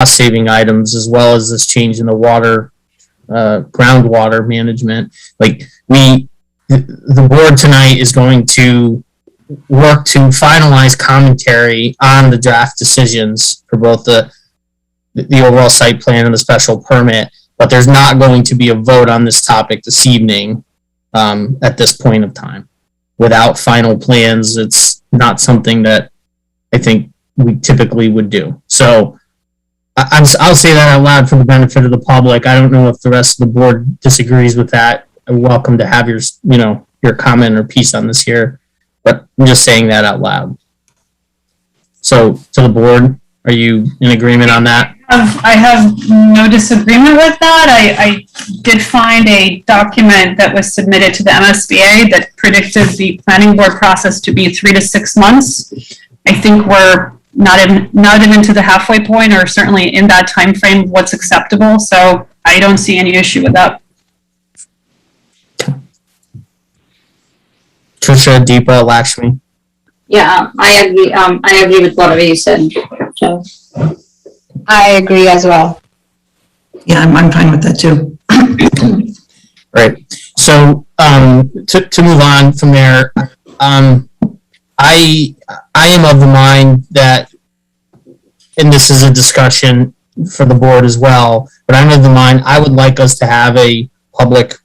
cost-saving items, as well as this change in the water, groundwater management. Like the board tonight is going to work to finalize commentary on the draft decisions for both the overall site plan and the special permit, but there's not going to be a vote on this topic this evening at this point of time. Without final plans, it's not something that I think we typically would do. So I'll say that out loud for the benefit of the public. I don't know if the rest of the board disagrees with that. I'm welcome to have your comment or piece on this here, but I'm just saying that out loud. So to the board, are you in agreement on that? I have no disagreement with that. I did find a document that was submitted to the MSBA that predicted the planning board process to be 3 to 6 months. I think we're not even to the halfway point, or certainly in that time frame what's acceptable. So I don't see any issue with that. Trisha, Deepa, Lakshmi. Yeah, I agree. I agree with whatever you said, Joe. I agree as well. Yeah, I'm fine with that too. Right. So to move on from there, I am of the mind that, and this is a discussion for the board as well, but I'm of the mind I would like us to have a public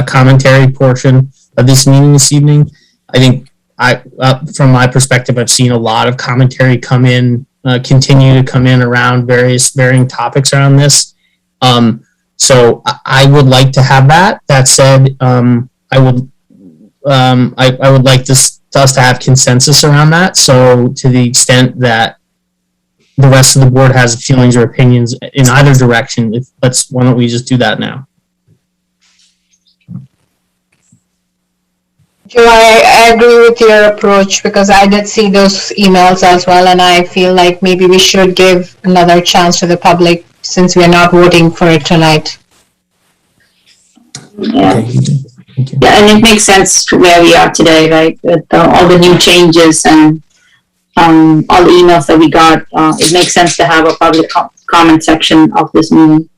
commentary portion of this meeting this evening. I think from my perspective, I've seen a lot of commentary come in, continue to come in around varying topics around this. So I would like to have that. That said, I would like us to have consensus around that. So to the extent that the rest of the board has feelings or opinions in either direction, why don't we just do that now? Joe, I agree with your approach, because I did see those emails as well, and I feel like maybe we should give another chance to the public since we're not voting for it tonight. Yeah. Thank you. Yeah, and it makes sense to where we are today, right? With all the new changes and all the emails that we got, it makes sense to have a public comment section of this meeting.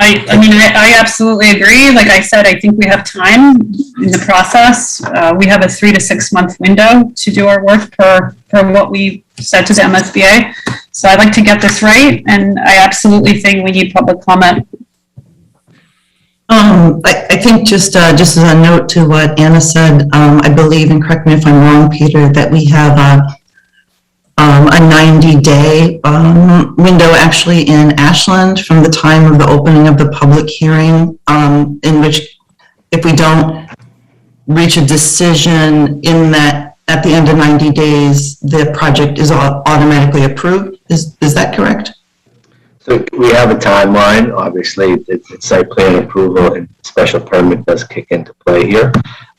I absolutely agree. Like I said, I think we have time in the process. We have a 3 to 6 month window to do our work for what we said to the MSBA. So I'd like to get this right, and I absolutely think we need public comment. I think just as a note to what Anna said, I believe, and correct me if I'm wrong, Peter, that we have a 90-day window actually in Ashland from the time of the opening of the public hearing, in which if we don't reach a decision in that at the end of 90 days, the project is automatically approved. Is that correct? So we have a timeline. Obviously, the site plan approval and special permit does kick into play here.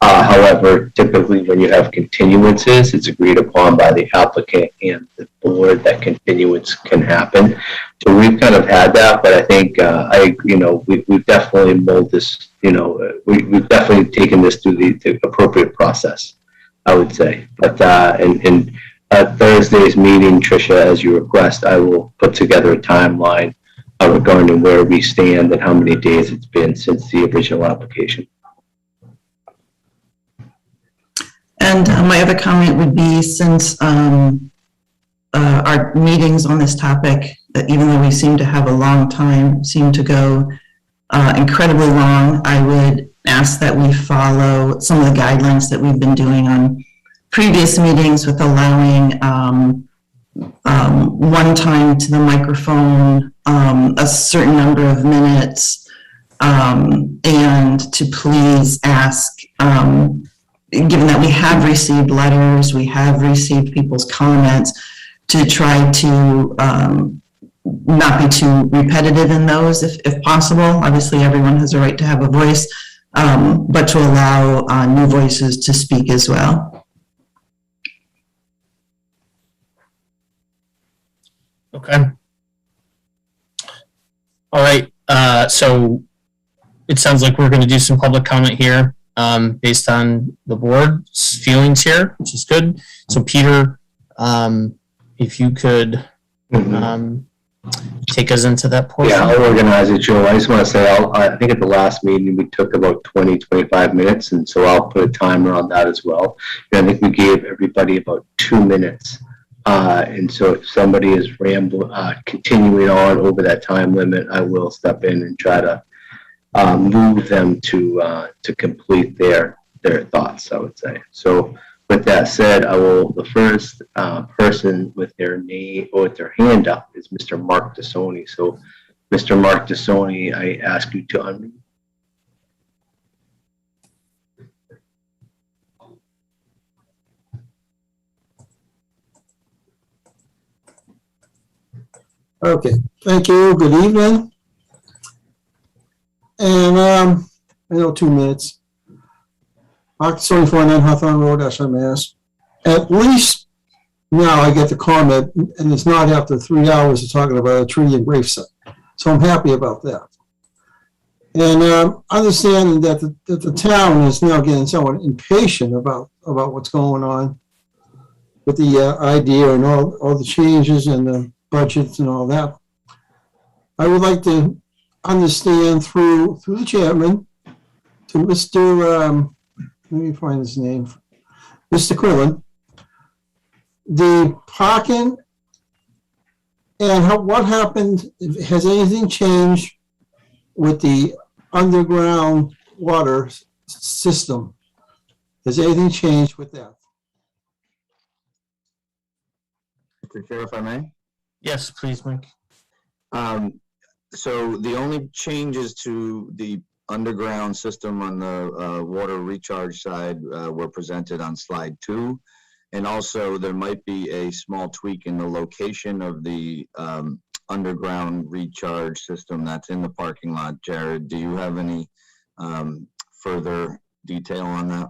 However, typically when you have continuances, it's agreed upon by the applicant and the board that continuance can happen. So we've kind of had that, but I think we've definitely molded this. We've definitely taken this through the appropriate process, I would say. But at Thursday's meeting, Tricia, as you request, I will put together a timeline regarding where we stand and how many days it's been since the original application. And my other comment would be, since our meetings on this topic, even though we seem to have a long time, seem to go incredibly long, I would ask that we follow some of the guidelines that we've been doing on previous meetings, with allowing one time to the microphone, a certain number of minutes, and to please ask, given that we have received letters, we have received people's comments, to try to not be too repetitive in those if possible. Obviously, everyone has a right to have a voice, but to allow new voices to speak as well. Okay. All right. So it sounds like we're going to do some public comment here based on the board's feelings here, which is good. So Peter, If you could take us into that portion. Yeah, I'll organize it, Joe. I just want to say, I think at the last meeting, we took about 20, 25 minutes, and so I'll put a timer on that as well. And I think we gave everybody about 2 minutes. And so if somebody is continuing on over that time limit, I will step in and try to move them to complete their thoughts, I would say. So with that said, the first person with their name or with their hand up is Mr. Mark DeSoni. So Mr. Mark DeSoni, I ask you to unmute. Okay, thank you. Good evening. And I know 2 minutes. Mark 74-9 Hawthorne Road, Ashland, Mass. At least now I get the comment, and it's not after 3 hours of talking about a tree and gravesite. So I'm happy about that. And understanding that the town is now getting somewhat impatient about what's going on with the idea and all the changes and the budgets and all that. I would like to understand through the chairman to Mr. Let me find his name, Mr. Quillen, the parking and what happened. Has anything changed with the underground water system? Has anything changed with that? Mr. Chair, if I may? Yes, please, Mike. So the only changes to the underground system on the water recharge side were presented on slide 2. And also there might be a small tweak in the location of the underground recharge system that's in the parking lot. Jared, do you have any further detail on that?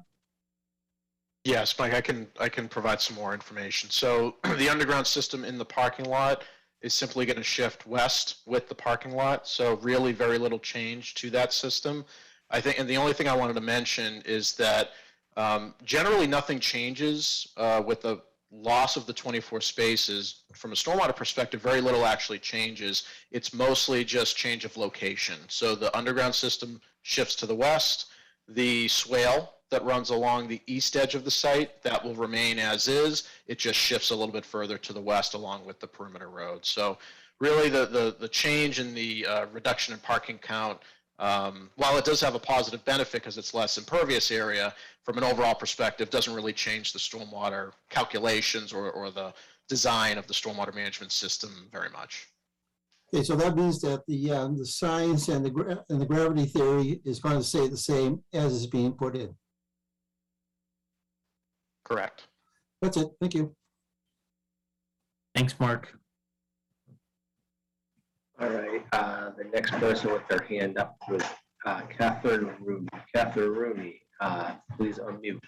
Yes, Mike, I can provide some more information. So the underground system in the parking lot is simply going to shift west with the parking lot. So really very little change to that system. I think, and the only thing I wanted to mention is that generally nothing changes with the loss of the 24 spaces. From a stormwater perspective, very little actually changes. It's mostly just change of location. So the underground system shifts to the west. The swale that runs along the east edge of the site, that will remain as is. It just shifts a little bit further to the west along with the perimeter road. So really the change in the reduction in parking count, while it does have a positive benefit because it's less impervious area, from an overall perspective, doesn't really change the stormwater calculations or the design of the stormwater management system very much. Okay, so that means that the science and the gravity theory is going to stay the same as is being put in. Correct. That's it. Thank you. Thanks, Mark. All right, the next person with their hand up was Catherine Rooney. Catherine Rooney, please unmute.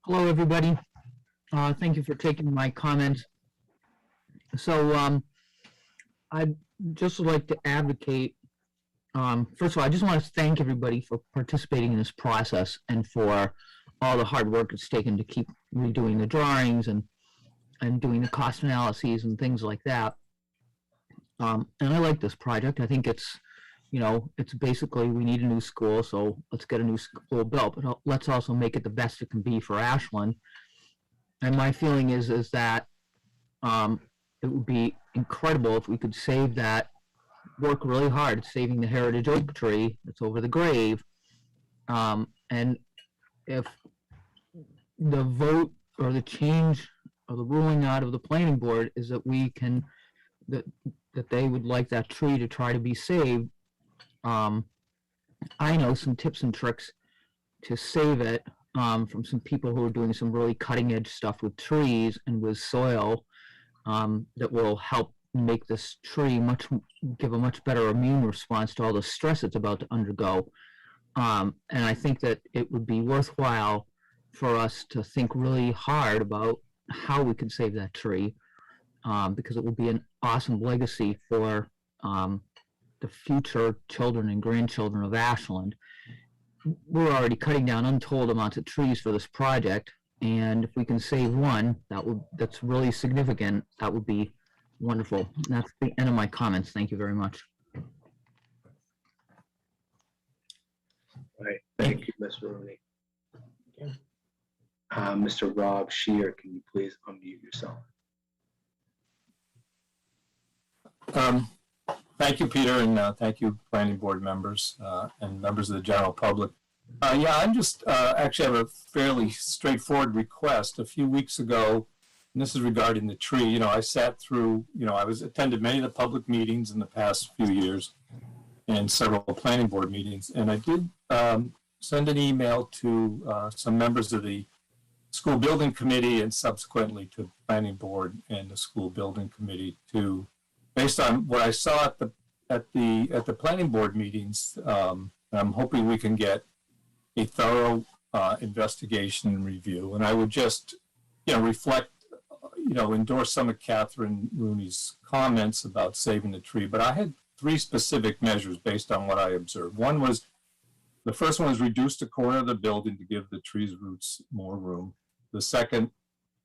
Hello, everybody. Thank you for taking my comments. So I'd just like to advocate, first of all, I just want to thank everybody for participating in this process and for all the hard work it's taken to keep redoing the drawings and doing the cost analyses and things like that. And I like this project. I think it's, you know, it's basically we need a new school, so let's get a new school built, but let's also make it the best it can be for Ashland. And my feeling is that it would be incredible if we could save that, work really hard saving the heritage oak tree that's over the grave. And if the vote or the change or the ruling out of the planning board is that we can, that they would like that tree to try to be saved, I know some tips and tricks to save it from some people who are doing some really cutting edge stuff with trees and with soil that will help make this tree give a much better immune response to all the stress it's about to undergo. And I think that it would be worthwhile for us to think really hard about how we could save that tree, because it will be an awesome legacy for the future children and grandchildren of Ashland. We're already cutting down untold amounts of trees for this project, And if we can save one, that's really significant. That would be wonderful. And that's the end of my comments. Thank you very much. All right, thank you, Ms. Rooney. Mr. Rob Shear, can you please unmute yourself? Thank you, Peter, and thank you, planning board members and members of the general public. Yeah, I'm just actually have a fairly straightforward request. A few weeks ago, and this is regarding the tree, you know, I sat through, you know, attended many of the public meetings in the past few years and several planning board meetings, and I did send an email to some members of the school building committee and subsequently to the planning board and the school building committee to, based on what I saw at the planning board meetings, I'm hoping we can get a thorough investigation and review. And I would just, you know, reflect, you know, endorse some of Catherine Rooney's comments about saving the tree. But I had 3 specific measures based on what I observed. The first one was reduce the corner of the building to give the tree's roots more room. The second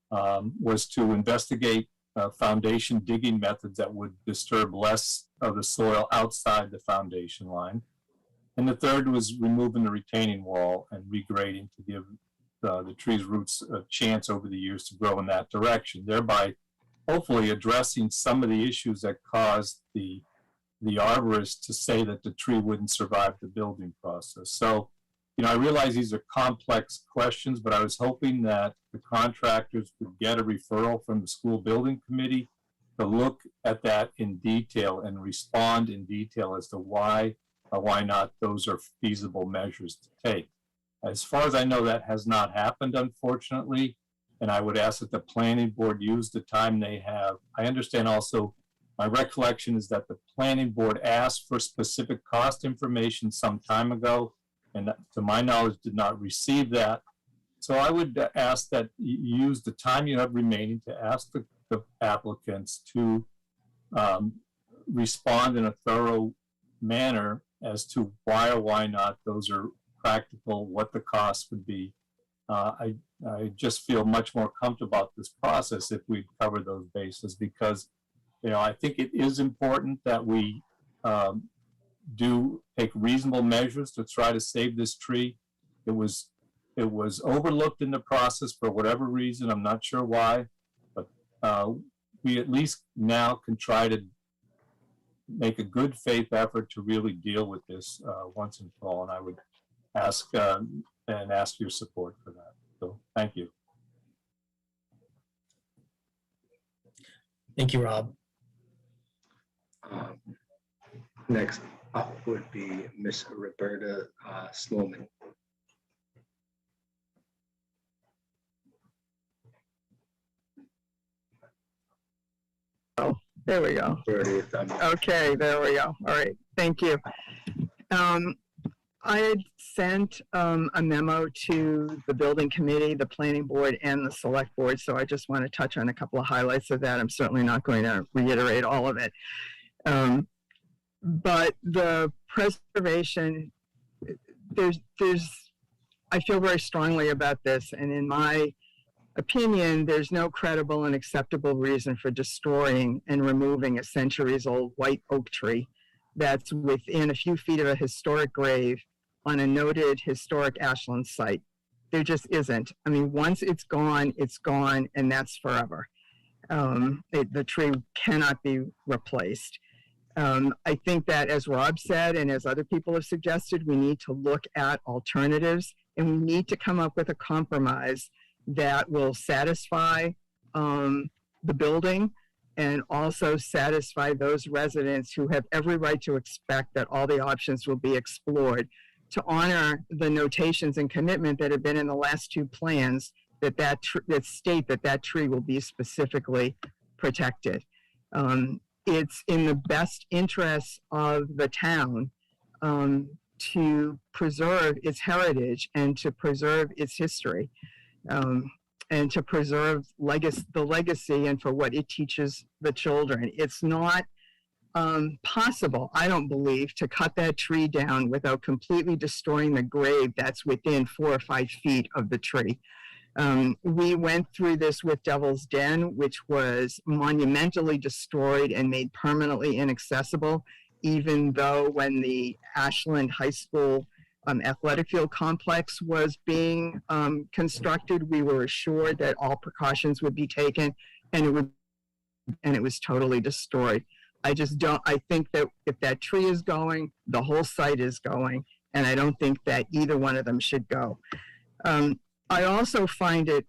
was to investigate foundation digging methods that would disturb less of the soil outside the foundation line. And the third was removing the retaining wall and regrading to give the tree's roots a chance over the years to grow in that direction, thereby hopefully addressing some of the issues that caused the arborist to say that the tree wouldn't survive the building process. So, you know, I realize these are complex questions, but I was hoping that the contractors would get a referral from the school building committee to look at that in detail and respond in detail as to why or why not those are feasible measures to take. As far as I know, that has not happened, unfortunately, and I would ask that the planning board use the time they have. I understand also, my recollection is that the planning board asked for specific cost information some time ago, and to my knowledge did not receive that. So I would ask that you use the time you have remaining to ask the applicants to respond in a thorough manner as to why or why not those are practical, what the cost would be. I just feel much more comfortable about this process if we cover those bases, because, you know, I think it is important that we do take reasonable measures to try to save this tree. It was overlooked in the process for whatever reason. I'm not sure why, but we at least now can try to make a good faith effort to really deal with this once and for all. And I would ask your support for that. So thank you. Thank you, Rob. Next up would be Miss Roberta Sloman. Oh, there we go. Okay, there we go. All right, thank you. I had sent a memo to the building committee, the planning board, and the select board, so I just want to touch on a couple of highlights of that. I'm certainly not going to reiterate all of it. But the preservation, I feel very strongly about this, and in my opinion, there's no credible and acceptable reason for destroying and removing a centuries-old white oak tree that's within a few feet of a historic grave on a noted historic ashland site. There just isn't. I mean, once it's gone, and that's forever. The tree cannot be replaced. I think that, as Rob said, and as other people have suggested, we need to look at alternatives, and we need to come up with a compromise that will satisfy the building and also satisfy those residents who have every right to expect that all the options will be explored, to honor the notations and commitment that have been in the last 2 plans that state that tree will be specifically protected. It's in the best interests of the town to preserve its heritage and to preserve its history, and to preserve the legacy and for what it teaches the children. It's not possible, I don't believe, to cut that tree down without completely destroying the grave that's within 4 or 5 feet of the tree. We went through this with Devil's Den, which was monumentally destroyed and made permanently inaccessible, even though when the Ashland High School athletic field complex was being constructed, we were assured that all precautions would be taken, and it was totally destroyed. I think that if that tree is going, the whole site is going, and I don't think that either one of them should go. I also find it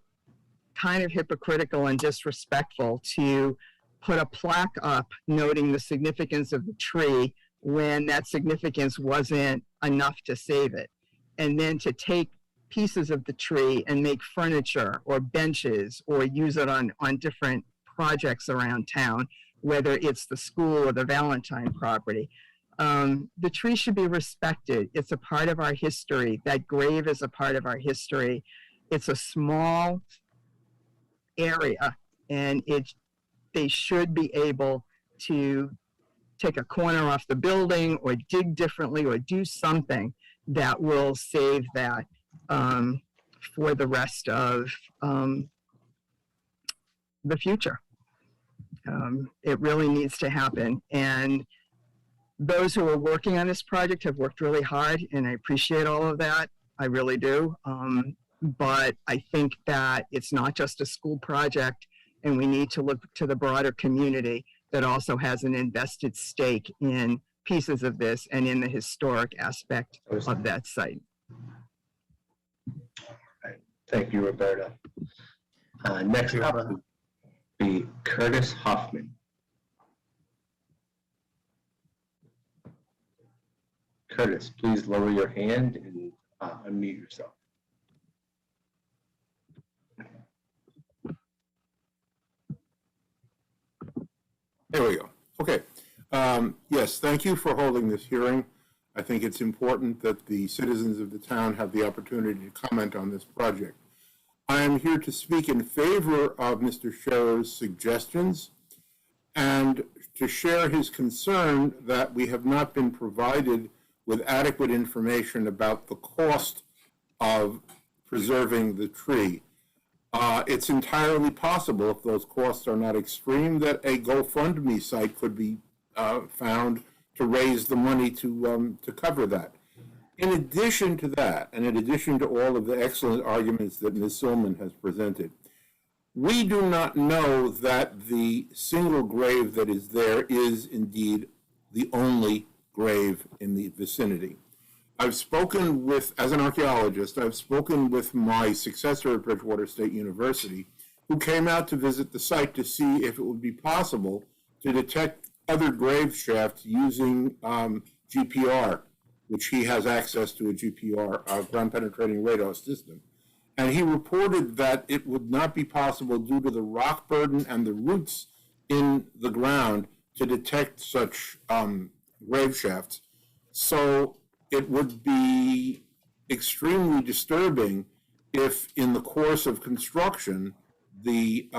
kind of hypocritical and disrespectful to put a plaque up noting the significance of the tree when that significance wasn't enough to save it. And then to take pieces of the tree and make furniture or benches or use it on different projects around town, whether it's the school or the Valentine property. The tree should be respected. It's a part of our history. That grave is a part of our history. It's a small area, and they should be able to take a corner off the building or dig differently or do something that will save that for the rest of the future. It really needs to happen. And those who are working on this project have worked really hard, and I appreciate all of that. I really do. But I think that it's not just a school project, and we need to look to the broader community that also has an invested stake in pieces of this and in the historic aspect of that site. Thank you, Roberta. Next up would be Curtis Hoffman. Curtis, please lower your hand and unmute yourself. There we go. Okay. Yes, thank you for holding this hearing. I think it's important that the citizens of the town have the opportunity to comment on this project. I am here to speak in favor of Mr. Scherer's suggestions and to share his concern that we have not been provided with adequate information about the cost of preserving the tree. It's entirely possible, if those costs are not extreme, that a GoFundMe site could be found to raise the money to cover that. In addition to that, and in addition to all of the excellent arguments that Ms. Silman has presented, we do not know that the single grave that is there is indeed the only grave in the vicinity. I've spoken with, as an archaeologist, I've spoken with my successor at Bridgewater State University, who came out to visit the site to see if it would be possible to detect other grave shafts using GPR, which he has access to a GPR, ground penetrating radar system. And he reported that it would not be possible due to the rock burden and the roots in the ground to detect such grave shafts. So it would be extremely disturbing if in the course of construction, the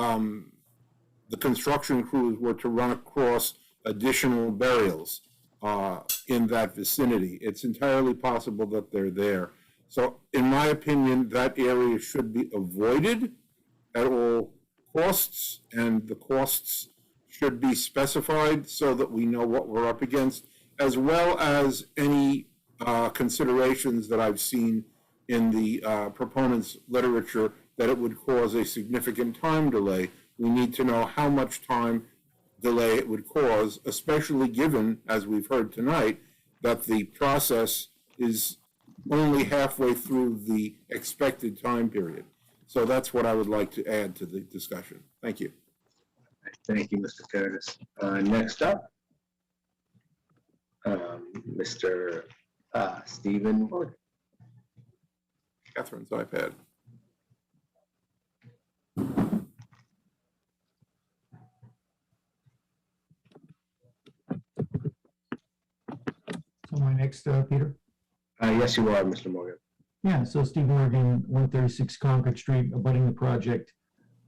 construction crews were to run across additional burials in that vicinity. It's entirely possible that they're there. So in my opinion, that area should be avoided at all costs, and the costs should be specified so that we know what we're up against, as well as any considerations that I've seen in the proponents' literature that it would cause a significant time delay. We need to know how much time delay it would cause, especially given, as we've heard tonight, that the process is only halfway through the expected time period. So that's what I would like to add to the discussion. Thank you. Thank you, Mr. Curtis. Next up, Mr. Stephen Morgan. Catherine's iPad. So my next, Peter? Yes, you are, Mr. Morgan. Yeah, so Steve Morgan, 136 Concord Street, abutting the project.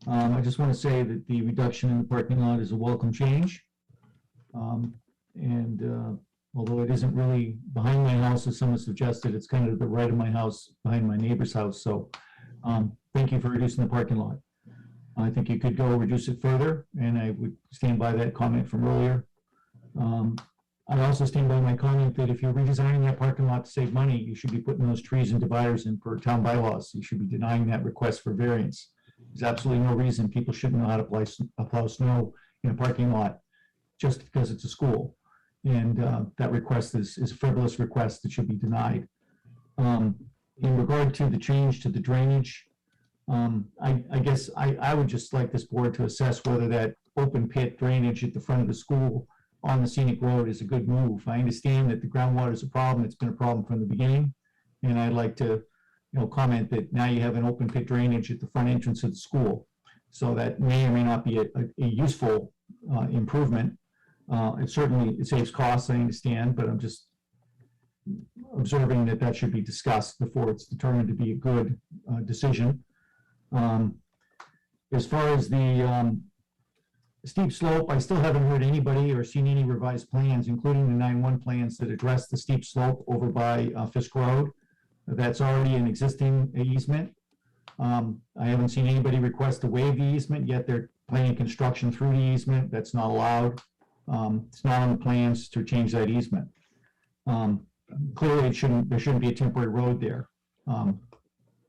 I just want to say that the reduction in the parking lot is a welcome change. Although it isn't really behind my house, as someone suggested, it's kind of to the right of my house, behind my neighbor's house. So thank you for reducing the parking lot. I think you could go reduce it further, and I would stand by that comment from earlier. I also stand by my comment that if you're redesigning that parking lot to save money, you should be putting those trees and dividers in per town bylaws. You should be denying that request for variance. There's absolutely no reason people shouldn't know how to plow snow in a parking lot just because it's a school. And that request is a frivolous request that should be denied. In regard to the change to the drainage, I guess I would just like this board to assess whether that open pit drainage at the front of the school on the scenic road is a good move. I understand that the groundwater is a problem. It's been a problem from the beginning. And I'd like to, comment that now you have an open pit drainage at the front entrance of the school. So that may or may not be a useful improvement. It saves costs, I understand, but I'm just observing that should be discussed before it's determined to be a good decision. As far as the steep slope, I still haven't heard anybody or seen any revised plans, including the 9-1 plans that address the steep slope over by Fisk Road. That's already an existing easement. I haven't seen anybody request to waive the easement, yet they're planning construction through the easement. That's not allowed. It's not on the plans to change that easement. Clearly, there shouldn't be a temporary road there.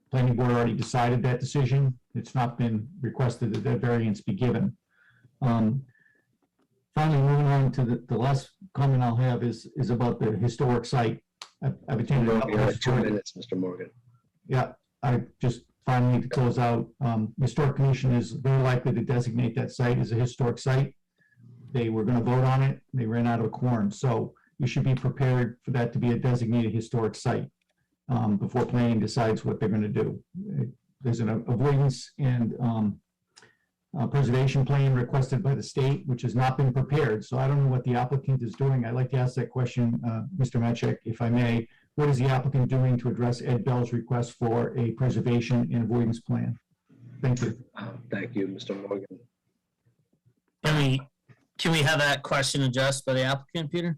Planning board already decided that decision. It's not been requested that that variance be given. Finally, moving on to the last comment I'll have is about the historic site. I've attended a couple of 2 minutes, Mr. Morgan. Yeah, I just finally to close out. Historic Commission is very likely to designate that site as a historic site. They were going to vote on it. They ran out of a quorum. So you should be prepared for that to be a designated historic site before planning decides what they're going to do. There's an avoidance and preservation plan requested by the state, which has not been prepared. So I don't know what the applicant is doing. I'd like to ask that question, Mr. Matchek, if I may. What is the applicant doing to address Ed Bell's request for a preservation and avoidance plan? Thank you. Thank you, Mr. Morgan. Can we have that question addressed by the applicant, Peter?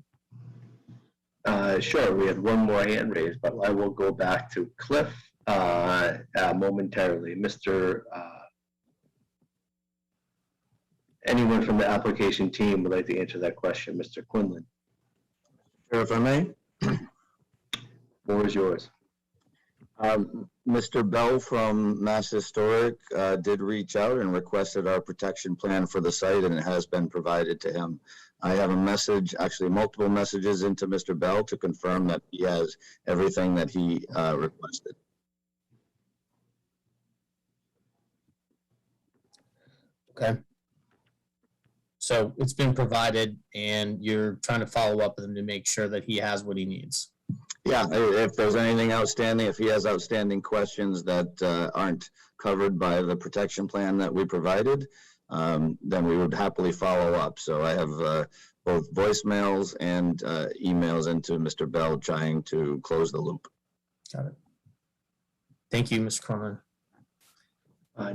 Sure, we had one more hand raised, but I will go back to Cliff momentarily. Anyone from the application team would like to answer that question, Mr. Quinlan? Sure, if I may. Floor is yours. Mr. Bell from Mass Historic did reach out and requested our protection plan for the site, and it has been provided to him. I have a message, actually multiple messages into Mr. Bell to confirm that he has everything that he requested. Okay. So it's been provided, and you're trying to follow up with him to make sure that he has what he needs. Yeah, if there's anything outstanding, if he has outstanding questions that aren't covered by the protection plan that we provided, then we would happily follow up. So I have both voicemails and emails into Mr. Bell trying to close the loop. Got it. Thank you, Mr. Corman.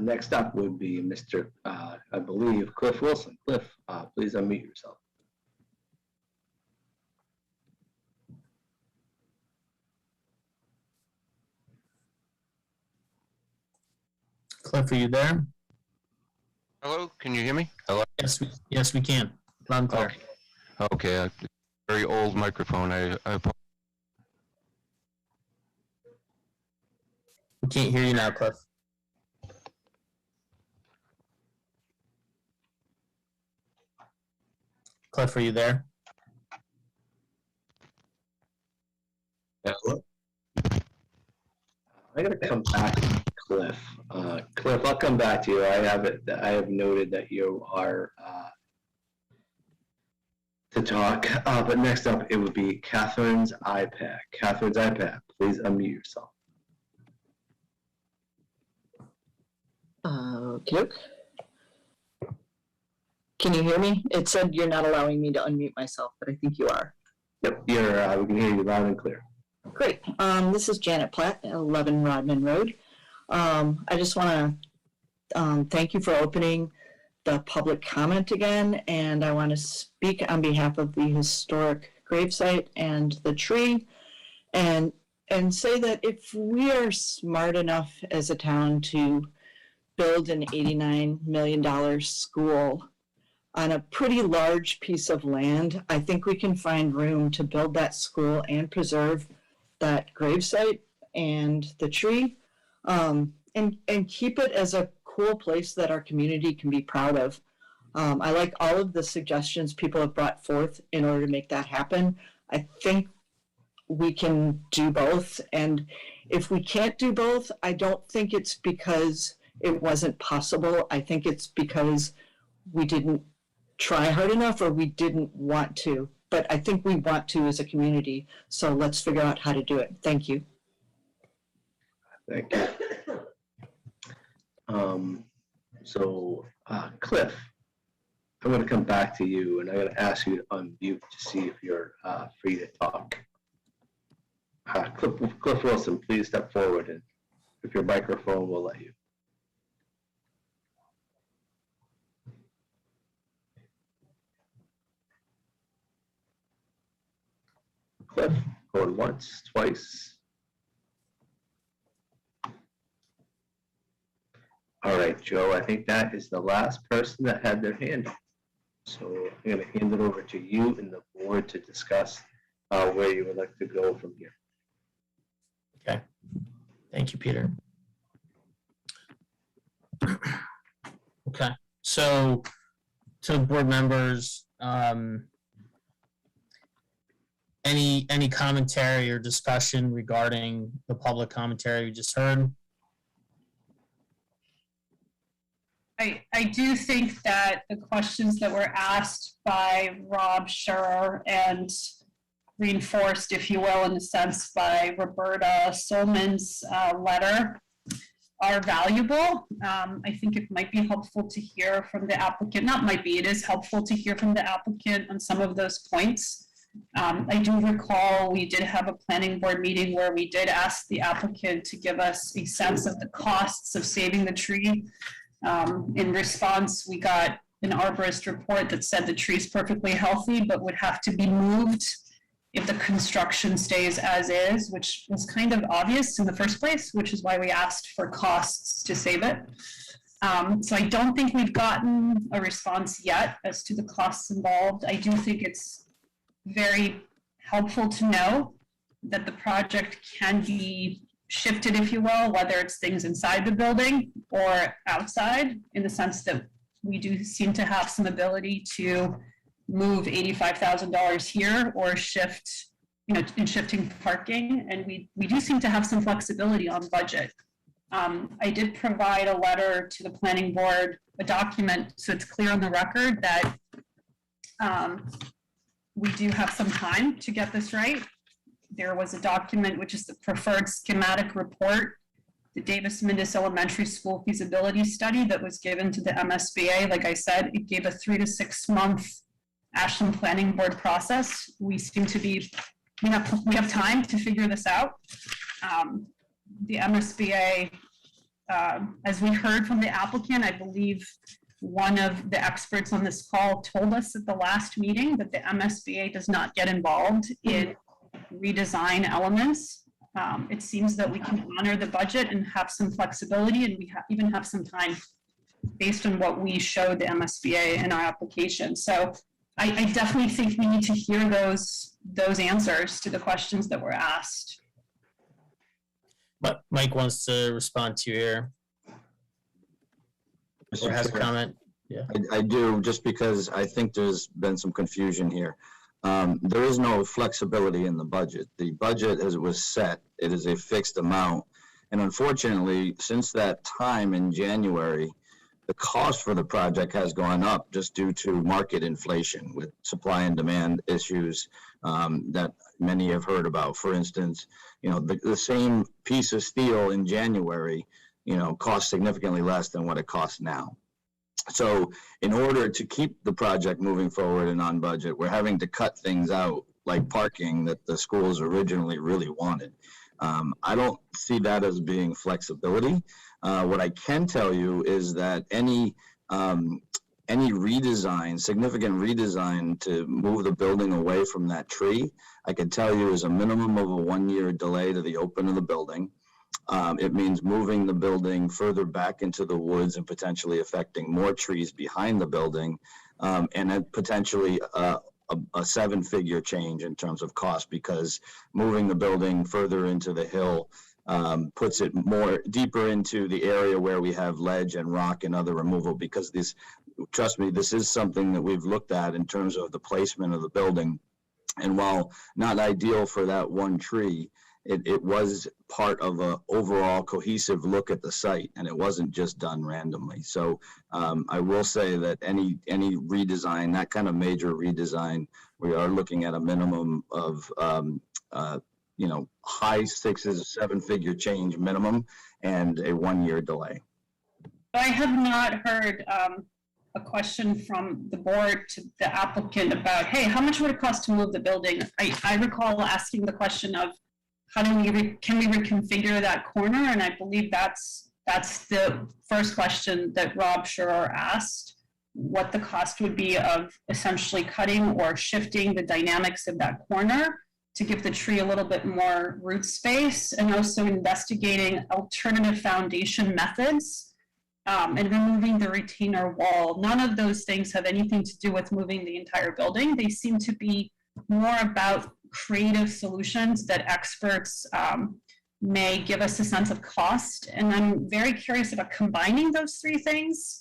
Next up would be Mr. I believe, Cliff Wilson. Cliff, please unmute yourself. Cliff, are you there? Hello, can you hear me? Hello? Yes, we can. Loud and clear. Okay, very old microphone. We can't hear you now, Cliff. Cliff, are you there? Hello? I gotta come back to Cliff. Cliff, I'll come back to you. I have noted that you are to talk. But next up, it would be Catherine's iPad. Catherine's iPad, please unmute yourself. Okay. Can you hear me? It said you're not allowing me to unmute myself, but I think you are. Yep, we can hear you loud and clear. Great. This is Janet Platt, 11 Rodman Road. I just want to thank you for opening the public comment again, and I want to speak on behalf of the historic gravesite and the tree. And and say that if we are smart enough as a town to build an $89 million school on a pretty large piece of land, I think we can find room to build that school and preserve that gravesite and the tree, and keep it as a cool place that our community can be proud of. I like all of the suggestions people have brought forth in order to make that happen. I think we can do both, and if we can't do both, I don't think it's because it wasn't possible. I think it's because we didn't try hard enough or we didn't want to, but I think we want to as a community, so let's figure out how to do it. Thank you. Thank you. Cliff, I'm going to come back to you, and I'm going to ask you to unmute to see if you're free to talk. Cliff Wilson, please step forward, and if your microphone will let you. Cliff, going once, twice. All right, Joe, I think that is the last person that had their hand up. So I'm going to hand it over to you and the board to discuss where you would like to go from here. Okay. Thank you, Peter. Okay. So to board members, any commentary or discussion regarding the public commentary we just heard? I do think that the questions that were asked by Rob Scherer and reinforced, if you will, in a sense by Roberta Solman's letter are valuable. I think it might be helpful to hear from the applicant, not might be, it is helpful to hear from the applicant on some of those points. I do recall we did have a planning board meeting where we did ask the applicant to give us a sense of the costs of saving the tree. In response, we got an arborist report that said the tree is perfectly healthy, but would have to be moved if the construction stays as is, which was kind of obvious in the first place, which is why we asked for costs to save it. So I don't think we've gotten a response yet as to the costs involved. I do think it's very helpful to know that the project can be shifted, if you will, whether it's things inside the building or outside, in the sense that we do seem to have some ability to move $85,000 here or shift, in shifting parking. And we do seem to have some flexibility on budget. I did provide a letter to the planning board, a document, so it's clear on the record that we do have some time to get this right. There was a document, which is the preferred schematic report, the Davis-Mindus Elementary School feasibility study that was given to the MSBA. Like I said, it gave a 3 to 6 month Ashland Planning Board process. We seem to be, we have time to figure this out. The MSBA, as we heard from the applicant, I believe one of the experts on this call told us at the last meeting that the MSBA does not get involved in redesign elements. It seems that we can honor the budget and have some flexibility, and we even have some time based on what we showed the MSBA in our application. So I definitely think we need to hear those answers to the questions that were asked. But Mike wants to respond to you here. Or has a comment. Yeah. I do, just because I think there's been some confusion here. There is no flexibility in the budget. The budget, as it was set, it is a fixed amount. And unfortunately, since that time in January, the cost for the project has gone up just due to market inflation with supply and demand issues that many have heard about. For instance, the same piece of steel in January, costs significantly less than what it costs now. So in order to keep the project moving forward and on budget, we're having to cut things out like parking that the schools originally really wanted. I don't see that as being flexibility. What I can tell you is that any any redesign, significant redesign to move the building away from that tree, I can tell you is a minimum of a 1-year delay to the open of the building. It means moving the building further back into the woods and potentially affecting more trees behind the building, and then potentially a 7-figure change in terms of cost, because moving the building further into the hill puts it more deeper into the area where we have ledge and rock and other removal, because this, trust me, this is something that we've looked at in terms of the placement of the building. And while not ideal for that one tree, it was part of a overall cohesive look at the site, and it wasn't just done randomly. So I will say that any redesign, that kind of major redesign, we are looking at a minimum of you know, high 6s, 7-figure change minimum, and a 1-year delay. I have not heard a question from the board to the applicant about, hey, how much would it cost to move the building? I recall asking the question of, how do we can we reconfigure that corner? And I believe that's the first question that Rob Scherer asked, what the cost would be of essentially cutting or shifting the dynamics of that corner to give the tree a little bit more root space, and also investigating alternative foundation methods and removing the retainer wall. None of those things have anything to do with moving the entire building. They seem to be more about creative solutions that experts may give us a sense of cost. And I'm very curious about combining those 3 things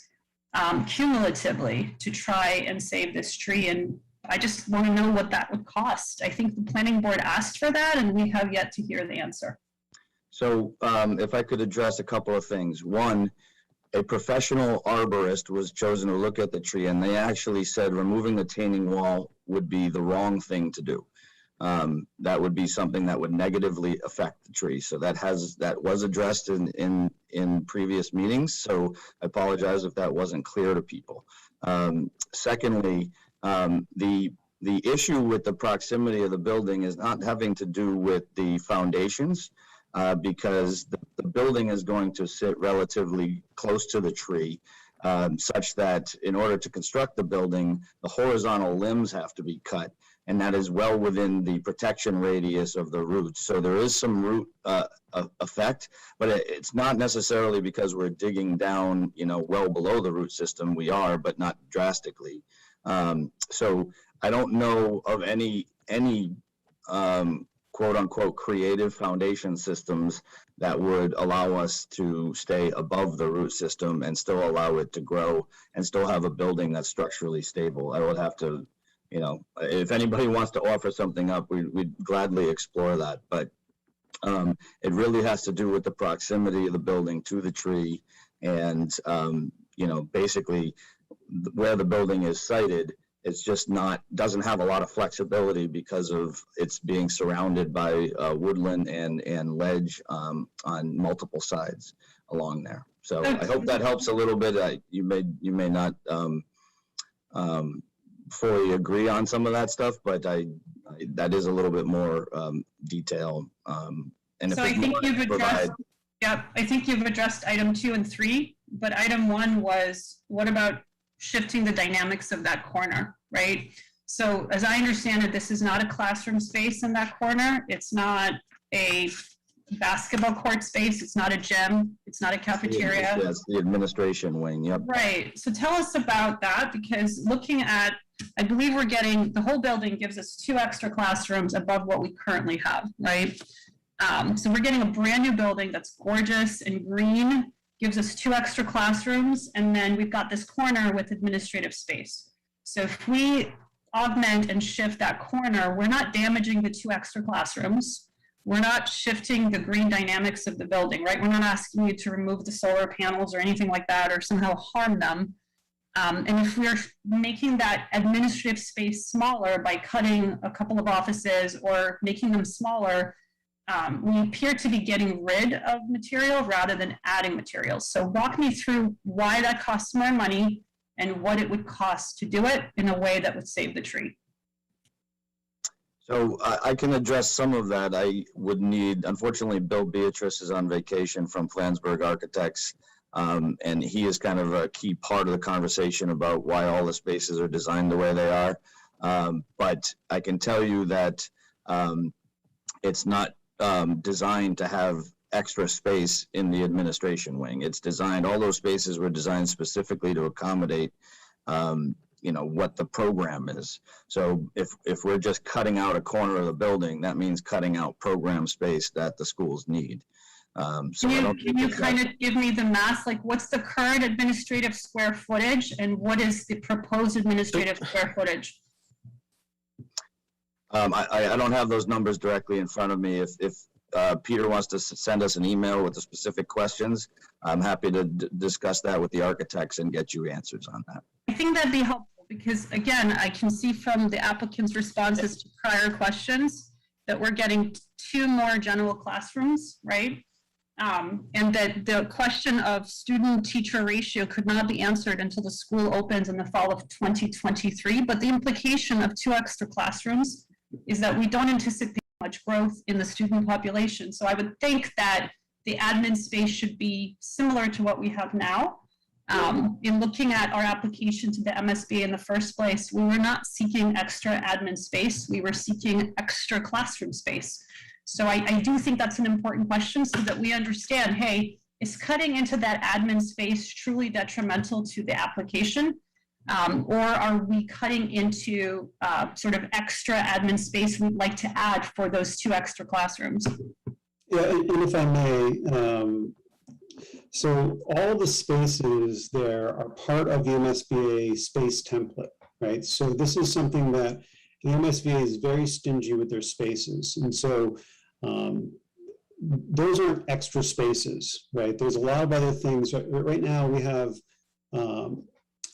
cumulatively to try and save this tree. And I just want to know what that would cost. I think the planning board asked for that, and we have yet to hear the answer. So if I could address a couple of things. One, a professional arborist was chosen to look at the tree, and they actually said removing the retaining wall would be the wrong thing to do. That would be something that would negatively affect the tree. So that was addressed in previous meetings. So I apologize if that wasn't clear to people. Secondly, the issue with the proximity of the building is not having to do with the foundations, because the building is going to sit relatively close to the tree, such that in order to construct the building, the horizontal limbs have to be cut, and that is well within the protection radius of the roots. So there is some root effect, but it's not necessarily because we're digging down, you know, well below the root system. We are, but not drastically. So I don't know of any quote unquote creative foundation systems that would allow us to stay above the root system and still allow it to grow and still have a building that's structurally stable. I would have to, you know, if anybody wants to offer something up, we'd gladly explore that. But it really has to do with the proximity of the building to the tree, and you know, basically where the building is sited, it's just doesn't have a lot of flexibility because of it's being surrounded by woodland and ledge on multiple sides along there. So I hope that helps a little bit. You may not fully agree on some of that stuff, but that is a little bit more detail. And so I think you've addressed. Yep, I think you've addressed item 2 and 3, but item 1 was, what about shifting the dynamics of that corner, right? So as I understand it, this is not a classroom space in that corner. It's not a basketball court space. It's not a gym. It's not a cafeteria. That's the administration wing, yep. Right, so tell us about that, because looking at, I believe we're getting, the whole building gives us 2 extra classrooms above what we currently have, right? So we're getting a brand new building that's gorgeous and green, gives us 2 extra classrooms, and then we've got this corner with administrative space. So if we augment and shift that corner, we're not damaging the 2 extra classrooms. We're not shifting the green dynamics of the building, right? We're not asking you to remove the solar panels or anything like that or somehow harm them. And if we're making that administrative space smaller by cutting a couple of offices or making them smaller, we appear to be getting rid of material rather than adding materials. So walk me through why that costs more money and what it would cost to do it in a way that would save the tree. So I can address some of that. I would need, unfortunately, Bill Beatrice is on vacation from Flansburgh Architects And he is kind of a key part of the conversation about why all the spaces are designed the way they are. But I can tell you that it's not designed to have extra space in the administration wing. It's designed, all those spaces were designed specifically to accommodate what the program is. So if we're just cutting out a corner of the building, that means cutting out program space that the schools need. So can you kind of give me the math? Like, what's the current administrative square footage and what is the proposed administrative square footage? I don't have those numbers directly in front of me. If Peter wants to send us an email with the specific questions, I'm happy to discuss that with the architects and get you answers on that. I think that'd be helpful because, again, I can see from the applicant's responses to prior questions that we're getting 2 more general classrooms, right? And that the question of student-teacher ratio could not be answered until the school opens in the fall of 2023. But the implication of 2 extra classrooms is that we don't anticipate much growth in the student population. So I would think that the admin space should be similar to what we have now. In looking at our application to the MSBA in the first place, we were not seeking extra admin space. We were seeking extra classroom space. So I do think that's an important question so that we understand, hey, is cutting into that admin space truly detrimental to the application? Or are we cutting into sort of extra admin space we'd like to add for those 2 extra classrooms? Yeah, and if I may, so all the spaces there are part of the MSBA space template, right? So this is something that the MSBA is very stingy with their spaces. And so those aren't extra spaces, right? There's a lot of other things. Right now we have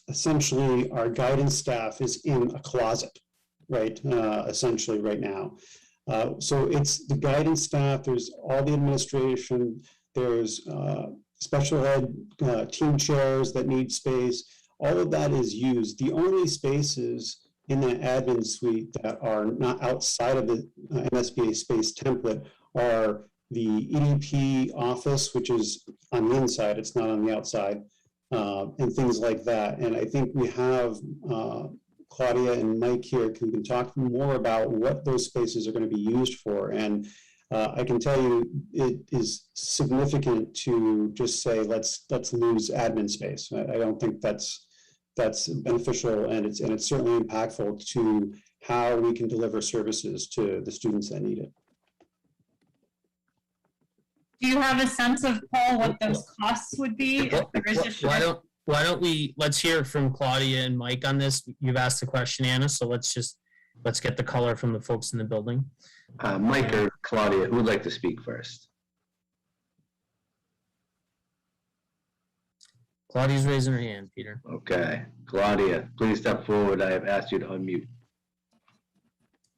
essentially our guidance staff is in a closet, right? Essentially right now. So it's the guidance staff, there's all the administration, there's special ed team chairs that need space. All of that is used. The only spaces in that admin suite that are not outside of the MSBA space template are the EDP office, which is on the inside, it's not on the outside, and things like that. And I think we have Claudia and Mike here who can talk more about what those spaces are going to be used for. And I can tell you it is significant to just say, let's lose admin space. I don't think that's beneficial, and it's certainly impactful to how we can deliver services to the students that need it. Do you have a sense of, Paul, what those costs would be? Why don't we, let's hear from Claudia and Mike on this. You've asked the question, Anna, so let's get the color from the folks in the building. Mike or Claudia, who would like to speak first? Claudia's raising her hand, Peter. Okay, Claudia, please step forward. I have asked you to unmute.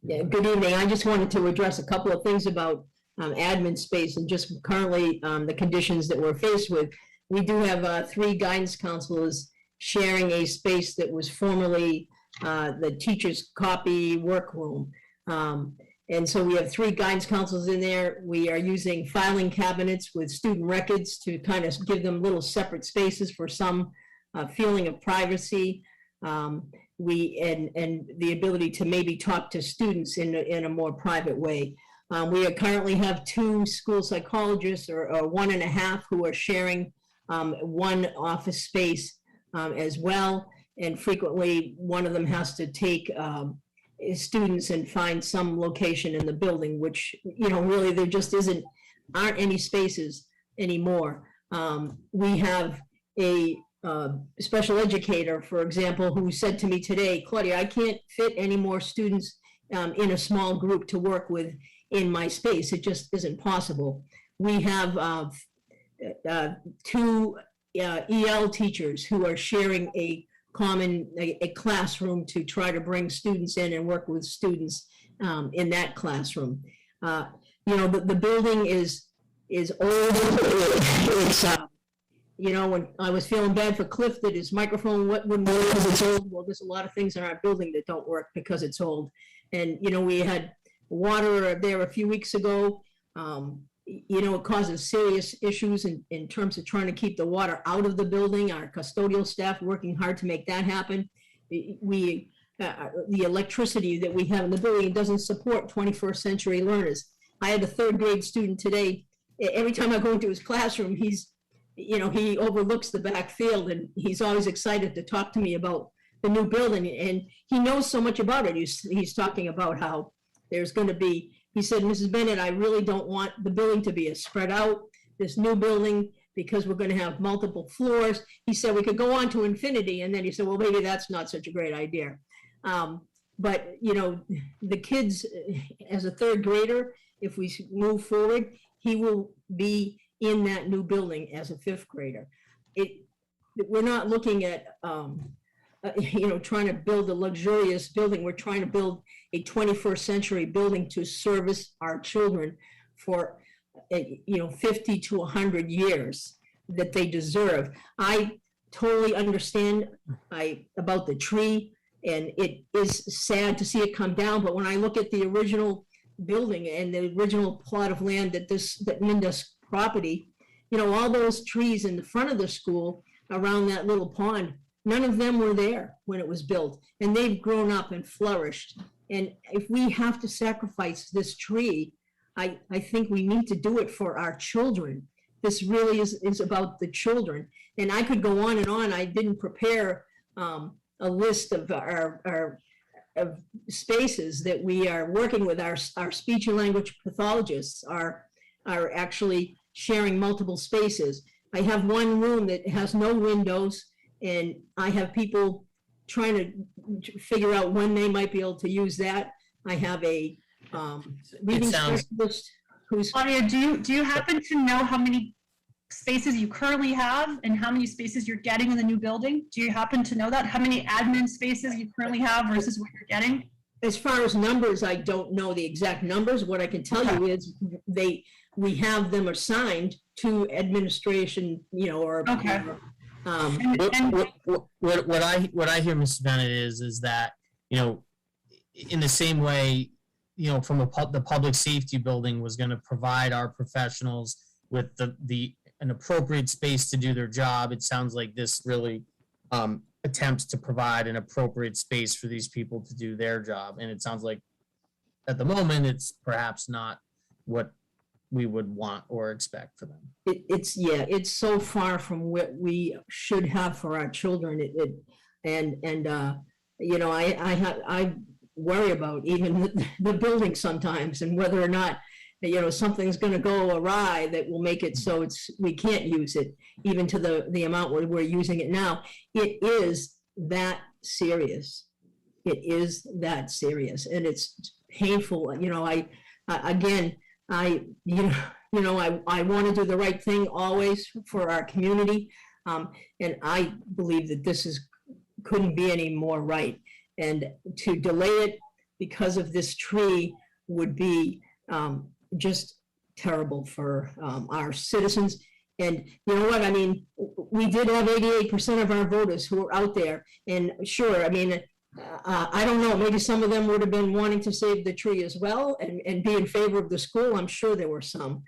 Yeah, good evening. I just wanted to address a couple of things about admin space and just currently the conditions that we're faced with. We do have 3 guidance counselors sharing a space that was formerly the teacher's copy workroom. And so we have 3 guidance counselors in there. We are using filing cabinets with student records to kind of give them little separate spaces for some feeling of privacy. And the ability to maybe talk to students in a more private way. We currently have 2 school psychologists or 1.5 who are sharing 1 office space as well. And frequently one of them has to take students and find some location in the building, which, really there just aren't any spaces anymore. We have a special educator, for example, who said to me today, Claudia, I can't fit any more students in a small group to work with in my space. It just isn't possible. We have 2 EL teachers who are sharing a classroom to try to bring students in and work with students in that classroom. The building is old. It's when I was feeling bad for Cliff that his microphone wouldn't work because it's old. Well, there's a lot of things in our building that don't work because it's old. And we had water there a few weeks ago. you know, it causes serious issues in terms of trying to keep the water out of the building. Our custodial staff working hard to make that happen. The electricity that we have in the building doesn't support 21st century learners. I had a 3rd grade student today. Every time I go into his classroom, he overlooks the back field, and he's always excited to talk to me about the new building, and he knows so much about it. He's talking about how there's going to be, he said, Mrs. Bennett, I really don't want the building to be a spread out, this new building, because we're going to have multiple floors. He said we could go on to infinity, and then he said, well, maybe that's not such a great idea. But, you know, the kids, as a 3rd grader, if we move forward, he will be in that new building as a 5th grader. We're not looking at, you know, trying to build a luxurious building. We're trying to build a 21st century building to service our children for, you know, 50 to 100 years that they deserve. I totally understand about the tree, and it is sad to see it come down, but when I look at the original building and the original plot of land that Minda's property, you know, all those trees in the front of the school around that little pond, none of them were there when it was built, and they've grown up and flourished. And if we have to sacrifice this tree, I think we need to do it for our children. This really is about the children. And I could go on and on. I didn't prepare a list of our spaces that we are working with. Our speech and language pathologists are actually sharing multiple spaces. I have one room that has no windows, and I have people trying to figure out when they might be able to use that. I have a reading specialist who's... Claudia, do you happen to know how many spaces you currently have and how many spaces you're getting in the new building? Do you happen to know that? How many admin spaces you currently have versus what you're getting? As far as numbers, I don't know the exact numbers. What I can tell you is we have them assigned to administration, you know, or okay. What I hear, Mrs. Bennett, is that, you know, in the same way, you know, from the public safety building was going to provide our professionals with an appropriate space to do their job. It sounds like this really attempts to provide an appropriate space for these people to do their job. And it sounds like at the moment, it's perhaps not what we would want or expect for them. It's so far from what we should have for our children. You know, I worry about even the building sometimes, and whether or not, you know, something's going to go awry that will make it so we can't use it, even to the amount where we're using it now. It is that serious. It is that serious, and it's painful. You know, I want to do the right thing always for our community, and I believe that this couldn't be any more right. And to delay it because of this tree would be just terrible for our citizens. And you know what? I mean, we did have 88% of our voters who were out there. And sure, I mean, I don't know, maybe some of them would have been wanting to save the tree as well and be in favor of the school. I'm sure there were some.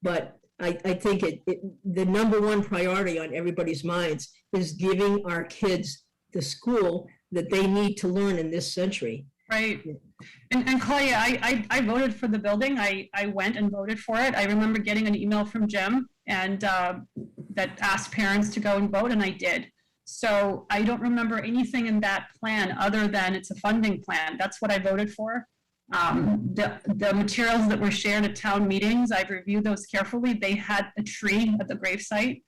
But I think the number one priority on everybody's minds is giving our kids the school that they need to learn in this century. Right. And Claudia, I voted for the building. I went and voted for it. I remember getting an email from Jim and that asked parents to go and vote, and I did. So I don't remember anything in that plan other than it's a funding plan. That's what I voted for. The materials that were shared at town meetings, I've reviewed those carefully. They had a tree at the gravesite.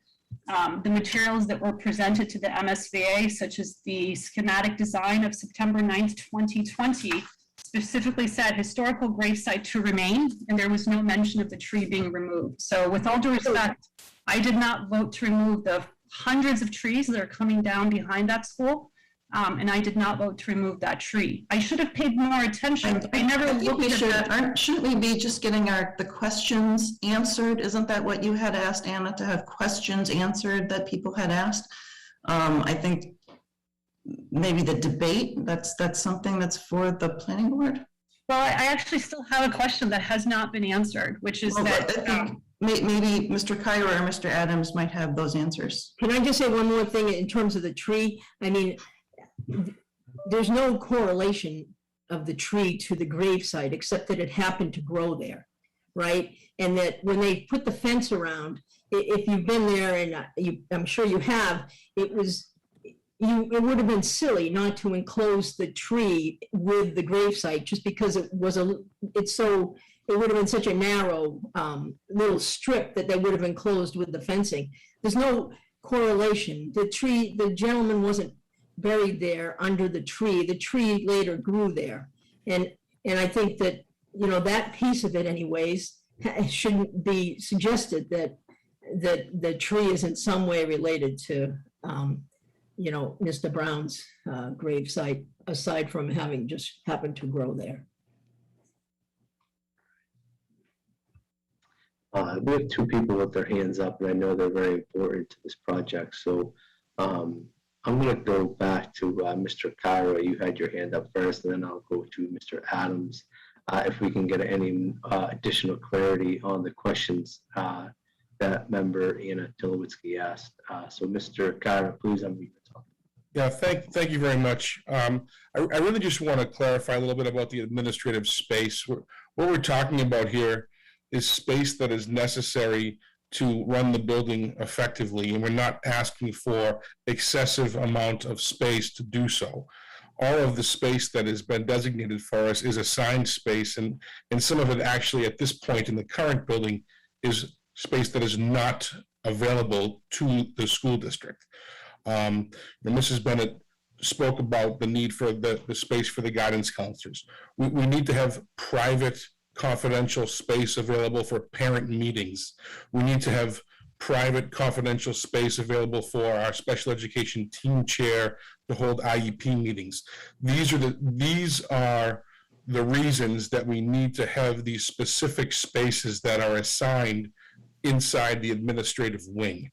The materials that were presented to the MSBA, such as the schematic design of September 9th, 2020, specifically said historical gravesite to remain, and there was no mention of the tree being removed. So with all due respect, I did not vote to remove the hundreds of trees that are coming down behind that school, and I did not vote to remove that tree. I should have paid more attention. I never looked at that. Shouldn't we be just getting the questions answered? Isn't that what you had asked, Anna, to have questions answered that people had asked? I think maybe the debate, that's something that's for the planning board. Well, I actually still have a question that has not been answered, which is Well, that, I think maybe Mr. Kyra or Mr. Adams might have those answers. Can I just say one more thing in terms of the tree? I mean, there's no correlation of the tree to the gravesite, except that it happened to grow there, right? And that when they put the fence around, if you've been there, and I'm sure you have, it would have been silly not to enclose the tree with the gravesite, just because it would have been such a narrow little strip that they would have enclosed with the fencing. There's no correlation. The gentleman wasn't buried there under the tree later grew there. And I think that, that piece of it anyways, shouldn't be suggested that the tree is in some way related to, Mr. Brown's gravesite, aside from having just happened to grow there. We have two people with their hands up, and I know they're very important to this project. So I'm going to go back to Mr. Kyra. You had your hand up first, and then I'll go to Mr. Adams. If we can get any additional clarity on the questions that member Anna Tulowitzki asked. So Mr. Kyra, please unmute yourself. Yeah, thank you very much. I really just want to clarify a little bit about the administrative space. What we're talking about here is space that is necessary to run the building effectively, and we're not asking for excessive amount of space to do so. All of the space that has been designated for us is assigned space, and some of it actually at this point in the current building is space that is not available to the school district. And Mrs. Bennett spoke about the need for the space for the guidance counselors. We need to have private, confidential space available for parent meetings. We need to have private, confidential space available for our special education team chair to hold IEP meetings. These are the reasons that we need to have these specific spaces that are assigned inside the administrative wing.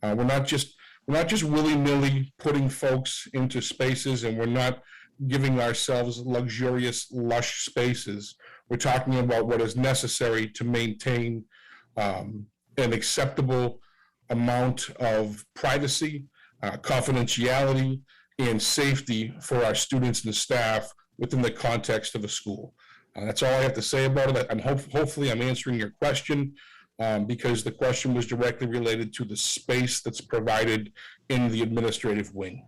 We're not just willy-nilly putting folks into spaces, and we're not giving ourselves luxurious, lush spaces. We're talking about what is necessary to maintain an acceptable amount of privacy, confidentiality, and safety for our students and staff within the context of a school. That's all I have to say about it. Hopefully I'm answering your question, because the question was directly related to the space that's provided in the administrative wing.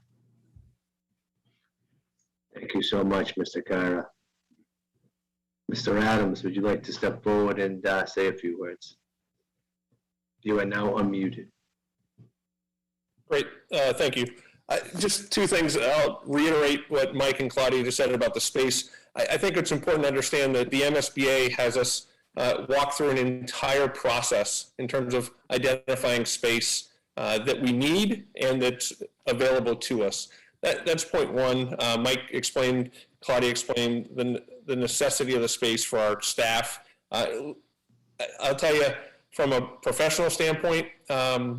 Thank you so much, Mr. Kyra. Mr. Adams, would you like to step forward and say a few words? You are now unmuted. Great, thank you. Just two things. I'll reiterate what Mike and Claudia just said about the space. I think it's important to understand that the MSBA has us walk through an entire process in terms of identifying space that we need and that's available to us. That's point one. Mike explained, Claudia explained the necessity of the space for our staff. I'll tell you, from a professional standpoint,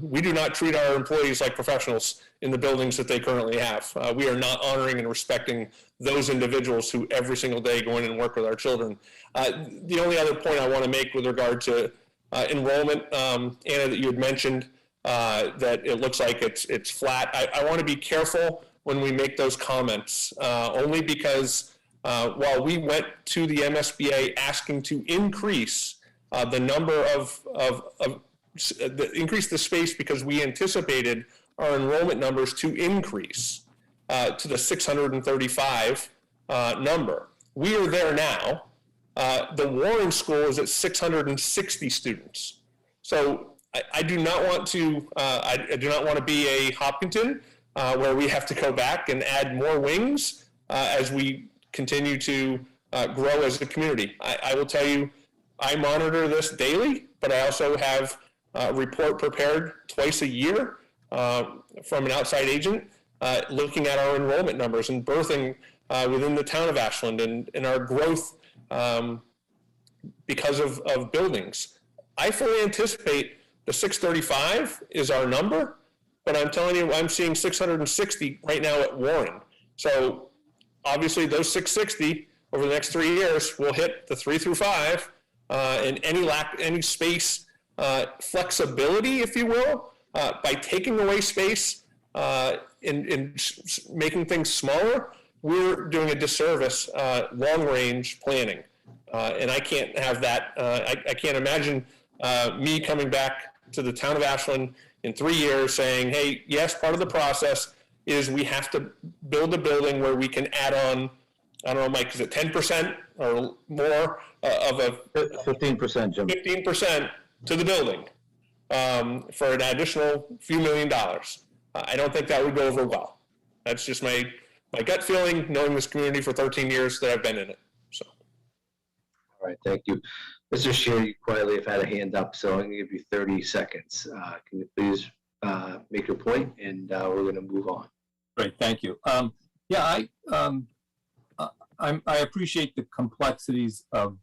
we do not treat our employees like professionals in the buildings that they currently have. We are not honoring and respecting those individuals who every single day go in and work with our children. The only other point I want to make with regard to enrollment, Anna, that you had mentioned, that it looks like it's flat. I want to be careful when we make those comments, only because while we went to the MSBA asking to increase the number increase the space, because we anticipated our enrollment numbers to increase to the 635 number. We are there now. The Warren School is at 660 students. So I do not want to. I do not want to be a Hopkinton where we have to go back and add more wings as we continue to grow as a community. I will tell you, I monitor this daily, but I also have a report prepared twice a year from an outside agent looking at our enrollment numbers and birthing within the town of Ashland and our growth because of buildings. I fully anticipate the 635 is our number, but I'm telling you, I'm seeing 660 right now at Warren. So obviously those 660 over the next 3 years, we'll hit the 3 through 5, and any space flexibility, if you will, by taking away space in making things smaller, we're doing a disservice long-range planning. And I can't have that. I can't imagine me coming back to the town of Ashland in 3 years saying, hey, yes, part of the process is we have to build a building where we can add on, I don't know, Mike, is it 10% or more of a 15%, Jim. 15% to the building for an additional few $1 million. I don't think that would go over well. That's just my gut feeling, knowing this community for 13 years that I've been in it. So. All right, thank you. Mr. Shear, you quietly have had a hand up, so I'm going to give you 30 seconds. Can you please make your point, and we're going to move on. Great, thank you. Yeah, I appreciate the complexities of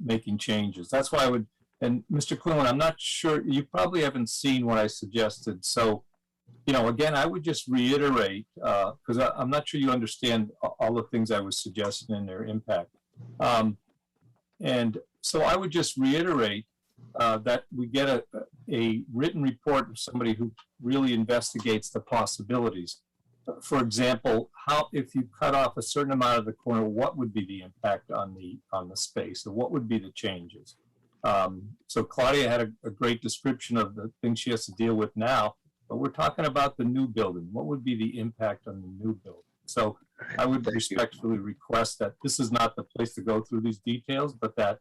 making changes. That's why I would, and Mr. Quinlan, I'm not sure, you probably haven't seen what I suggested. So, you know, again, I would just reiterate, because I'm not sure you understand all the things I was suggesting and their impact. And so I would just reiterate that we get a written report of somebody who really investigates the possibilities. For example, how if you cut off a certain amount of the corner, what would be the impact on the space, or what would be the changes? So Claudia had a great description of the things she has to deal with now, but we're talking about the new building. What would be the impact on the new building? So I would respectfully request that this is not the place to go through these details, but that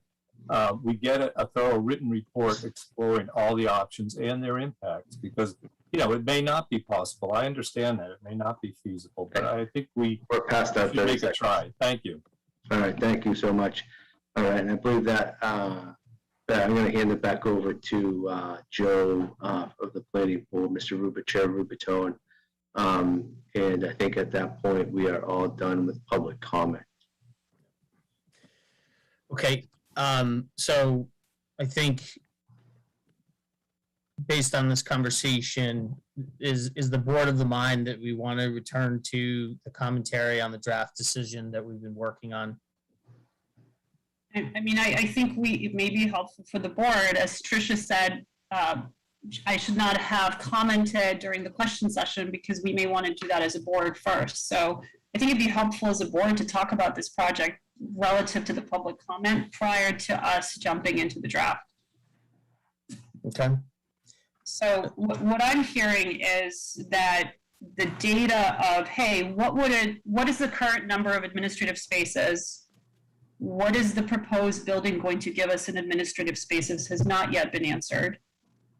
we get a thorough written report exploring all the options and their impacts, because you know, it may not be possible. I understand that it may not be feasible, but I think we're past that. Should make a try. Thank you. All right, thank you so much. All right, and I believe that that I'm going to hand it back over to Joe of the planning board, Chair Rubitone, and I think at that point we are all done with public comment. Okay, so I think based on this conversation, is the board of the mind that we want to return to the commentary on the draft decision that we've been working on? I mean, I think it may be helpful for the board, as Tricia said, I should not have commented during the question session because we may want to do that as a board first. So I think it'd be helpful as a board to talk about this project relative to the public comment prior to us jumping into the draft. Okay. So what I'm hearing is that the data of, hey, what is the current number of administrative spaces? What is the proposed building going to give us in administrative spaces has not yet been answered.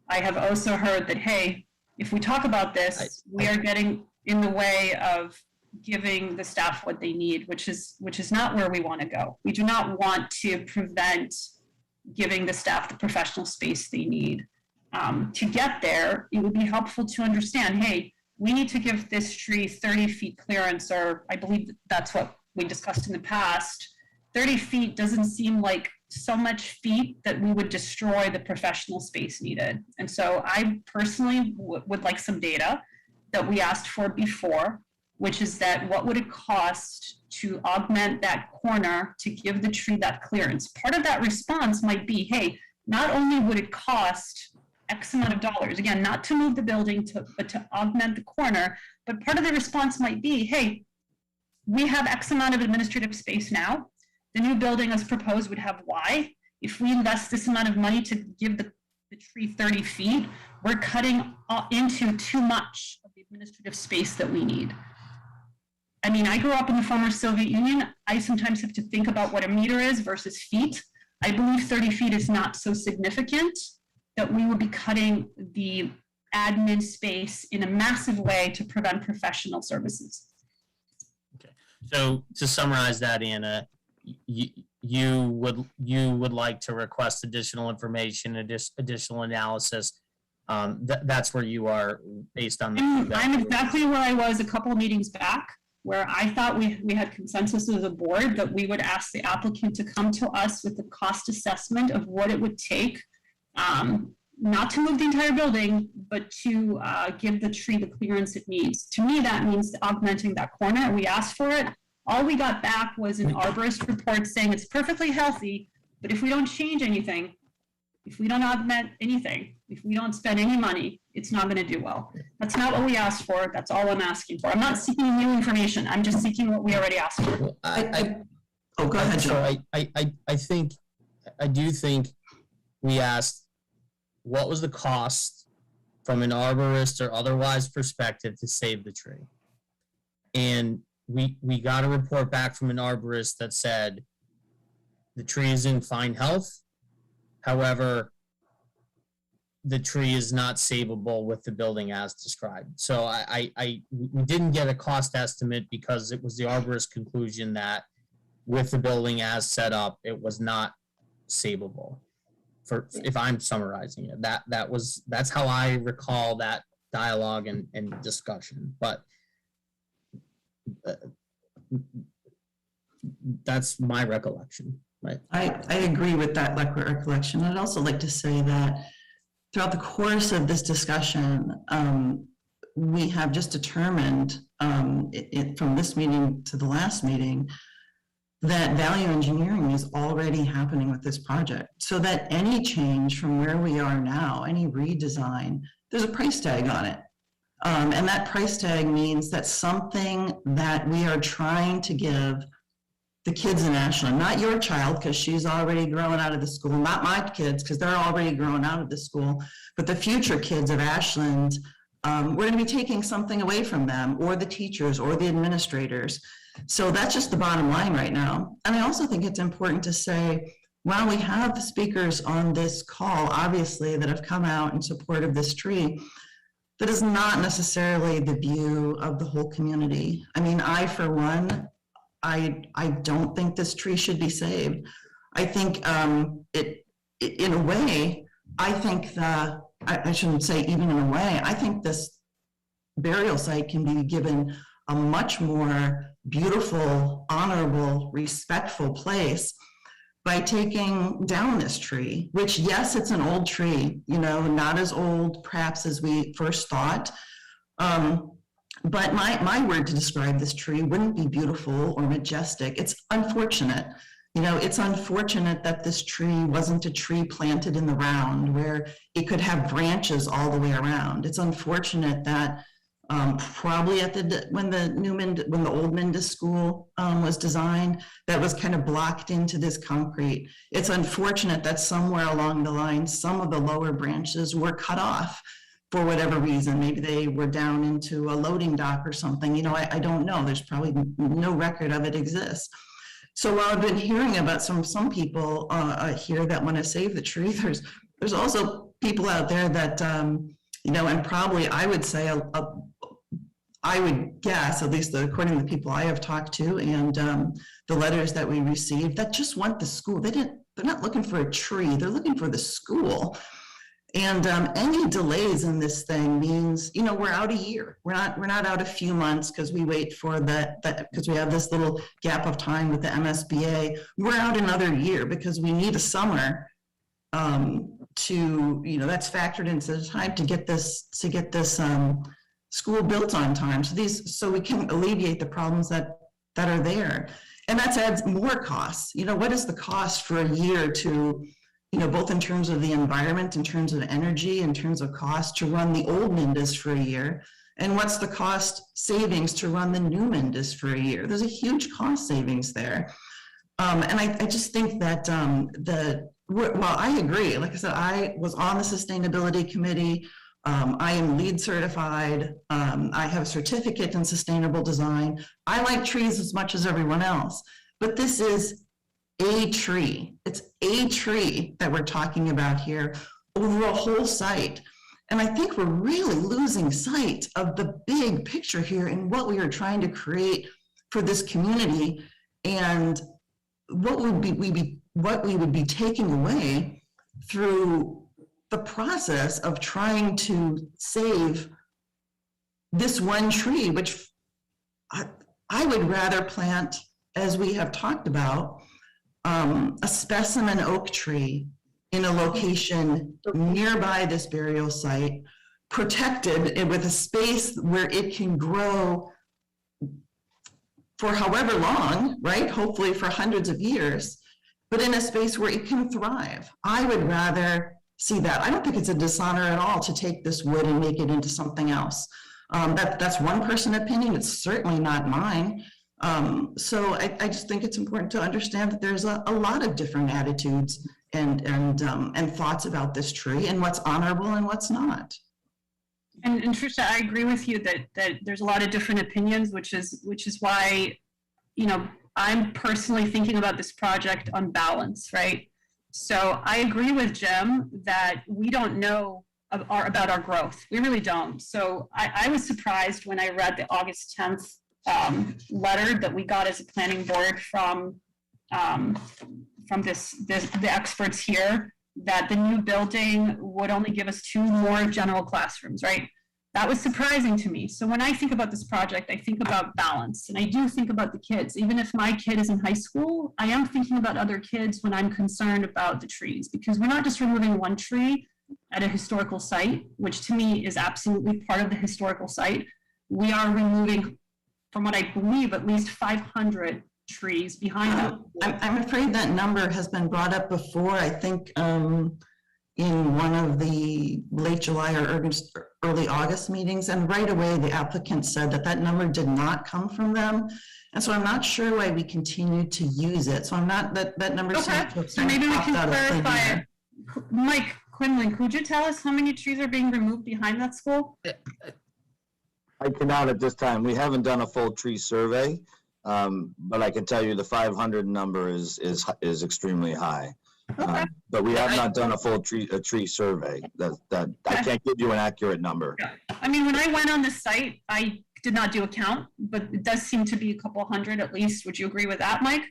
I have also heard that, hey, if we talk about this, we are getting in the way of giving the staff what they need, which is not where we want to go. We do not want to prevent giving the staff the professional space they need. To get there, it would be helpful to understand, hey, we need to give this tree 30 feet clearance, or I believe that's what we discussed in the past. 30 feet doesn't seem like so much feet that we would destroy the professional space needed. And so I personally would like some data that we asked for before, which is that what would it cost to augment that corner to give the tree that clearance? Part of that response might be, hey, not only would it cost X amount of dollars, again, not to move the building, but to augment the corner, but part of the response might be, hey, we have X amount of administrative space now. The new building as proposed would have Y. If we invest this amount of money to give the tree 30 feet, we're cutting into too much of the administrative space that we need. I mean, I grew up in the former Soviet Union. I sometimes have to think about what a meter is versus feet. I believe 30 feet is not so significant that we would be cutting the admin space in a massive way to prevent professional services. Okay. So to summarize that, Anna, you would like to request additional information, additional analysis. That's where you are based on. I'm exactly where I was a couple of meetings back, where I thought we had consensus as a board that we would ask the applicant to come to us with a cost assessment of what it would take, not to move the entire building, but to give the tree the clearance it needs. To me, that means augmenting that corner. We asked for it. All we got back was an arborist report saying it's perfectly healthy, but if we don't change anything, if we don't augment anything, if we don't spend any money, it's not going to do well. That's not what we asked for. That's all I'm asking for. I'm not seeking new information. I'm just seeking what we already asked for. Oh, go ahead, Joe. So I do think we asked what was the cost from an arborist or otherwise perspective to save the tree. And we got a report back from an arborist that said the tree is in fine health. However, the tree is not savable with the building as described. So we didn't get a cost estimate because it was the arborist conclusion that with the building as set up, it was not savable. For if I'm summarizing it, that's how I recall that dialogue and discussion. But that's my recollection, right? I agree with that recollection. I'd also like to say that throughout the course of this discussion, we have just determined from this meeting to the last meeting that value engineering is already happening with this project, so that any change from where we are now, any redesign, there's a price tag on it. And that price tag means that something that we are trying to give the kids in Ashland, not your child, because she's already grown out of the school, not my kids, because they're already grown out of the school, but the future kids of Ashland, we're going to be taking something away from them, or the teachers, or the administrators. So that's just the bottom line right now. And I also think it's important to say, while we have the speakers on this call, obviously, that have come out in support of this tree, that is not necessarily the view of the whole community. I mean, I, for one, I don't think this tree should be saved. I think in a way, I think I shouldn't say even in a way, I think this burial site can be given a much more beautiful, honorable, respectful place by taking down this tree, which, yes, it's an old tree, you know, not as old perhaps as we first thought. But my word to describe this tree wouldn't be beautiful or majestic. It's unfortunate. You know, it's unfortunate that this tree wasn't a tree planted in the round where it could have branches all the way around. It's unfortunate that probably when the old Minda School was designed, that was kind of blocked into this concrete. It's unfortunate that somewhere along the line, some of the lower branches were cut off for whatever reason. Maybe they were down into a loading dock or something. You know, I don't know. There's probably no record of it exists. So while I've been hearing about some people here that want to save the tree, there's also people out there that, you know, and probably I would say I would guess, at least according to the people I have talked to and the letters that we received, that just want the school. They're not looking for a tree. They're looking for the school. And any delays in this thing means, you know, we're out a year. We're not out a few months because we wait for because we have this little gap of time with the MSBA. We're out another year because we need a summer to, you know, that's factored into the time to get this school built on time. So we can alleviate the problems that are there. And that adds more costs. You know, what is the cost for a year to, you know, both in terms of the environment, in terms of energy, in terms of cost to run the old Mindas for a year? And what's the cost savings to run the new Mindas for a year? There's a huge cost savings there. And I just think that well, I agree. Like I said, I was on the sustainability committee. I am LEED certified. I have a certificate in sustainable design. I like trees as much as everyone else, but this is a tree. It's a tree that we're talking about here over a whole site. And I think we're really losing sight of the big picture here and what we are trying to create for this community and what we would be taking away through the process of trying to save this one tree, which I would rather plant, as we have talked about, a specimen oak tree in a location nearby this burial site, protected and with a space where it can grow for however long, right? Hopefully for hundreds of years, but in a space where it can thrive. I would rather see that. I don't think it's a dishonor at all to take this wood and make it into something else. That's one person opinion. It's certainly not mine. So I just think it's important to understand that there's a lot of different attitudes and thoughts about this tree and what's honorable and what's not. And Tricia, I agree with you that there's a lot of different opinions, which is why, you know, I'm personally thinking about this project on balance, right? So I agree with Jim that we don't know about our growth. We really don't. So I was surprised when I read the August 10th letter that we got as a planning board from the experts here, that the new building would only give us 2 more general classrooms, right? That was surprising to me. So when I think about this project, I think about balance, and I do think about the kids. Even if my kid is in high school, I am thinking about other kids when I'm concerned about the trees, because we're not just removing one tree at a historical site, which to me is absolutely part of the historical site. We are removing, from what I believe, at least 500 trees behind them. I'm afraid that number has been brought up before. I think in one of the late July or early August meetings, and right away the applicant said that number did not come from them. And so I'm not sure why we continue to use it. So I'm not, that number seems to have so maybe we can clarify. Mike Quinlan, could you tell us how many trees are being removed behind that school? I cannot at this time. We haven't done a full tree survey, but I can tell you the 500 number is extremely high. Okay. But we have not done a full tree survey. That I can't give you an accurate number. Yeah. I mean, when I went on the site, I did not do a count, but it does seem to be a couple hundred at least. Would you agree with that, Mike?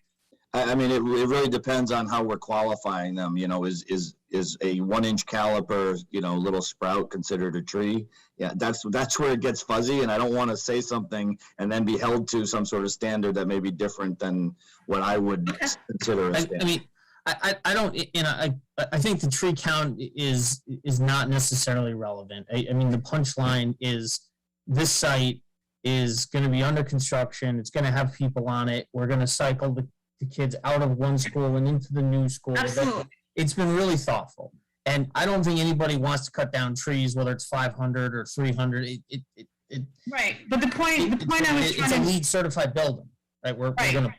I mean, it really depends on how we're qualifying them. You know, is a 1-inch caliper, you know, little sprout considered a tree? Yeah, that's where it gets fuzzy, and I don't want to say something and then be held to some sort of standard that may be different than what I would consider a standard. I mean, I don't, you know, I think the tree count is not necessarily relevant. I mean, the punchline is this site is going to be under construction. It's going to have people on it. We're going to cycle the kids out of one school and into the new school. Absolutely. It's been really thoughtful. And I don't think anybody wants to cut down trees, whether it's 500 or 300. Right. But the point I was trying it's to... a LEED certified building, right? We're going to...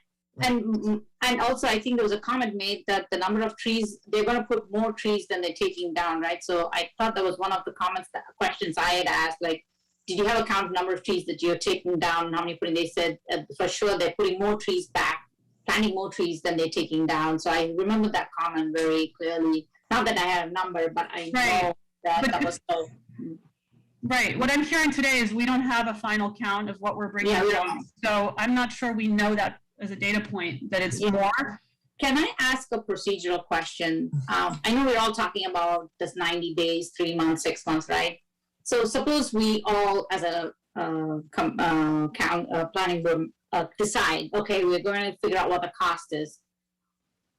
And also, I think there was a comment made that the number of trees, they're going to put more trees than they're taking down, right? So I thought that was one of the questions I had asked, like, did you have a count of number of trees that you're taking down and how many putting? They said, for sure, they're putting more trees back, planting more trees than they're taking down. So I remember that comment very clearly. Not that I had a number, but I know that was so. Right. What I'm hearing today is we don't have a final count of what we're bringing down. So I'm not sure we know that as a data point, that it's more. Can I ask a procedural question? I know we're all talking about this 90 days, 3 months, 6 months, right? So suppose we all, as a planning board, decide, okay, we're going to figure out what the cost is.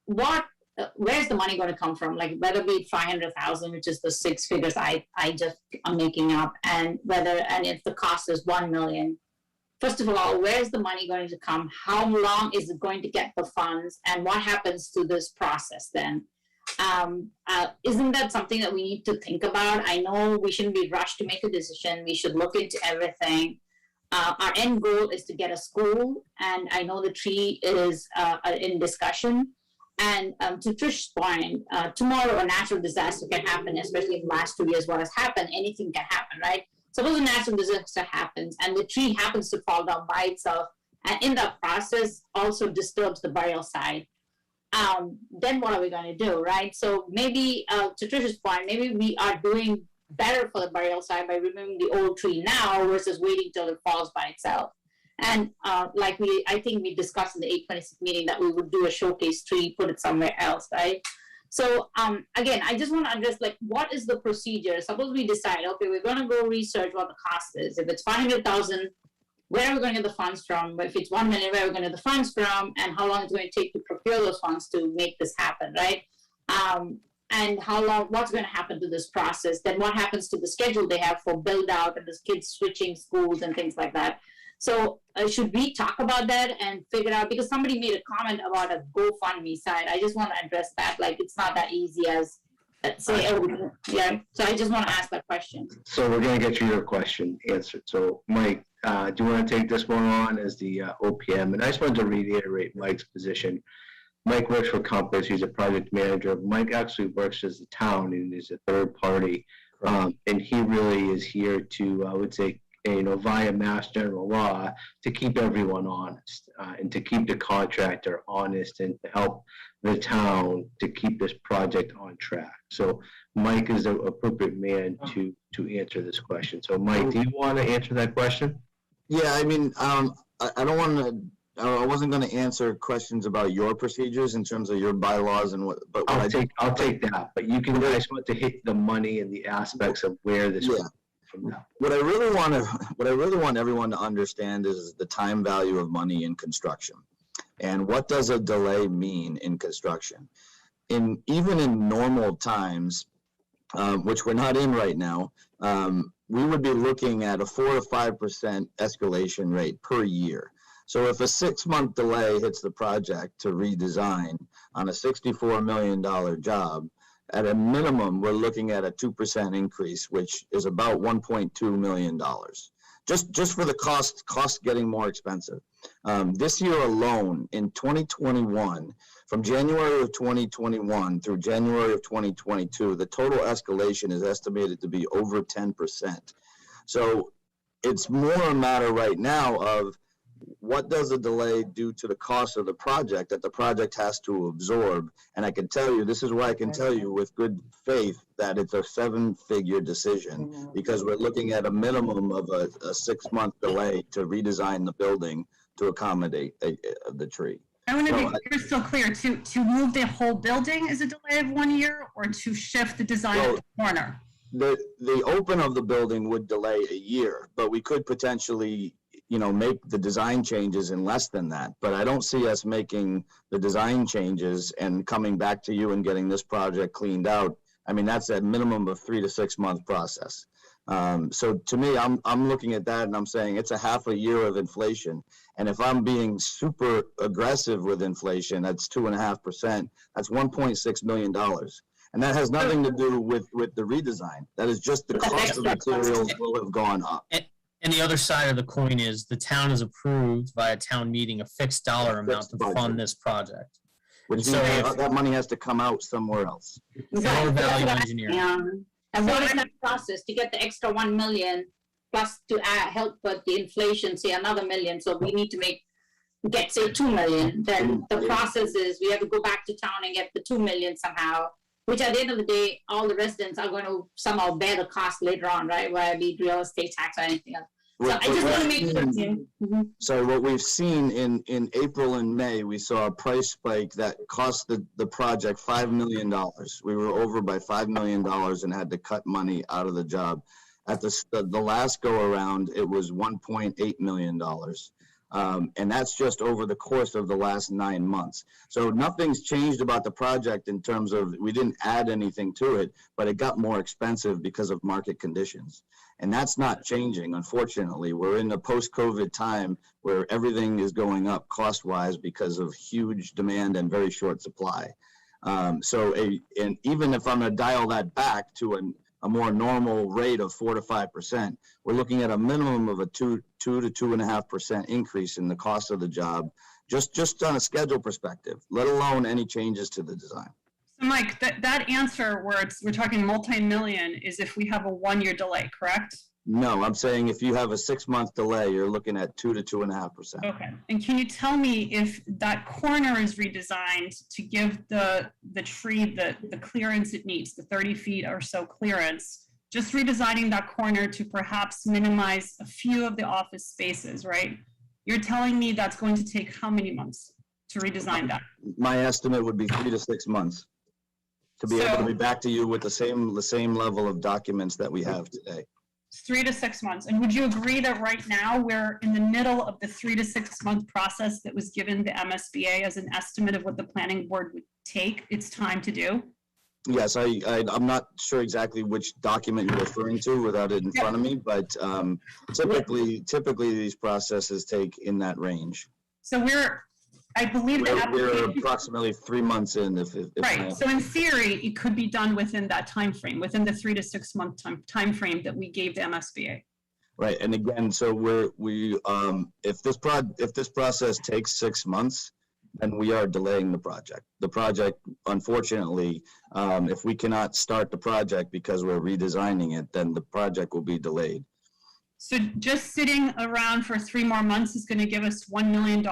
Where's the money going to come from? Like whether be 500,000, which is the 6 figures I just am making up, and if the cost is 1 million. First of all, where's the money going to come? How long is it going to get the funds? And what happens to this process then? Isn't that something that we need to think about? I know we shouldn't be rushed to make a decision. We should look into everything. Our end goal is to get a school, and I know the tree is in discussion. And to Trish's point, tomorrow a natural disaster can happen, especially in the last 2 years, what has happened, anything can happen, right? Suppose a natural disaster happens and the tree happens to fall down by itself, and in that process also disturbs the burial site. Then what are we going to do, right? So maybe, to Trish's point, maybe we are doing better for the burial site by removing the old tree now versus waiting till it falls by itself. And I think we discussed in the 826 meeting that we would do a showcase tree, put it somewhere else, right? So again, I just want to address, like, what is the procedure? Suppose we decide, okay, we're going to go research what the cost is. If it's 500,000, where are we going to get the funds from? If it's 1 million, where are we going to get the funds from? And how long it's going to take to procure those funds to make this happen, right? And how long, what's going to happen to this process? Then what happens to the schedule they have for build out and the kids switching schools and things like that? So should we talk about that and figure out, because somebody made a comment about a GoFundMe side. I just want to address that. Like, it's not that easy as say, yeah. So I just want to ask that question. So we're going to get your question answered. So Mike, do you want to take this one on as the OPM? And I just wanted to reiterate Mike's position. Mike works for Compass. He's a project manager. Mike actually works as the town and is a third party. And he really is here to, I would say, via Mass General Law, to keep everyone honest and to keep the contractor honest and to help the town to keep this project on track. So Mike is the appropriate man to answer this question. So Mike, do you want to answer that question? Yeah, I mean, I don't want to. I wasn't going to answer questions about your procedures in terms of your bylaws and what. But I'll take that. But you can. I just want to hit the money and the aspects of where this. Yeah. From now. What I really want everyone to understand is the time value of money in construction, and what does a delay mean in construction. Even in normal times, which we're not in right now, we would be looking at a 4 to 5% escalation rate per year. So if a 6-month delay hits the project to redesign on a $64 million job, at a minimum, we're looking at a 2% increase, which is about $1.2 million. Just for the cost getting more expensive. This year alone, in 2021, from January of 2021 through January of 2022, the total escalation is estimated to be over 10%. So it's more a matter right now of what does a delay do to the cost of the project that the project has to absorb? And I can tell you, this is why I can tell you with good faith that it's a 7-figure decision, because we're looking at a minimum of a 6-month delay to redesign the building to accommodate the tree. I want to be crystal clear. To move the whole building is a delay of 1 year, or to shift the design of the corner? The open of the building would delay a year, but we could potentially make the design changes in less than that. But I don't see us making the design changes and coming back to you and getting this project cleaned out. I mean, that's a minimum of 3 to 6 month process. So to me, I'm looking at that and I'm saying it's a half a year of inflation. And if I'm being super aggressive with inflation, that's 2.5%. That's $1.6 million. And that has nothing to do with the redesign. That is just the cost of materials will have gone up. And the other side of the coin is the town has approved via town meeting a fixed dollar amount to fund this project. Which means that money has to come out somewhere else. More value engineering. And what is that process to get the extra 1 million plus to help with the inflation, say another million? So we need to get say 2 million. Then the process is we have to go back to town and get the 2 million somehow. Which at the end of the day, all the residents are going to somehow bear the cost later on, right? Whether it be real estate tax or anything else. So I just want to make sure. So what we've seen in April and May, we saw a price spike that cost the project $5 million. We were over by $5 million and had to cut money out of the job. At the last go around, it was $1.8 million. And that's just over the course of the last 9 months. So nothing's changed about the project in terms of we didn't add anything to it, but it got more expensive because of market conditions. And that's not changing, unfortunately. We're in a post-COVID time where everything is going up cost-wise because of huge demand and very short supply. And even if I'm going to dial that back to a more normal rate of 4 to 5%, we're looking at a minimum of a 2 to 2.5% increase in the cost of the job, just on a schedule perspective, let alone any changes to the design. So Mike, that answer where we're talking multi-million is if we have a 1-year delay, correct? No, I'm saying if you have a 6-month delay, you're looking at 2 to 2.5%. Okay. And can you tell me if that corner is redesigned to give the tree the clearance it needs, the 30 feet or so clearance, just redesigning that corner to perhaps minimize a few of the office spaces, right? You're telling me that's going to take how many months to redesign that? My estimate would be 3 to 6 months to be able to be back to you with the same level of documents that we have today. 3 to 6 months. And would you agree that right now we're in the middle of the 3 to 6 month process that was given the MSBA as an estimate of what the planning board would take its time to do? Yes, I'm not sure exactly which document you're referring to without it in front of me, but typically these processes take in that range. So I believe the We're application. approximately 3 months in if Right, so in theory, it could be done within that time frame, within the 3 to 6 month time frame that we gave the MSBA. Right, and again, so if this process takes 6 months, then we are delaying the project. The project, unfortunately, if we cannot start the project because we're redesigning it, then the project will be delayed. So just sitting around for 3 more months is going to give us $1 million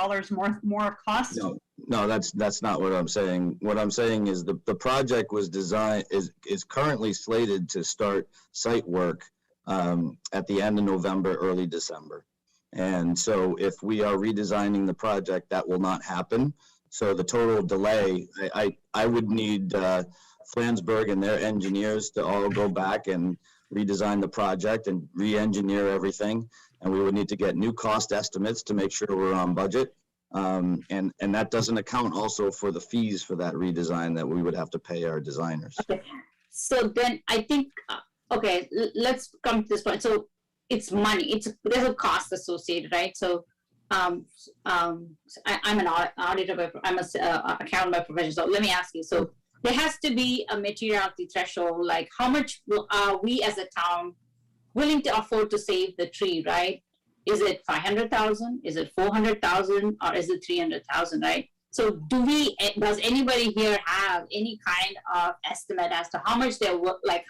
more cost? No, that's not what I'm saying. What I'm saying is the project was designed, is currently slated to start site work at the end of November, early December. And so if we are redesigning the project, that will not happen. So the total delay, I would need Flansburgh and their engineers to all go back and redesign the project and re-engineer everything. And we would need to get new cost estimates to make sure we're on budget. And that doesn't account also for the fees for that redesign that we would have to pay our designers. Okay. So then I think, okay, let's come to this point. So it's money. There's a cost associated, right? So I'm an auditor, I'm an accountant by profession. So let me ask you. So there has to be a materiality threshold. Like how much are we as a town willing to afford to save the tree, right? Is it 500,000? Is it 400,000? Or is it 300,000? Right? So does anybody here have any kind of estimate as to how much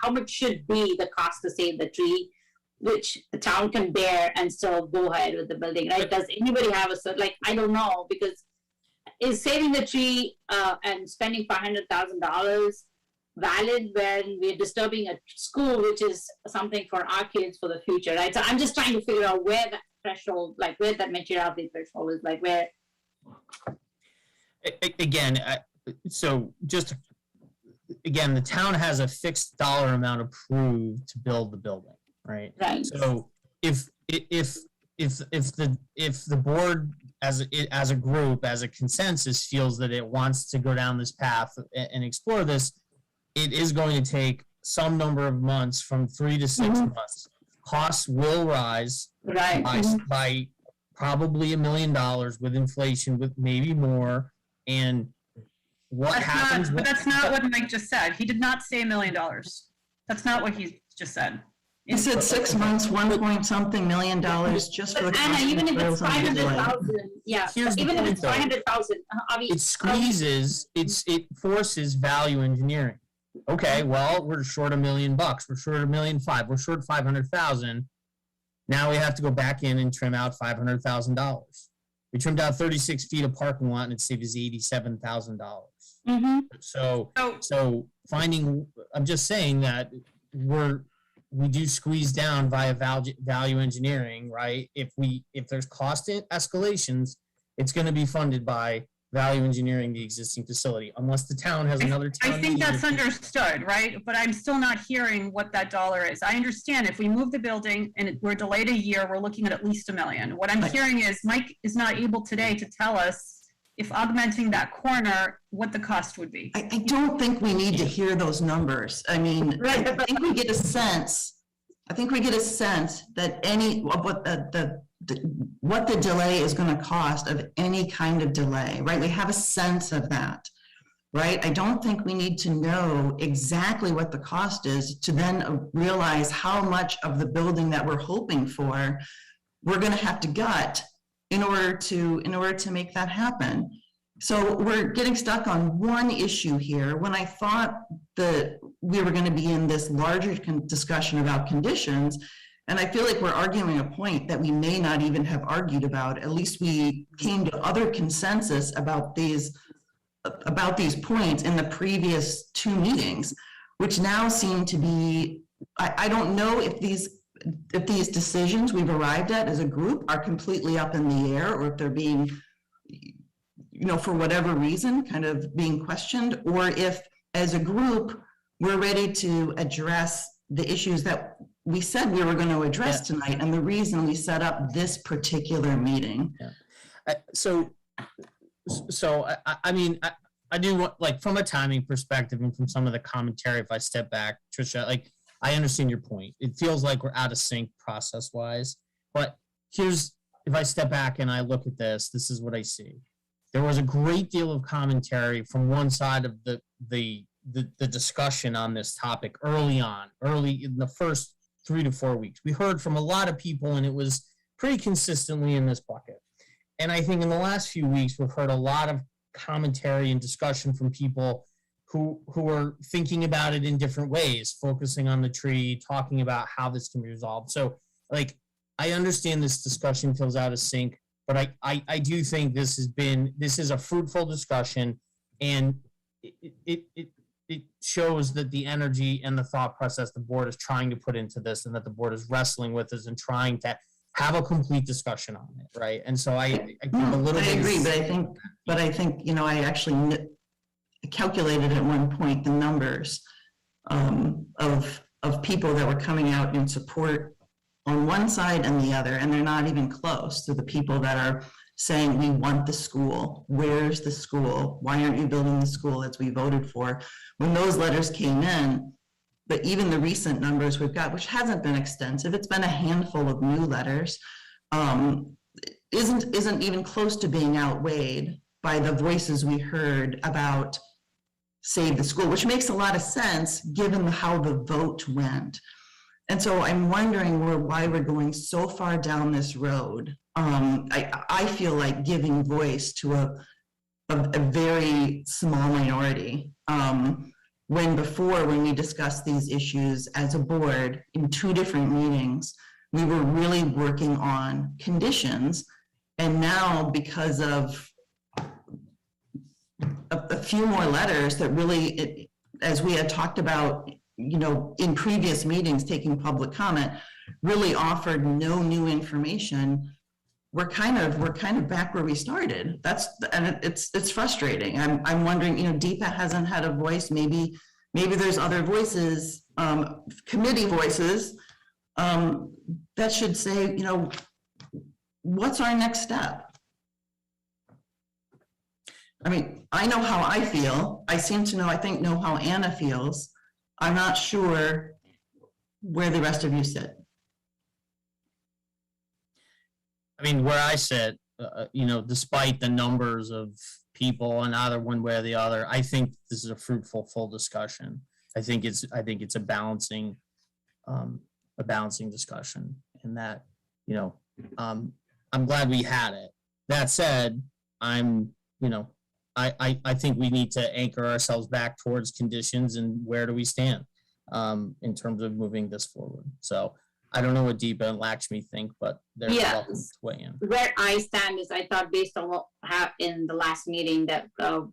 how much should be the cost to save the tree, which the town can bear and still go ahead with the building, right? Does anybody have I don't know, because is saving the tree and spending $500,000 valid when we're disturbing a school, which is something for our kids for the future, right? So I'm just trying to figure out where that threshold, where that materiality threshold is, where. Again, the town has a fixed dollar amount approved to build the building, right? Right. So if the board as a group, as a consensus, feels that it wants to go down this path and explore this, it is going to take some number of months, from 3 to 6 months. Costs will rise by probably $1 million with inflation, with maybe more. And what happens? But that's not what Mike just said. He did not say $1 million. That's not what he just said. He said 6 months, $1.something million just for the Anna, even if it's materials and the delay. 500,000, yeah. Here's the Even if point, it's though. 500,000, It squeezes, it forces value engineering. Okay, well, we're short $1 million. We're short $1.5 million. We're short 500,000. Now we have to go back in and trim out $500,000. We trimmed out 36 feet of parking lot and it saved us $87,000. So finding, I'm just saying that we do squeeze down via value engineering, right? If there's cost escalations, it's going to be funded by value engineering the existing facility, unless the town has another town. I think that's understood, right? But I'm still not hearing what that dollar is. I understand if we move the building and we're delayed a year, we're looking at least $1 million. What I'm hearing is Mike is not able today to tell us if augmenting that corner, what the cost would be. I don't think we need to hear those numbers. I mean, I think we get a sense. That what the delay is going to cost of any kind of delay, right? We have a sense of that, right? I don't think we need to know exactly what the cost is to then realize how much of the building that we're hoping for we're going to have to gut in order to make that happen. So we're getting stuck on one issue here when I thought that we were going to be in this larger discussion about conditions. And I feel like we're arguing a point that we may not even have argued about. At least we came to other consensus about these points in the previous 2 meetings, which now seem to be, I don't know if these decisions we've arrived at as a group are completely up in the air, or if they're being, for whatever reason, kind of being questioned, or if as a group, we're ready to address the issues that we said we were going to address tonight, and the reason we set up this particular meeting. I mean, I do want, like, from a timing perspective and from some of the commentary, if I step back, Tricia, like, I understand your point. It feels like we're out of sync process wise, but if I step back and I look at this is what I see. There was a great deal of commentary from one side of the discussion on this topic early in the first 3 to 4 weeks. We heard from a lot of people, and it was pretty consistently in this bucket. And I think in the last few weeks, we've heard a lot of commentary and discussion from people who are thinking about it in different ways, focusing on the tree, talking about how this can be resolved. So, like, I understand this discussion feels out of sync, but I do think this is a fruitful discussion, and it shows that the energy and the thought process the board is trying to put into this, and that the board is wrestling with this and trying to have a complete discussion on it, right? And so I think a little bit. I agree, but I think I actually calculated at one point the numbers of people that were coming out in support on one side and the other, and they're not even close to the people that are saying we want the school. Where's the school? Why aren't you building the school as we voted for? When those letters came in, but even the recent numbers we've got, which hasn't been extensive, it's been a handful of new letters, isn't even close to being outweighed by the voices we heard about save the school, which makes a lot of sense given how the vote went. And so I'm wondering why we're going so far down this road. I feel like giving voice to a very small minority. When we discussed these issues as a board in 2 different meetings, we were really working on conditions. And now, because of a few more letters that really, as we had talked about, in previous meetings, taking public comment, really offered no new information. We're kind of back where we started. It's frustrating. I'm wondering, DEPA hasn't had a voice. Maybe there's other voices, committee voices, that should say, what's our next step? I mean, I know how I feel. I seem to know how Anna feels. I'm not sure where the rest of you sit. I mean, where I sit, despite the numbers of people and either one way or the other, I think this is a fruitful, full discussion. I think it's a balancing discussion, and that, I'm glad we had it. That said, I think we need to anchor ourselves back towards conditions and where do we stand in terms of moving this forward. So I don't know what Deepa and Lakshmi think, but they're welcome to weigh in. Where I stand is I thought based on what happened in the last meeting that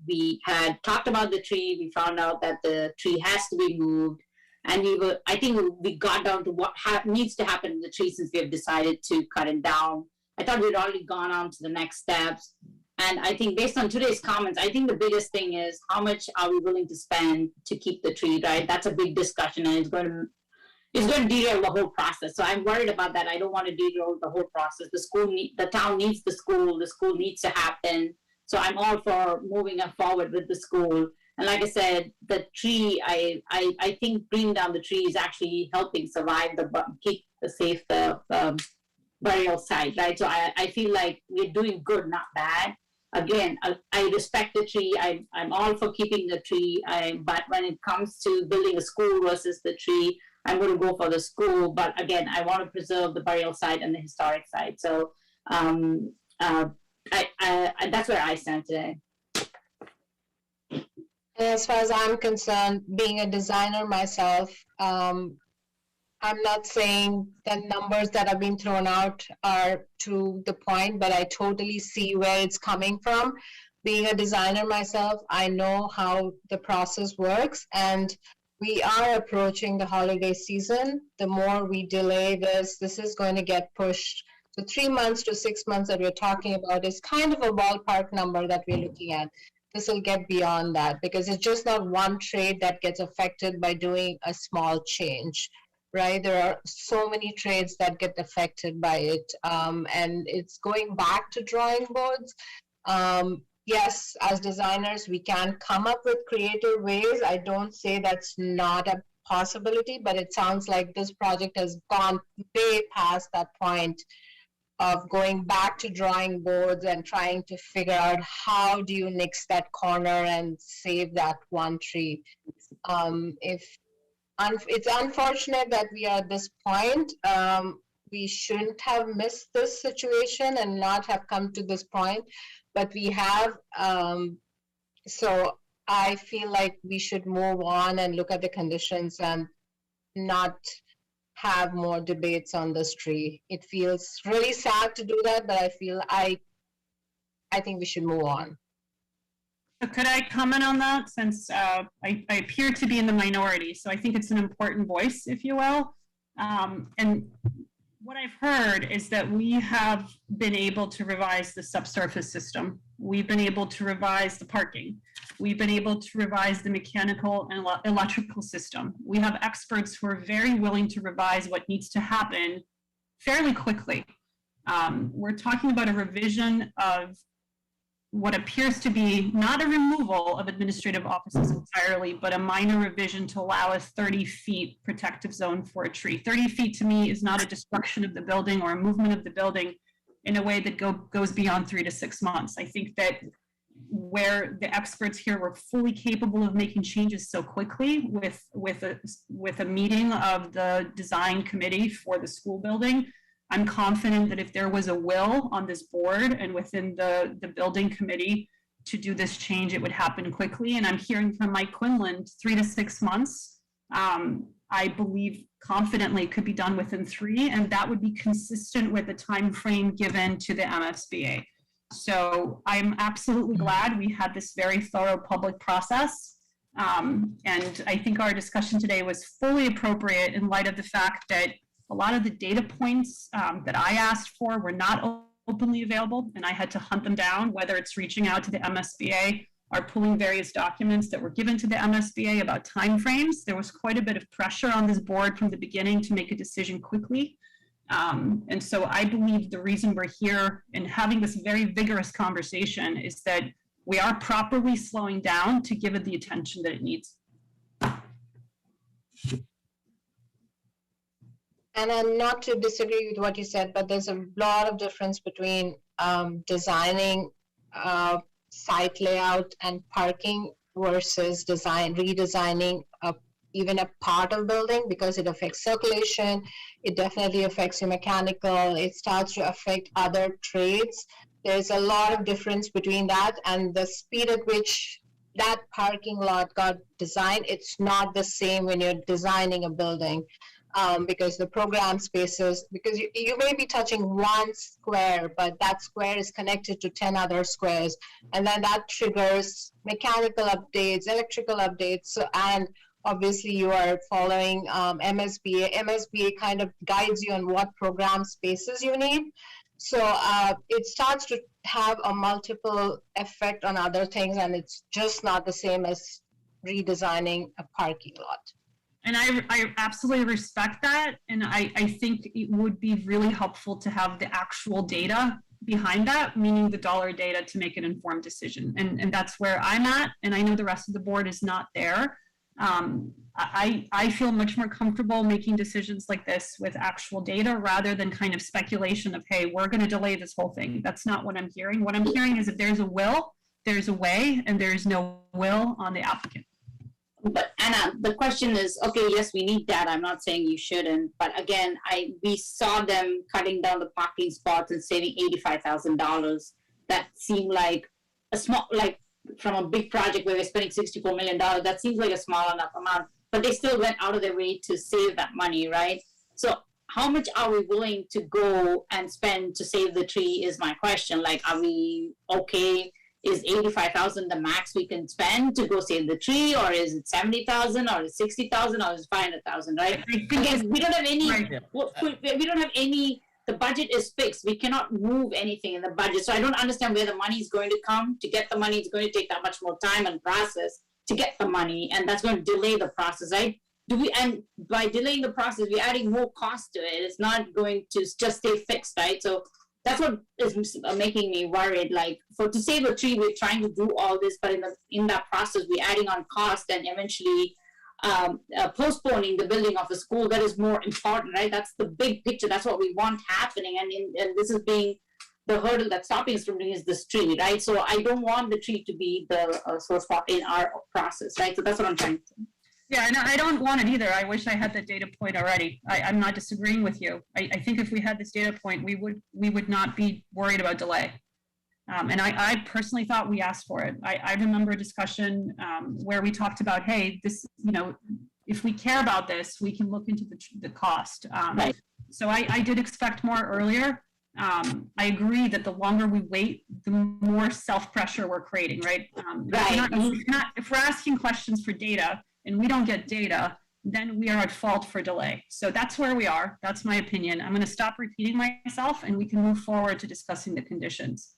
we had talked about the tree, we found out that the tree has to be moved. And I think we got down to what needs to happen to the tree since we have decided to cut it down. I thought we'd already gone on to the next steps. And I think based on today's comments, I think the biggest thing is how much are we willing to spend to keep the tree, right? That's a big discussion, and it's going to derail the whole process. So I'm worried about that. I don't want to derail the whole process. The town needs the school needs to happen. So I'm all for moving forward with the school. And like I said, the tree, I think bringing down the tree is actually helping survive keep the safe burial site, right? So I feel like we're doing good, not bad. Again, I respect the tree. I'm all for keeping the tree. But when it comes to building a school versus the tree, I'm going to go for the school. But again, I want to preserve the burial site and the historic site. So that's where I stand today. As far as I'm concerned, being a designer myself, I'm not saying the numbers that are being thrown out are to the point, but I totally see where it's coming from. Being a designer myself, I know how the process works, and we are approaching the holiday season. The more we delay this is going to get pushed. So 3 months to 6 months that we're talking about is kind of a ballpark number that we're looking at. This will get beyond that because it's just not one trade that gets affected by doing a small change. Right, there are so many trades that get affected by it, and it's going back to drawing boards. yes, as designers, we can come up with creative ways. I don't say that's not a possibility, but it sounds like this project has gone way past that point of going back to drawing boards and trying to figure out how do you nix that corner and save that one tree. It's unfortunate that we are at this point. We shouldn't have missed this situation and not have come to this point, but we have. So I feel like we should move on and look at the conditions and not have more debates on this tree. It feels really sad to do that, but I think we should move on. So could I comment on that, since I appear to be in the minority? So I think it's an important voice, if you will. And what I've heard is that we have been able to revise the subsurface system. We've been able to revise the parking. We've been able to revise the mechanical and electrical system. We have experts who are very willing to revise what needs to happen fairly quickly. We're talking about a revision of what appears to be not a removal of administrative offices entirely, but a minor revision to allow a 30 feet protective zone for a tree. 30 feet to me is not a destruction of the building or a movement of the building in a way that goes beyond 3 to 6 months. I think that where the experts here were fully capable of making changes so quickly with a meeting of the design committee for the school building, I'm confident that if there was a will on this board and within the building committee to do this change, it would happen quickly. And I'm hearing from Mike Quinlan, 3 to 6 months. I believe confidently it could be done within 3, and that would be consistent with the time frame given to the MSBA. So I'm absolutely glad we had this very thorough public process. And I think our discussion today was fully appropriate in light of the fact that a lot of the data points that I asked for were not openly available, and I had to hunt them down, whether it's reaching out to the MSBA or pulling various documents that were given to the MSBA about timeframes. There was quite a bit of pressure on this board from the beginning to make a decision quickly. And so I believe the reason we're here and having this very vigorous conversation is that we are properly slowing down to give it the attention that it needs. And not to disagree with what you said, but there's a lot of difference between designing site layout and parking versus redesigning even a part of building, because it affects circulation. It definitely affects your mechanical. It starts to affect other trades. There's a lot of difference between that and the speed at which that parking lot got designed. It's not the same when you're designing a building. Because the program spaces, because you may be touching one square, but that square is connected to 10 other squares. And then that triggers mechanical updates, electrical updates. So, and obviously you are following MSBA. MSBA kind of guides you on what program spaces you need. So it starts to have a multiple effect on other things, and it's just not the same as redesigning a parking lot. And I absolutely respect that. And I think it would be really helpful to have the actual data behind that, meaning the dollar data, to make an informed decision. And that's where I'm at. And I know the rest of the board is not there. I feel much more comfortable making decisions like this with actual data rather than kind of speculation of, hey, we're going to delay this whole thing. That's not what I'm hearing. What I'm hearing is if there's a will, there's a way, and there's no will on the applicant. But Anna, the question is, okay, yes, we need that. I'm not saying you shouldn't, but again, we saw them cutting down the parking spots and saving $85,000. That seemed like a small, like from a big project where we're spending $64 million. That seems like a small enough amount, but they still went out of their way to save that money, right? So how much are we willing to go and spend to save the tree is my question. Like, are we okay? Is $85,000 the max we can spend to go save the tree, or is it $70,000, or is it $60,000, or is it $500,000? Right? Because we don't have any. We don't have any. The budget is fixed. We cannot move anything in the budget. So I don't understand where the money is going to come. To get the money, it's going to take that much more time and process to get the money, and that's going to delay the process, right? And by delaying the process, we're adding more cost to it. It's not going to just stay fixed, right? So that's what is making me worried. Like, to save a tree, we're trying to do all this, but in that process, we're adding on cost and eventually postponing the building of a school that is more important, right? That's the big picture. That's what we want happening, and this is being the hurdle that's stopping us from doing is this tree, right? So I don't want the tree to be the sore spot in our process, right? So that's what I'm trying to say. Yeah, and I don't want it either. I wish I had the data point already. I'm not disagreeing with you. I think if we had this data point, we would not be worried about delay. And I personally thought we asked for it. I remember a discussion where we talked about, hey, this, if we care about this, we can look into the cost. Right. So I did expect more earlier. I agree that the longer we wait, the more self-pressure we're creating, right? Right. If we're asking questions for data and we don't get data, then we are at fault for delay. So that's where we are. That's my opinion. I'm going to stop repeating myself and we can move forward to discussing the conditions.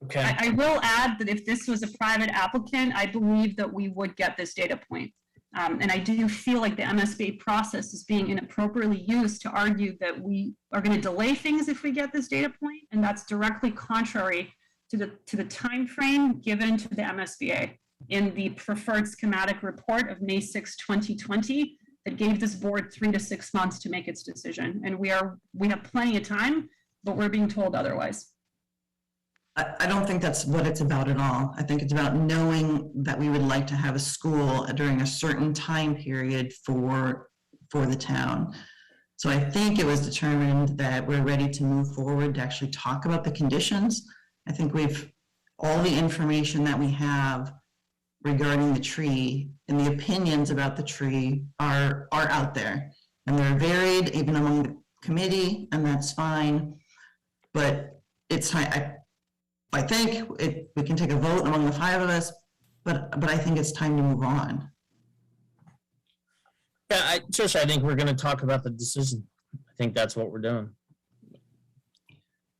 Okay. I will add that if this was a private applicant, I believe that we would get this data point. And I do feel like the MSBA process is being inappropriately used to argue that we are going to delay things if we get this data point, and that's directly contrary to the time frame given to the MSBA in the preferred schematic report of May 6, 2020, that gave this board 3 to 6 months to make its decision. And we have plenty of time, but we're being told otherwise. I don't think that's what it's about at all. I think it's about knowing that we would like to have a school during a certain time period for the town. So I think it was determined that we're ready to move forward to actually talk about the conditions. I think all the information that we have regarding the tree and the opinions about the tree are out there. And they're varied even among the committee, and that's fine. But it's I think we can take a vote among the 5 of us, but I think it's time to move on. Yeah, Trish, I think we're going to talk about the decision. I think that's what we're doing.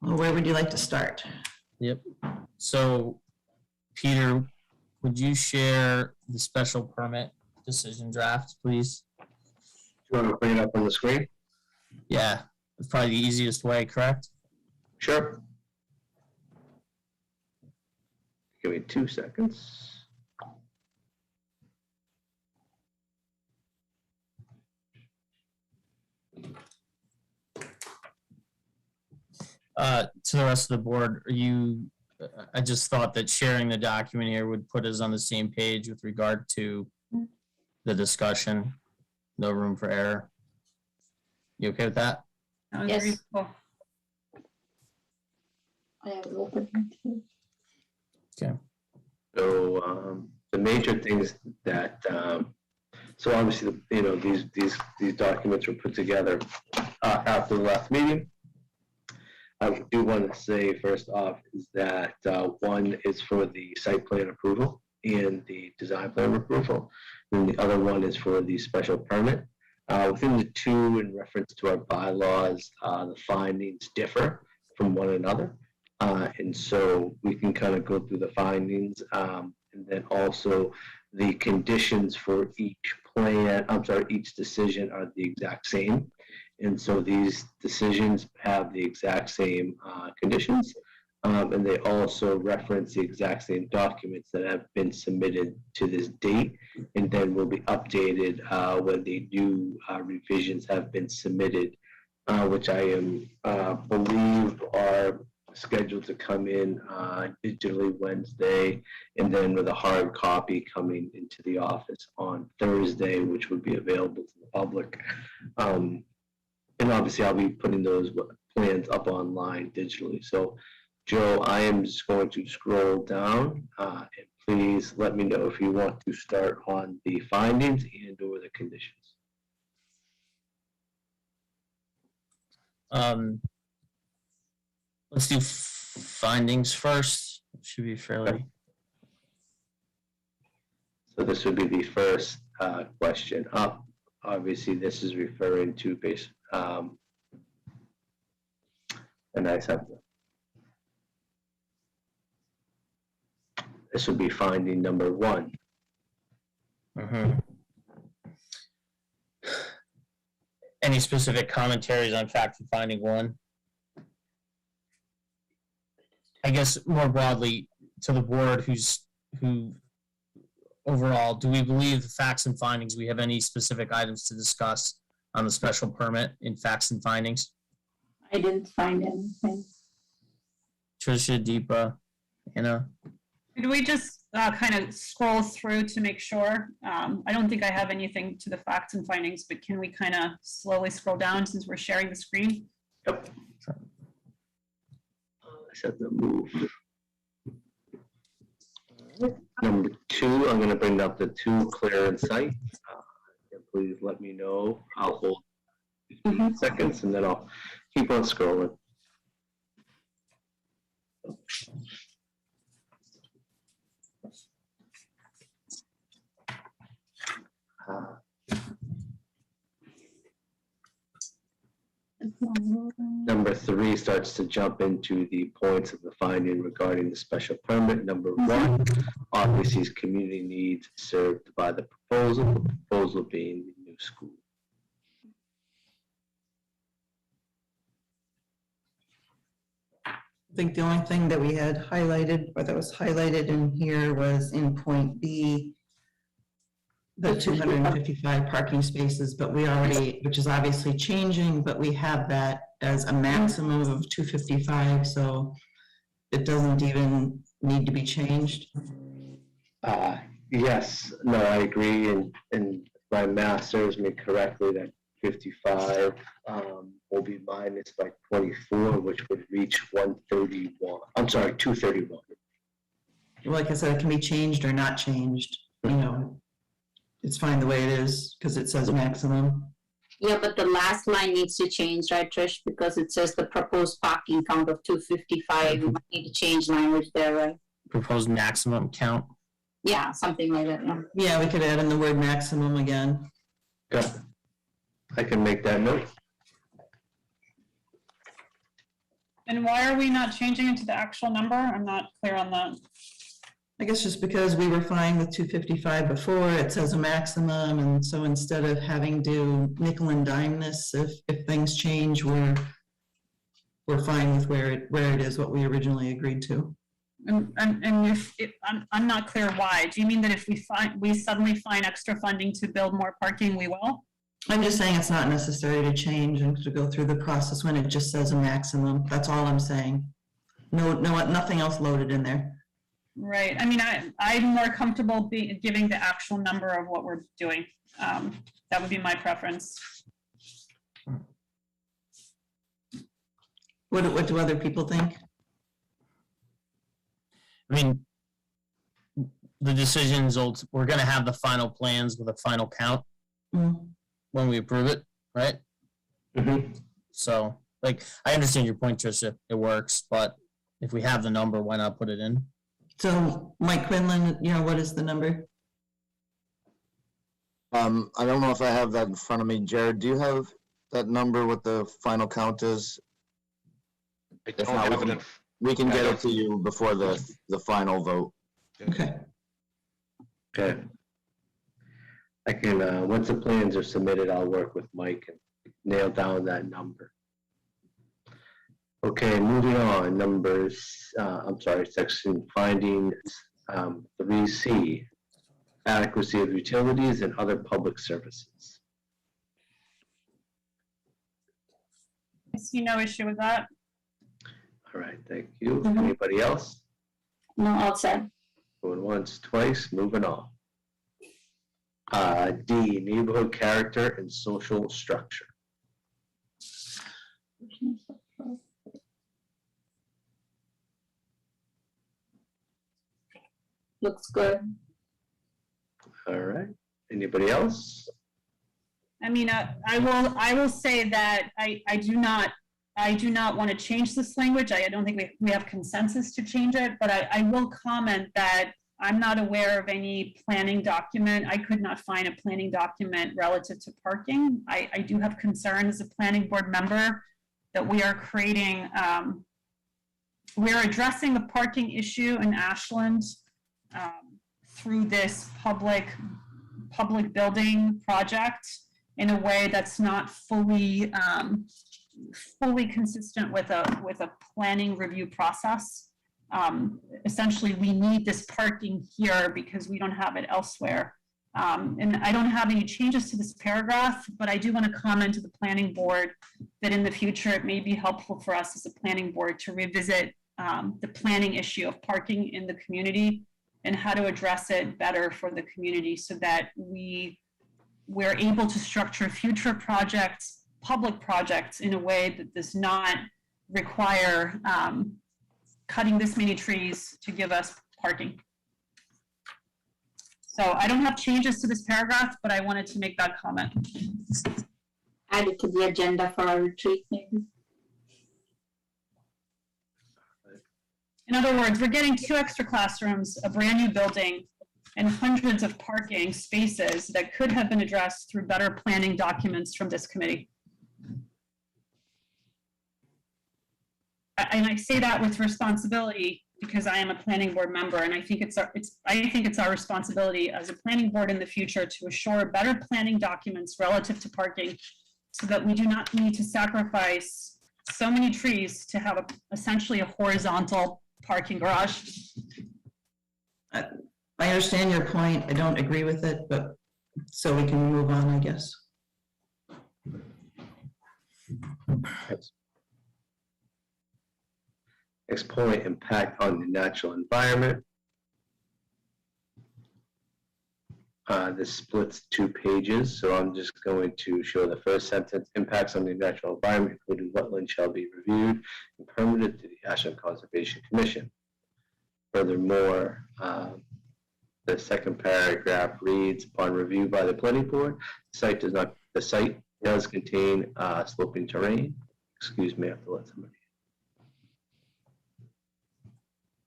Well, where would you like to start? Yep. So, Peter, would you share the special permit decision draft, please? Do you want to bring it up on the screen? Yeah, it's probably the easiest way, correct? Sure. Give me 2 seconds. To the rest of the board, I just thought that sharing the document here would put us on the same page with regard to the discussion. No room for error. You okay with that? Yes. I have it open. Okay. So the major things that so obviously these documents were put together after the last meeting. I do want to say first off is that one is for the site plan approval and the design plan approval, and the other one is for the special permit. Within the two, in reference to our bylaws, the findings differ from one another. And so we can kind of go through the findings, and then also the conditions for each each decision are the exact same. And so these decisions have the exact same conditions, and they also reference the exact same documents that have been submitted to this date, and then will be updated when the new revisions have been submitted, which I believe are scheduled to come in digitally Wednesday, and then with a hard copy coming into the office on Thursday, which would be available to the public. And obviously I'll be putting those plans up online digitally. So Joe, I am just going to scroll down, and please let me know if you want to start on the findings and or the conditions. Let's do findings first. It should be fairly. So this would be the first question up. Obviously, this is referring to base. And I have this would be finding number 1. any specific commentaries on fact and finding one? I guess more broadly to the board who overall, do we believe the facts and findings, we have any specific items to discuss on the special permit in facts and findings? I didn't find anything. Tricia, Deepa, Anna? Could we just kind of scroll through to make sure? I don't think I have anything to the facts and findings, but can we kind of slowly scroll down since we're sharing the screen? Yep. I said the move. Number 2, I'm going to bring up the 2 clear in sight. And please let me know. I'll hold 15 seconds and then I'll keep on scrolling. Number 3 starts to jump into the points of the finding regarding the special permit. Number 1, obviously is community needs served by the proposal being the new school. I think the only thing that we had highlighted, or that was highlighted in here, was in point B, the 255 parking spaces, but we already, which is obviously changing, but we have that as a maximum of 255, so it doesn't even need to be changed. Yes, no, I agree, and my math serves me correctly that 55 will be minus by 24, which would reach 131. I'm sorry, 231. Like I said, it can be changed or not changed, you know. It's fine the way it is, because it says maximum. Yeah, but the last line needs to change, right, Trish? Because it says the proposed parking count of 255. We might need to change language there, right? Proposed maximum count? Yeah, something like that, yeah. Yeah, we could add in the word maximum again. Okay. I can make that note. And why are we not changing it to the actual number? I'm not clear on that. I guess just because we were fine with 255 before, it says a maximum, and so instead of having to nickel and dime this, if things change, we're fine with where it is, what we originally agreed to. And if I'm not clear why. Do you mean that if we suddenly find extra funding to build more parking, we will? I'm just saying it's not necessary to change and to go through the process when it just says a maximum. That's all I'm saying. No, nothing else loaded in there. Right. I mean, I'm more comfortable giving the actual number of what we're doing. That would be my preference. What do other people think? I mean, the decisions, we're going to have the final plans with a final count when we approve it, right? Mm-hmm. So, like, I understand your point, Tricia. It works, but if we have the number, why not put it in? So, Mike Quinlan, what is the number? I don't know if I have that in front of me. Jared, do you have that number, what the final count is? I don't have it in. We can get it to you before the final vote. Okay. Okay. I can, once the plans are submitted, I'll work with Mike and nail down that number. Okay, moving on, section findings 3C, adequacy of utilities and other public services. I see no issue with that. All right, thank you. Anybody else? No, all set. Going once, twice, moving on. D, neighborhood character and social structure. Looks good. All right. Anybody else? I mean, I will say that I do not want to change this language. I don't think we have consensus to change it, but I will comment that I'm not aware of any planning document. I could not find a planning document relative to parking. I do have concern as a planning board member that we are creating, we're addressing the parking issue in Ashland through this public building project. in a way that's not fully consistent with a planning review process. Essentially, we need this parking here because we don't have it elsewhere. And I don't have any changes to this paragraph, but I do want to comment to the planning board that in the future, it may be helpful for us as a planning board to revisit the planning issue of parking in the community and how to address it better for the community so that we're able to structure future projects, public projects, in a way that does not require cutting this many trees to give us parking. So I don't have changes to this paragraph, but I wanted to make that comment. Add it to the agenda for our retreat, maybe. In other words, we're getting 2 extra classrooms, a brand new building, and hundreds of parking spaces that could have been addressed through better planning documents from this committee. And I say that with responsibility because I am a planning board member, and I think it's our responsibility as a planning board in the future to assure better planning documents relative to parking, so that we do not need to sacrifice so many trees to have essentially a horizontal parking garage. I understand your point. I don't agree with it, but so we can move on, I guess. Next point, impact on the natural environment. This splits 2 pages, so I'm just going to show the first sentence. Impacts on the natural environment, including wetlands, shall be reviewed and permitted to the Ashland Conservation Commission. Furthermore, the second paragraph reads, upon review by the planning board, the site does contain sloping terrain. Excuse me, I have to let somebody.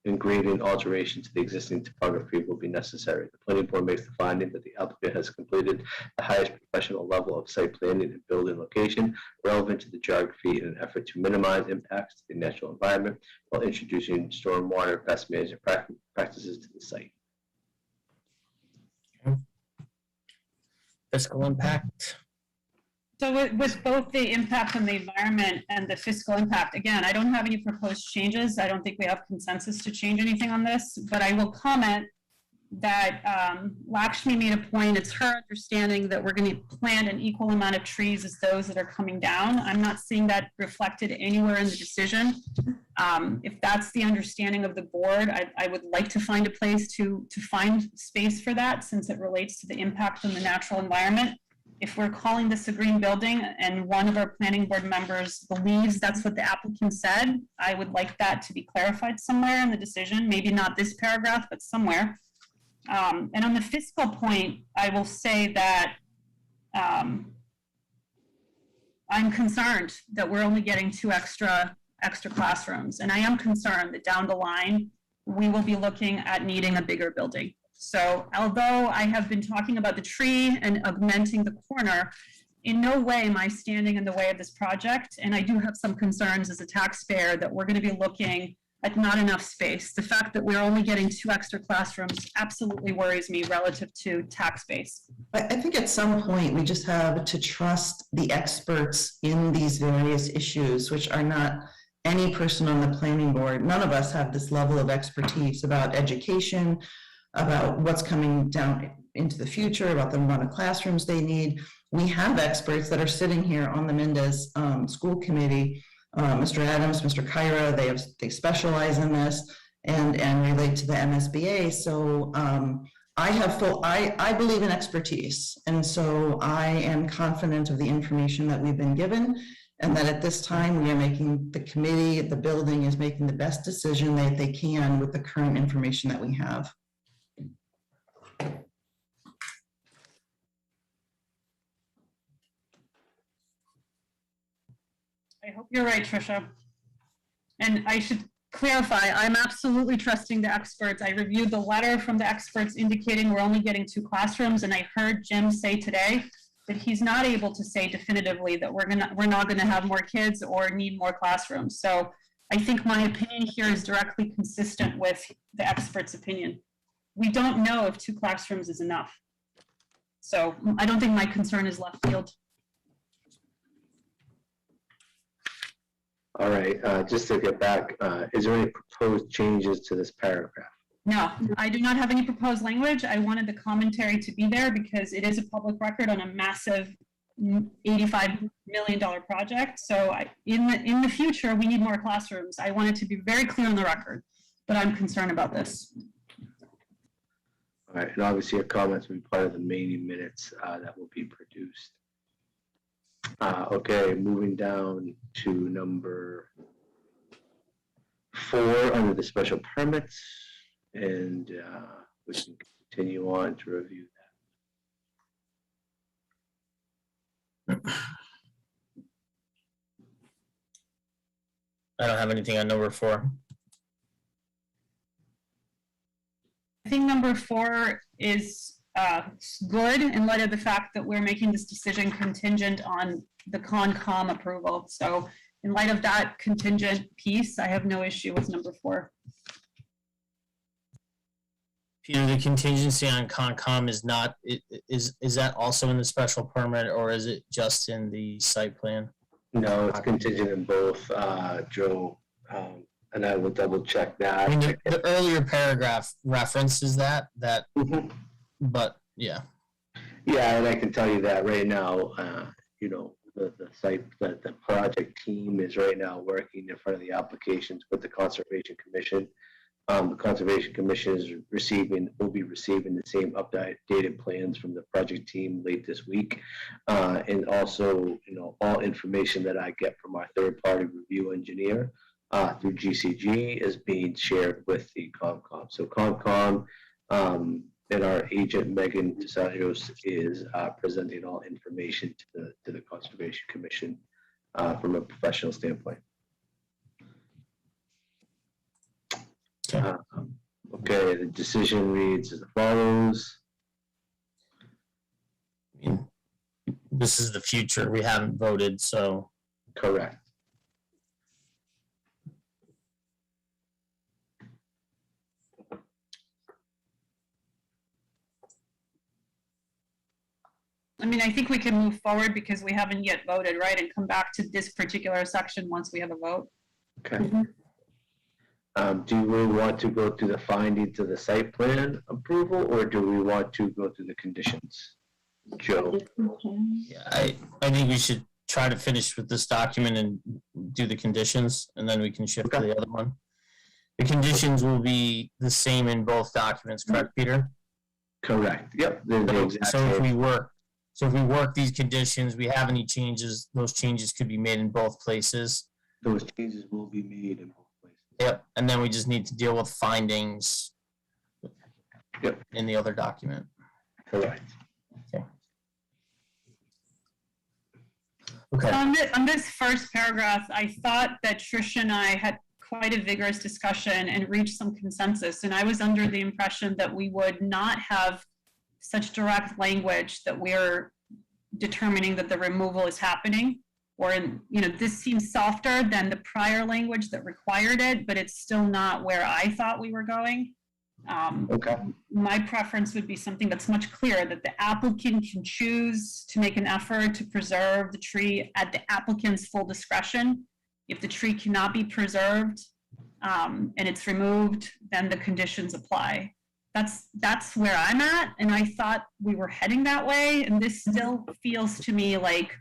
And grading alteration to the existing topography will be necessary. The planning board makes the finding that the applicant has completed the highest professional level of site planning and building location relevant to the geography in an effort to minimize impacts to the natural environment while introducing stormwater best management practices to the site. Fiscal impact. So with both the impact on the environment and the fiscal impact, again, I don't have any proposed changes. I don't think we have consensus to change anything on this, but I will comment that Lakshmi made a point. It's her understanding that we're going to plant an equal amount of trees as those that are coming down. I'm not seeing that reflected anywhere in the decision. If that's the understanding of the board, I would like to find a place to find space for that, since it relates to the impact on the natural environment. If we're calling this a green building and one of our planning board members believes that's what the applicant said, I would like that to be clarified somewhere in the decision, maybe not this paragraph, but somewhere. And on the fiscal point, I will say that I'm concerned that we're only getting 2 extra classrooms. And I am concerned that down the line, we will be looking at needing a bigger building. So although I have been talking about the tree and augmenting the corner, in no way am I standing in the way of this project. And I do have some concerns as a taxpayer that we're going to be looking at not enough space. The fact that we're only getting 2 extra classrooms absolutely worries me relative to tax base. I think at some point we just have to trust the experts in these various issues, which are not any person on the planning board. None of us have this level of expertise about education, about what's coming down into the future, about the amount of classrooms they need. We have experts that are sitting here on the Mendez School Committee, Mr. Adams, Mr. Kyra, they specialize in this and relate to the MSBA. So I believe in expertise. And so I am confident of the information that we've been given, and that at this time we are making, the committee, the building is making the best decision that they can with the current information that we have. I hope you're right, Tricia. And I should clarify, I'm absolutely trusting the experts. I reviewed the letter from the experts indicating we're only getting 2 classrooms, and I heard Jim say today that he's not able to say definitively that we're not gonna have more kids or need more classrooms. So I think my opinion here is directly consistent with the expert's opinion. We don't know if 2 classrooms is enough. So I don't think my concern is left field. All right, just to get back, is there any proposed changes to this paragraph? No, I do not have any proposed language. I wanted the commentary to be there because it is a public record on a massive $85 million project. So in the future, we need more classrooms. I want it to be very clear on the record that I'm concerned about this. All right, and obviously your comments will be part of the meeting minutes that will be produced. Okay, moving down to number 4 under the special permits, and we can continue on to review that. I don't have anything on number 4. I think number 4 is good in light of the fact that we're making this decision contingent on the Concom approval. So in light of that contingent piece, I have no issue with number 4. Peter, the contingency on Concom is not, is that also in the special permit, or is it just in the site plan? No, it's contingent in both, Joe, and I will double check that. I mean, the earlier paragraph references that, but yeah. Yeah, and I can tell you that right now, you know, the site, the project team is right now working in front of the applications with the Conservation Commission. The Conservation Commission is will be receiving the same updated plans from the project team late this week. And also, you know, all information that I get from our third-party review engineer through GCG is being shared with the COMCOM. So COMCOM and our agent Megan DeSalios is presenting all information to the Conservation Commission from a professional standpoint. Okay, the decision reads as follows. I mean, this is the future. We haven't voted, so. Correct. I mean, I think we can move forward because we haven't yet voted, right? And come back to this particular section once we have a vote. Okay. Do we want to go through the findings of the site plan approval, or do we want to go through the conditions? Joe? Yeah, I think we should try to finish with this document and do the conditions, and then we can shift to the other one. The conditions will be the same in both documents, correct, Peter? Correct. Yep. They're the exact so if same. we work these conditions, we have any changes, those changes could be made in both places. Those changes will be made in both places. Yep, and then we just need to deal with findings in the other document. Correct. Okay. Okay. So on this first paragraph, I thought that Tricia and I had quite a vigorous discussion and reached some consensus. And I was under the impression that we would not have such direct language that we're determining that the removal is happening. Or, you know, this seems softer than the prior language that required it, but it's still not where I thought we were going. Okay. My preference would be something that's much clearer, that the applicant can choose to make an effort to preserve the tree at the applicant's full discretion. If the tree cannot be preserved and it's removed, then the conditions apply. That's where I'm at, and I thought we were heading that way, and this still feels to me like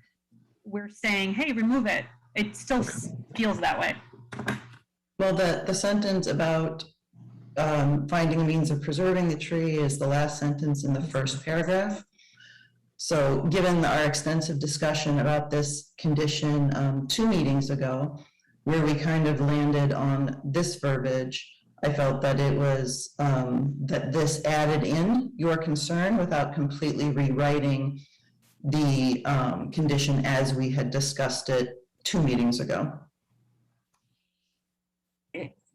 we're saying, hey, remove it. It still feels that way. Well, the sentence about finding a means of preserving the tree is the last sentence in the first paragraph. So given our extensive discussion about this condition 2 meetings ago, where we kind of landed on this verbiage, I felt that it was, that this added in your concern without completely rewriting the condition as we had discussed it 2 meetings ago.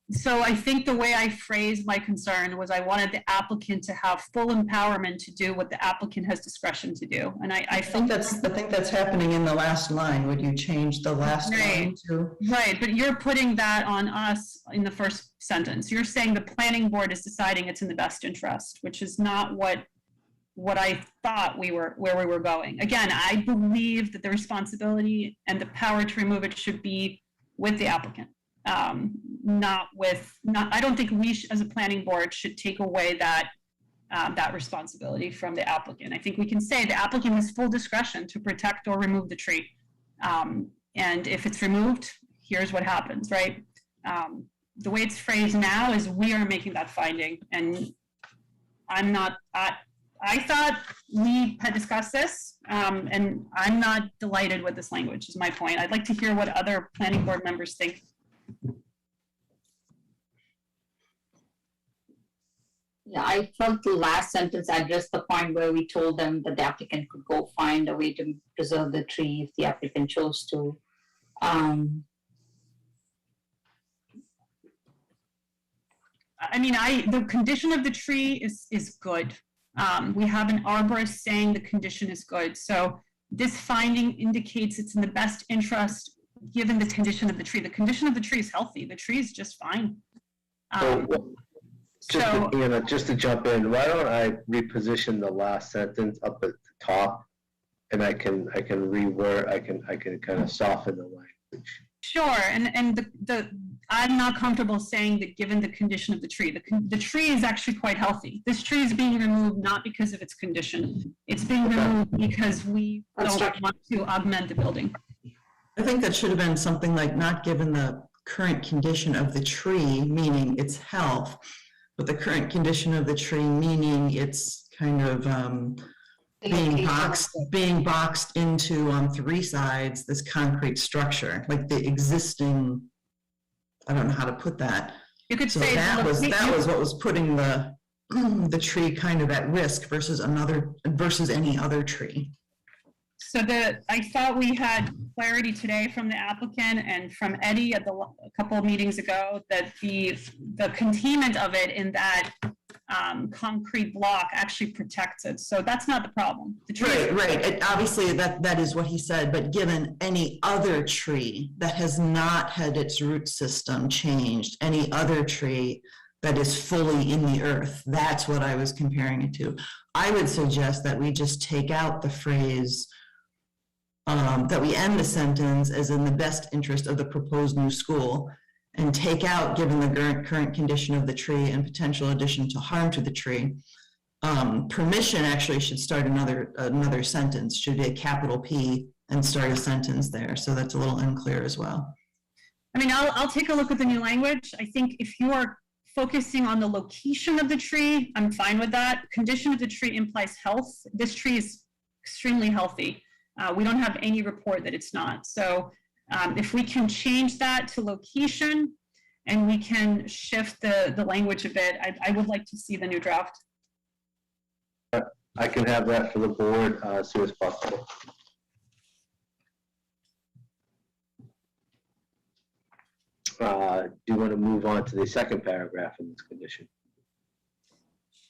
So I think the way I phrased my concern was I wanted the applicant to have full empowerment to do what the applicant has discretion to do. And I think that's happening in the last line. Would you change the last line to? Right, but you're putting that on us in the first sentence. You're saying the planning board is deciding it's in the best interest, which is not what I thought where we were going. Again, I believe that the responsibility and the power to remove it should be with the applicant. Not, I don't think we, as a planning board, should take away that that responsibility from the applicant. I think we can say the applicant has full discretion to protect or remove the tree. And if it's removed, here's what happens, right? The way it's phrased now is we are making that finding, and I'm not, I thought we had discussed this, and I'm not delighted with this language, is my point. I'd like to hear what other planning board members think. Yeah, I felt the last sentence addressed the point where we told them that the applicant could go find a way to preserve the tree if the applicant chose to. I mean, the condition of the tree is good. We have an arborist saying the condition is good. So this finding indicates it's in the best interest given the condition of the tree. The condition of the tree is healthy. The tree is just fine. Just to jump in, why don't I reposition the last sentence up at the top, and I can reword, I can kind of soften the language. Sure, and I'm not comfortable saying that given the condition of the tree. The tree is actually quite healthy. This tree is being removed not because of its condition. It's being removed because we don't want to augment the building. I think that should have been something like not given the current condition of the tree, meaning its health, but the current condition of the tree, meaning it's kind of being boxed into on three sides, this concrete structure, like the existing, I don't know how to put that. You could so say that was what was putting the tree kind of at risk versus any other tree. So I thought we had clarity today from the applicant and from Eddie at a couple of meetings ago that the containment of it in that concrete block actually protects it. So that's not the problem. The tree right. Obviously, that is what he said. But given any other tree that has not had its root system changed, any other tree that is fully in the earth, that's what I was comparing it to. I would suggest that we just take out the phrase. That we end the sentence as in the best interest of the proposed new school, and take out given the current condition of the tree and potential addition to harm to the tree. Permission actually should start another sentence, should be a capital P and start a sentence there. So that's a little unclear as well. I mean, I'll take a look at the new language. I think if you are focusing on the location of the tree, I'm fine with that. Condition of the tree implies health. This tree is extremely healthy. We don't have any report that it's not. So if we can change that to location and we can shift the language a bit, I would like to see the new draft. I can have that for the board as soon as possible. Do you want to move on to the second paragraph in this condition?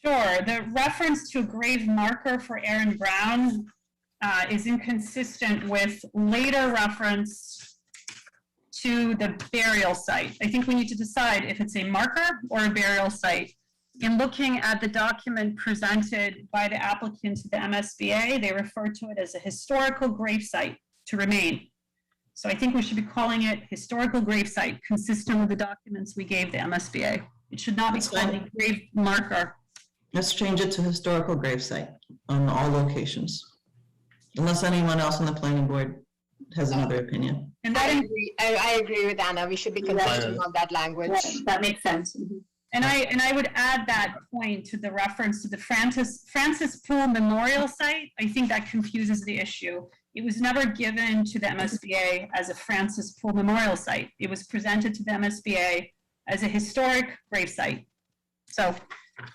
Sure. The reference to a grave marker for Aaron Brown is inconsistent with later reference to the burial site. I think we need to decide if it's a marker or a burial site. In looking at the document presented by the applicant to the MSBA, they refer to it as a historical gravesite to remain. So I think we should be calling it historical gravesite, consistent with the documents we gave the MSBA. It should not be called a grave marker. Let's change it to historical gravesite on all locations. Unless anyone else on the planning board has another opinion. And that I agree with Anna. We should be consistent on that language. Yeah, that makes sense. Mm-hmm. And I would add that point to the reference to the Francis Poole Memorial Site. I think that confuses the issue. It was never given to the MSBA as a Francis Poole Memorial Site. It was presented to the MSBA as a historic grave site. So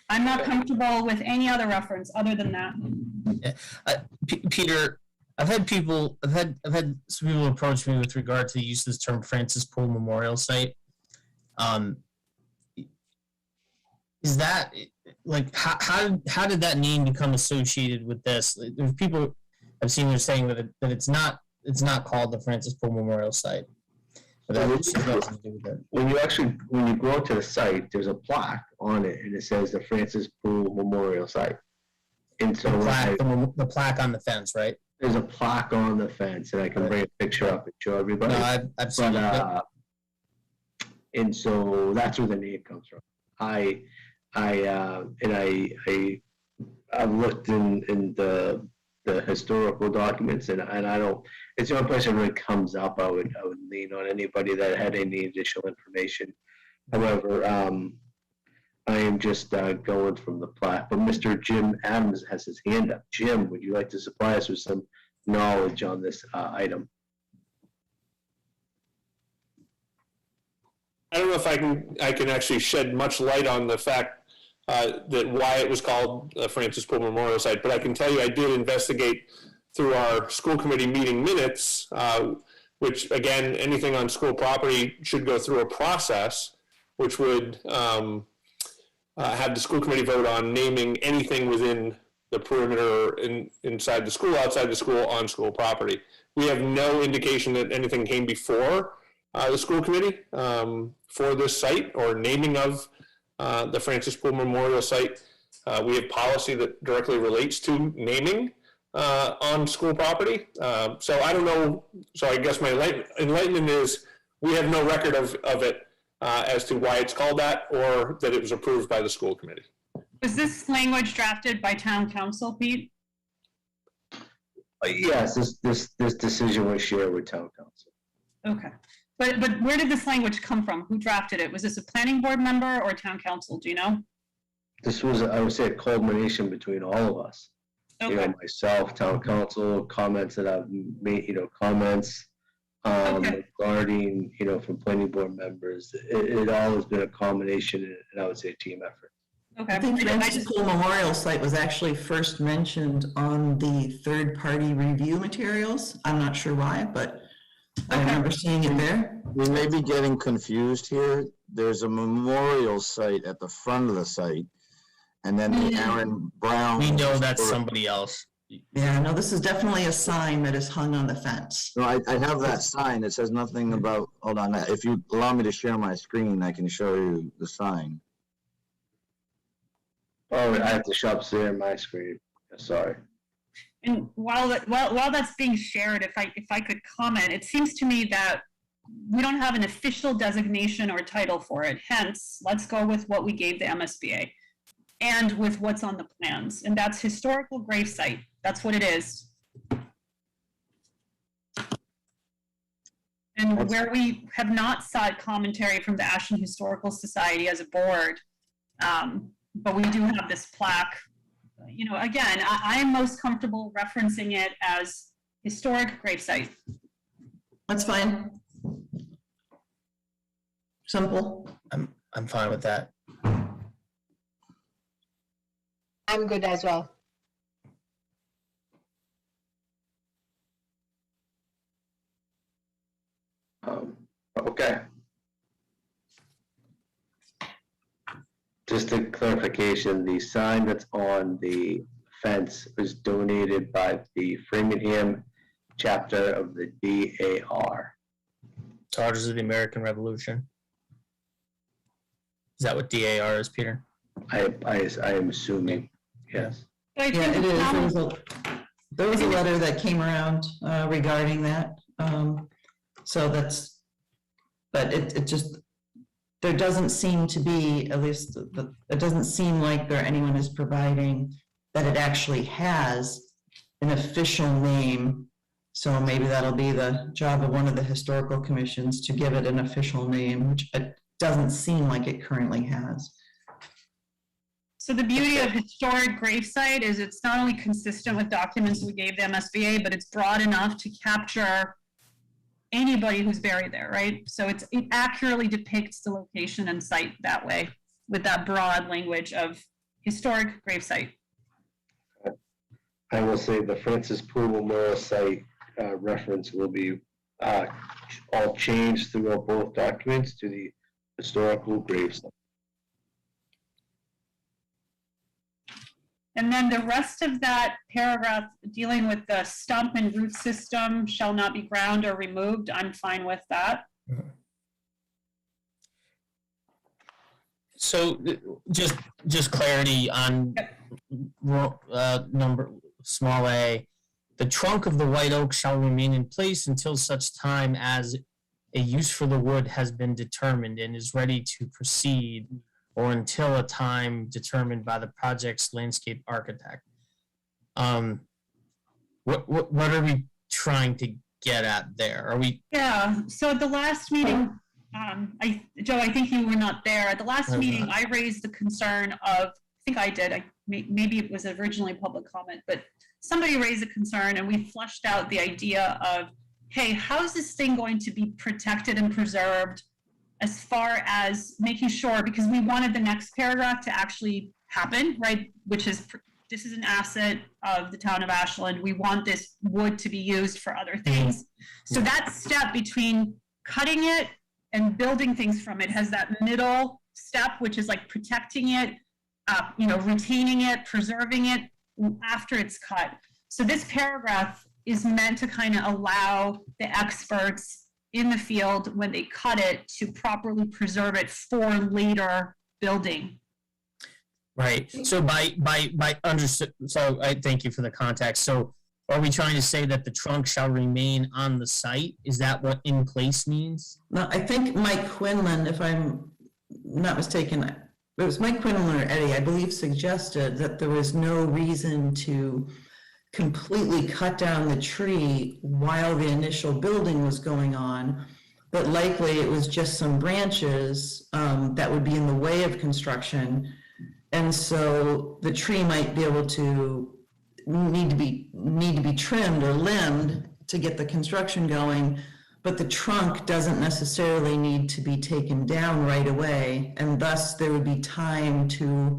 I'm not comfortable with any other reference other than that. Peter, I've had some people approach me with regard to the use of this term Francis Poole Memorial Site. Is that like how did that name become associated with this? There's people I've seen they're saying that it's not called the Francis Poole Memorial Site. But that has nothing to do with it. When you go to the site, there's a plaque on it, and it says the Francis Poole Memorial Site. And so the plaque on the fence, right? There's a plaque on the fence, and I can bring a picture up and show everybody. No, I've seen it. And so that's where the name comes from. I've looked in the historical documents, and I don't, it's the only place it really comes up. I would lean on anybody that had any additional information. However, I am just going from the plat. But Mr. Jim Adams has his hand up. Jim, would you like to supply us with some knowledge on this item? I don't know if I can actually shed much light on the fact that why it was called Francis Poole Memorial Site, but I can tell you I did investigate through our school committee meeting minutes, which again, anything on school property should go through a process, which would have the school committee vote on naming anything within the perimeter inside the school, outside the school, on school property. We have no indication that anything came before the school committee for this site or naming of the Francis Poole Memorial Site. We have policy that directly relates to naming on school property. So I don't know, so I guess my enlightenment is we have no record of it as to why it's called that or that it was approved by the school committee. Was this language drafted by town council, Pete? Yes, this decision was shared with town council. Okay. But where did this language come from? Who drafted it? Was this a planning board member or town council? Do you know? This was, I would say, a culmination between all of us. Okay. You know, myself, town council, comments that I've made, comments regarding, from planning board members. It all has been a combination and I would say a team effort. Okay. I think Francis Poole Memorial Site was actually first mentioned on the third-party review materials. I'm not sure why, but I remember seeing it there. We may be getting confused here. There's a memorial site at the front of the site, and then the Aaron Brown. We know that's somebody else. Yeah, no, this is definitely a sign that is hung on the fence. No, I have that sign. It says nothing about, hold on, if you allow me to share my screen, I can show you the sign. Oh, I have to share my screen. Sorry. And while that's being shared, if I could comment, it seems to me that we don't have an official designation or title for it. Hence, let's go with what we gave the MSBA and with what's on the plans. And that's historical grave site. That's what it is. And where we have not sought commentary from the Ashland Historical Society as a board, but we do have this plaque. Again, I'm most comfortable referencing it as historic gravesite. That's fine. Simple. I'm fine with that. I'm good as well. Okay. Just a clarification, the sign that's on the fence was donated by the Framingham chapter of the DAR. Daughters of the American Revolution. Is that what DAR is, Peter? I am assuming, yes. Yeah, it is. There was a letter that came around regarding that. So that's, but it just, there doesn't seem to be, at least, it doesn't seem like anyone is providing that it actually has an official name. So maybe that'll be the job of one of the historical commissions to give it an official name, which it doesn't seem like it currently has. So the beauty of historic gravesite is it's not only consistent with documents we gave the MSBA, but it's broad enough to capture anybody who's buried there, right? So it accurately depicts the location and site that way with that broad language of historic gravesite. I will say the Francis Poole Memorial Site reference will be all changed throughout both documents to the historical gravesite. And then the rest of that paragraph dealing with the stump and root system shall not be ground or removed, I'm fine with that. So just clarity on number small a, the trunk of the white oak shall remain in place until such time as a use for the wood has been determined and is ready to proceed, or until a time determined by the project's landscape architect. What are we trying to get at there? Are we? Yeah, so at the last meeting, Joe, I think you were not there. At the last meeting, I raised the concern of, I think I did, maybe it was originally public comment, but somebody raised a concern and we fleshed out the idea of, hey, how's this thing going to be protected and preserved as far as making sure, because we wanted the next paragraph to actually happen, right? Which is, this is an asset of the town of Ashland. We want this wood to be used for other things. So that step between cutting it and building things from it has that middle step, which is like protecting it, retaining it, preserving it after it's cut. So this paragraph is meant to kind of allow the experts in the field, when they cut it, to properly preserve it for later building. Right. So by understood. So I thank you for the context. So are we trying to say that the trunk shall remain on the site? Is that what in place means? No, I think Mike Quinlan, if I'm not mistaken, it was Mike Quinlan or Eddie, I believe, suggested that there was no reason to completely cut down the tree while the initial building was going on, but likely it was just some branches that would be in the way of construction. And so the tree might be able to need to be trimmed or limbed to get the construction going, but the trunk doesn't necessarily need to be taken down right away, and thus there would be time to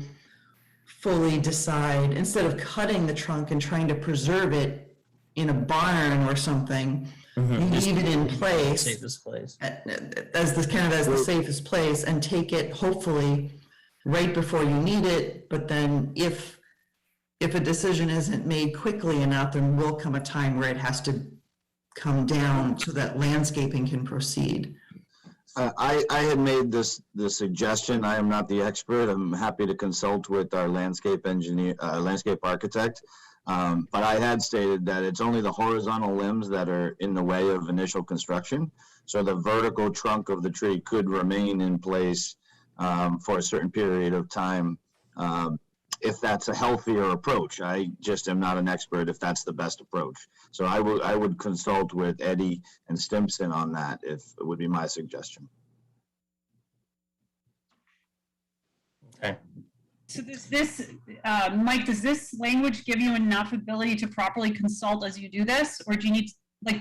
fully decide, instead of cutting the trunk and trying to preserve it in a barn or something, you leave it in place, safest place, as the safest place, and take it hopefully right before you need it. But then if a decision isn't made quickly enough, then will come a time where it has to come down so that landscaping can proceed. I had made the suggestion. I am not the expert. I'm happy to consult with our landscape engineer, landscape architect. But I had stated that it's only the horizontal limbs that are in the way of initial construction. So the vertical trunk of the tree could remain in place for a certain period of time, if that's a healthier approach. I just am not an expert if that's the best approach. So I would consult with Eddie and Stimson on that, if it would be my suggestion. Okay. So Mike, does this language give you enough ability to properly consult as you do this? Or do you need,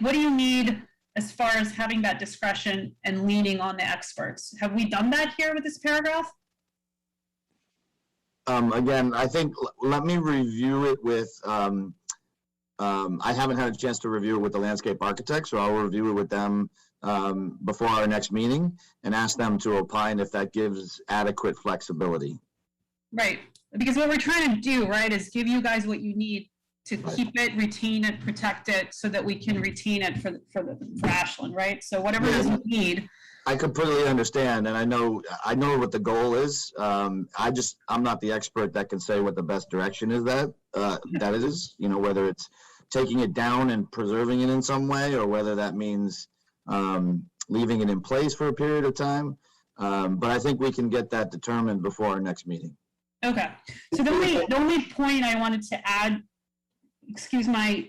what do you need as far as having that discretion and leaning on the experts? Have we done that here with this paragraph? Again, I think, let me review it with, I haven't had a chance to review it with the landscape architect, so I'll review it with them before our next meeting and ask them to opine if that gives adequate flexibility. Right, because what we're trying to do, right, is give you guys what you need to keep it, retain it, protect it, so that we can retain it for Ashland, right? So whatever it is you need. I completely understand, and I know what the goal is. I'm not the expert that can say what the best direction is that is, whether it's taking it down and preserving it in some way, or whether that means leaving it in place for a period of time. But I think we can get that determined before our next meeting. Okay, so the only point I wanted to add, excuse my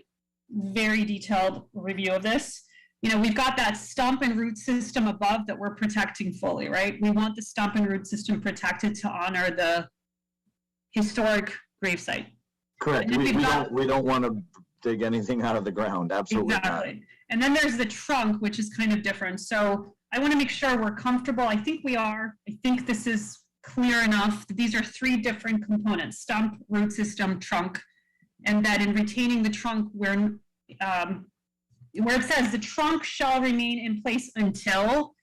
very detailed review of this, we've got that stump and root system above that we're protecting fully, right? We want the stump and root system protected to honor the historic gravesite. Correct. We don't want to dig anything out of the ground. Absolutely exactly. Not. And then there's the trunk, which is kind of different. So I want to make sure we're comfortable. I think we are. I think this is clear enough that these are three different components: stump, root system, trunk, and that in retaining the trunk, where it says the trunk shall remain in place until,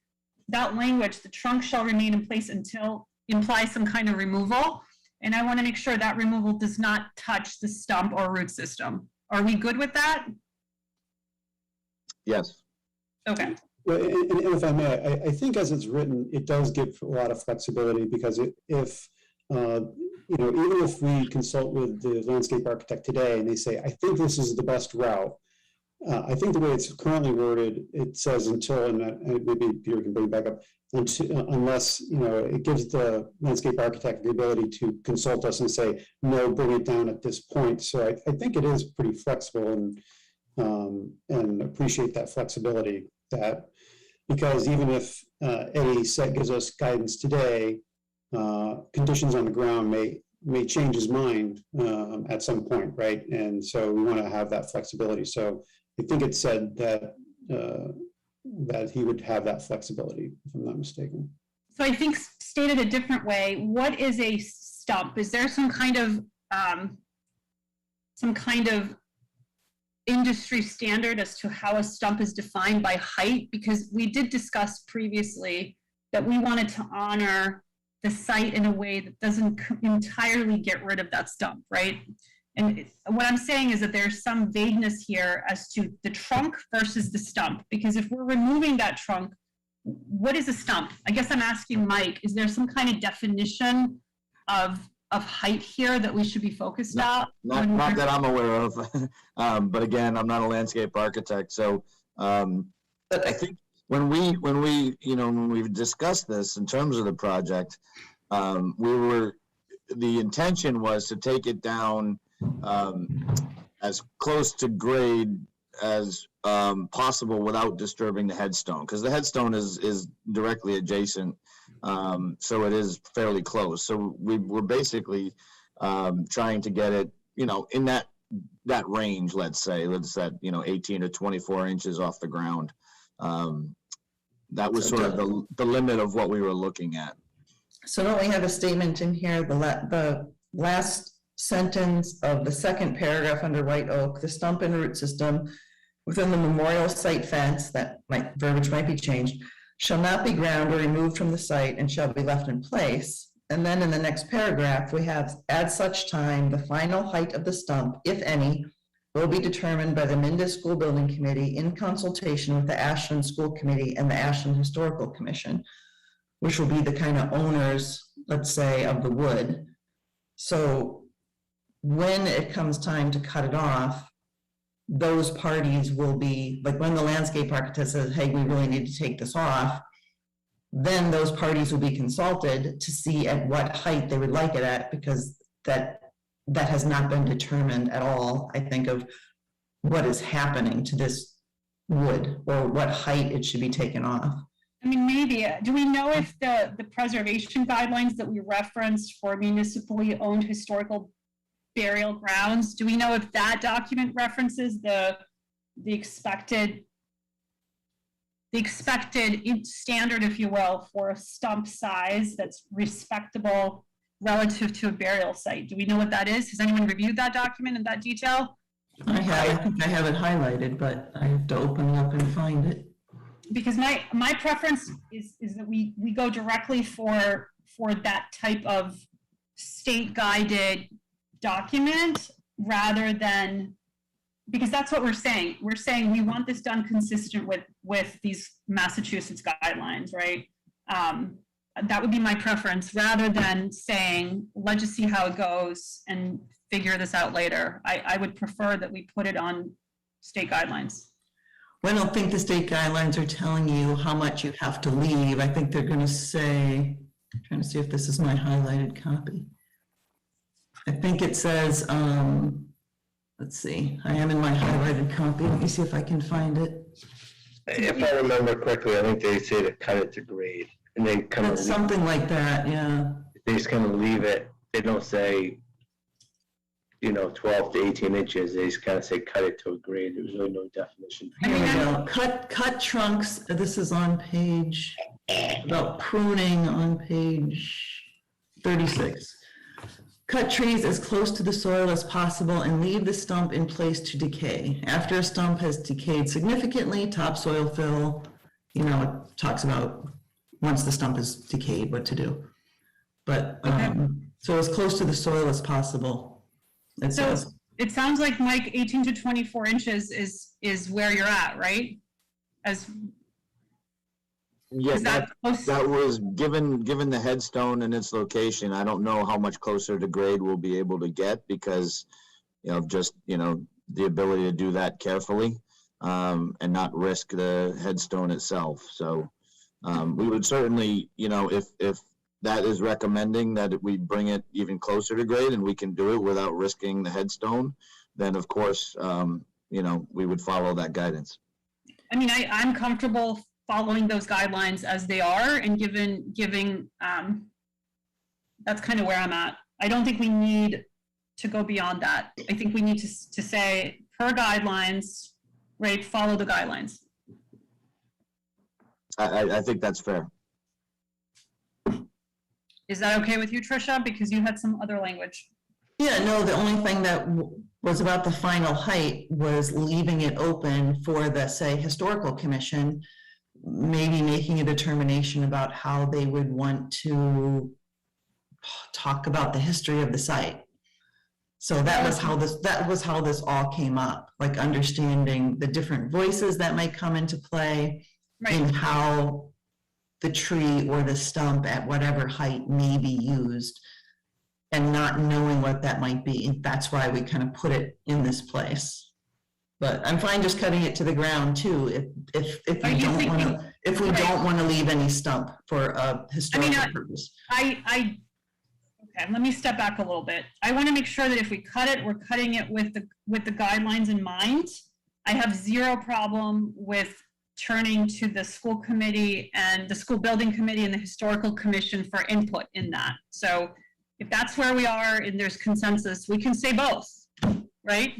that language, the trunk shall remain in place until, implies some kind of removal. And I want to make sure that removal does not touch the stump or root system. Are we good with that? Yes. Okay. Well, and if I may, I think as it's written, it does give a lot of flexibility, because if even if we consult with the landscape architect today and they say, I think this is the best route, I think the way it's currently worded, it says until, and maybe Peter can bring it back up, unless, it gives the landscape architect the ability to consult us and say, no, bring it down at this point. So I think it is pretty flexible, and appreciate that flexibility, because even if Eddie gives us guidance today, conditions on the ground may change his mind at some point, right? And so we want to have that flexibility. So I think it said that that he would have that flexibility, if I'm not mistaken. So I think stated a different way, what is a stump? Is there some kind of industry standard as to how a stump is defined by height? Because we did discuss previously that we wanted to honor the site in a way that doesn't entirely get rid of that stump, right? And what I'm saying is that there's some vagueness here as to the trunk versus the stump, because if we're removing that trunk, what is a stump? I guess I'm asking Mike, is there some kind of definition of height here that we should be focused on? Not that I'm aware of, but again, I'm not a landscape architect, so I think when we've discussed this in terms of the project, the intention was to take it down as close to grade as possible without disturbing the headstone, because the headstone is directly adjacent, so it is fairly close. So we're basically trying to get it, in that range, let's say, 18 to 24 inches off the ground. That was sort of the limit of what we were looking at. So don't we have a statement in here, the last sentence of the second paragraph under white oak, the stump and root system within the memorial site fence, verbiage might be changed, shall not be ground or removed from the site and shall be left in place. And then in the next paragraph, we have, at such time, the final height of the stump, if any, will be determined by the Mendus School Building Committee in consultation with the Ashland School Committee and the Ashland Historical Commission, which will be the kind of owners, let's say, of the wood. So when it comes time to cut it off, those parties will be, like when the landscape architect says, hey, we really need to take this off, then those parties will be consulted to see at what height they would like it at, because that has not been determined at all, I think, of what is happening to this wood or what height it should be taken off. I mean, maybe, do we know if the preservation guidelines that we referenced for municipally owned historical burial grounds, do we know if that document references the expected standard, if you will, for a stump size that's respectable relative to a burial site? Do we know what that is? Has anyone reviewed that document in that detail? I think I have it highlighted, but I have to open it up and find it. Because my preference is that we go directly for that type of state guided document rather than, because that's what we're saying. We're saying we want this done consistent with these Massachusetts guidelines, right? That would be my preference rather than saying, let's just see how it goes and figure this out later. I would prefer that we put it on state guidelines. Well, I don't think the state guidelines are telling you how much you have to leave. I think they're going to say, I'm trying to see if this is my highlighted copy. I think it says, let's see, I am in my highlighted copy. Let me see if I can find it. If I remember correctly, I think they say to cut it to grade, and they kind of something like that, yeah. They just kind of leave it. They don't say, 12 to 18 inches. They just kind of say cut it to a grade. There's really no definition. Here we go. Cut trunks. This is on page, about pruning on page 36. Cut trees as close to the soil as possible and leave the stump in place to decay. After a stump has decayed significantly, topsoil fill, it talks about once the stump is decayed, what to do. But, so as close to the soil as possible. It says. It sounds like, Mike, 18 to 24 inches is where you're at, right? Yeah, that was given the headstone and its location. I don't know how much closer to grade we'll be able to get because, just the ability to do that carefully. and not risk the headstone itself. So we would certainly, if that is recommending that we bring it even closer to grade and we can do it without risking the headstone, then of course, we would follow that guidance. I mean, I'm comfortable following those guidelines as they are, and giving that's kind of where I'm at. I don't think we need to go beyond that. I think we need to say per guidelines, right, follow the guidelines. I think that's fair. Is that okay with you, Tricia? Because you had some other language. Yeah, no, the only thing that was about the final height was leaving it open for the, say, historical commission, maybe making a determination about how they would want to talk about the history of the site. So that was how this all came up, like understanding the different voices that might come into play, right, and how the tree or the stump at whatever height may be used, and not knowing what that might be. That's why we kind of put it in this place. But I'm fine just cutting it to the ground too, if we don't want to leave any stump for a historical purpose. Okay, let me step back a little bit. I want to make sure that if we cut it, we're cutting it with the guidelines in mind. I have zero problem with turning to the school committee and the school building committee and the historical commission for input in that. So if that's where we are and there's consensus, we can say both, right?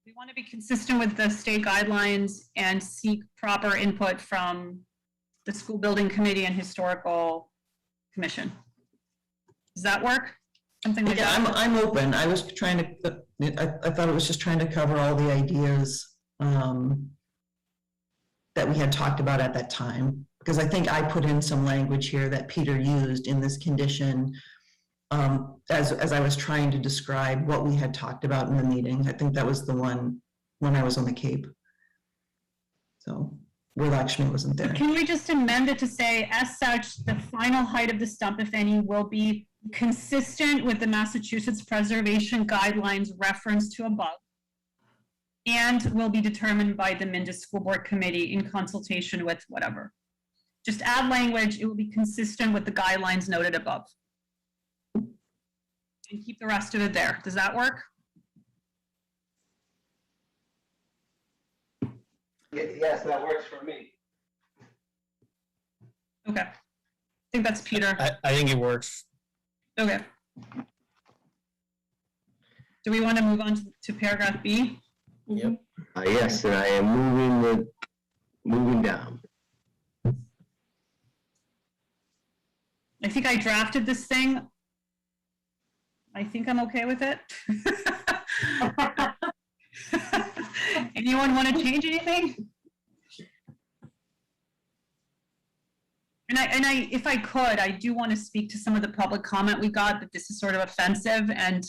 We want to be consistent with the state guidelines and seek proper input from the school building committee and historical commission. Does that work? Something like that? I'm open. I was trying to, I thought it was just trying to cover all the ideas that we had talked about at that time, because I think I put in some language here that Peter used in this condition as I was trying to describe what we had talked about in the meeting. I think that was the one when I was on the Cape. So where Lakshmi wasn't there. Can we just amend it to say, as such, the final height of the stump, if any, will be consistent with the Massachusetts Preservation Guidelines referenced to above, and will be determined by the Minda School Board Committee in consultation with whatever. Just add language, it will be consistent with the guidelines noted above. And keep the rest of it there. Does that work? Yes, that works for me. Okay. I think that's Peter. I think it works. Okay. Do we want to move on to paragraph B? Yep. Yes, and I am moving down. I think I drafted this thing. I think I'm okay with it. Anyone want to change anything? And I, if I could, I do want to speak to some of the public comment we got that this is sort of offensive, and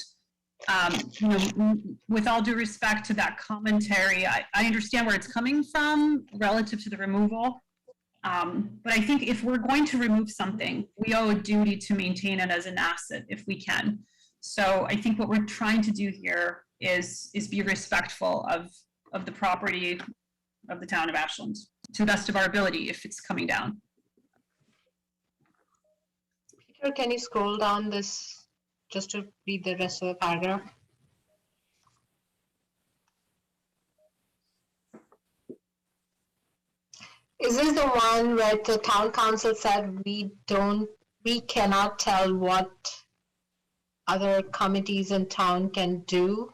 with all due respect to that commentary, I understand where it's coming from relative to the removal. But I think if we're going to remove something, we owe a duty to maintain it as an asset if we can. So I think what we're trying to do here is be respectful of the property of the town of Ashland to the best of our ability if it's coming down. Peter, can you scroll down this just to read the rest of the paragraph? Is this the one where the town council said we cannot tell what other committees in town can do?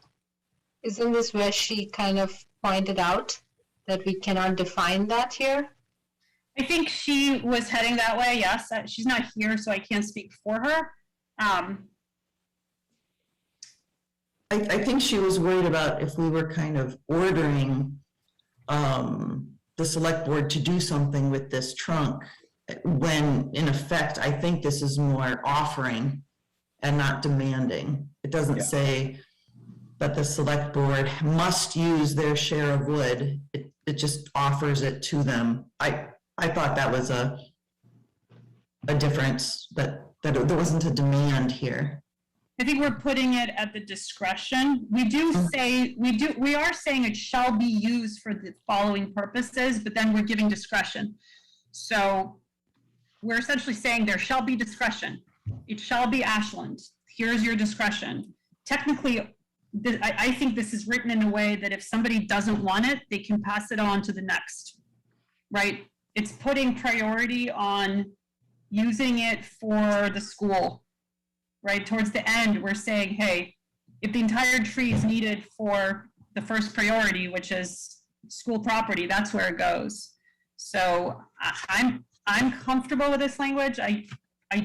Isn't this where she kind of pointed out that we cannot define that here? I think she was heading that way, yes. She's not here, so I can't speak for her. I think she was worried about if we were kind of ordering the select board to do something with this trunk, when in effect, I think this is more offering and not demanding. It doesn't say that the select board must use their share of wood. It just offers it to them. I thought that was a difference, that there wasn't a demand here. I think we're putting it at the discretion. We are saying it shall be used for the following purposes, but then we're giving discretion. So we're essentially saying there shall be discretion. It shall be Ashland. Here's your discretion. Technically, I think this is written in a way that if somebody doesn't want it, they can pass it on to the next, right? It's putting priority on using it for the school, right? Towards the end, we're saying, hey, if the entire tree is needed for the first priority, which is school property, that's where it goes. So I'm comfortable with this language. I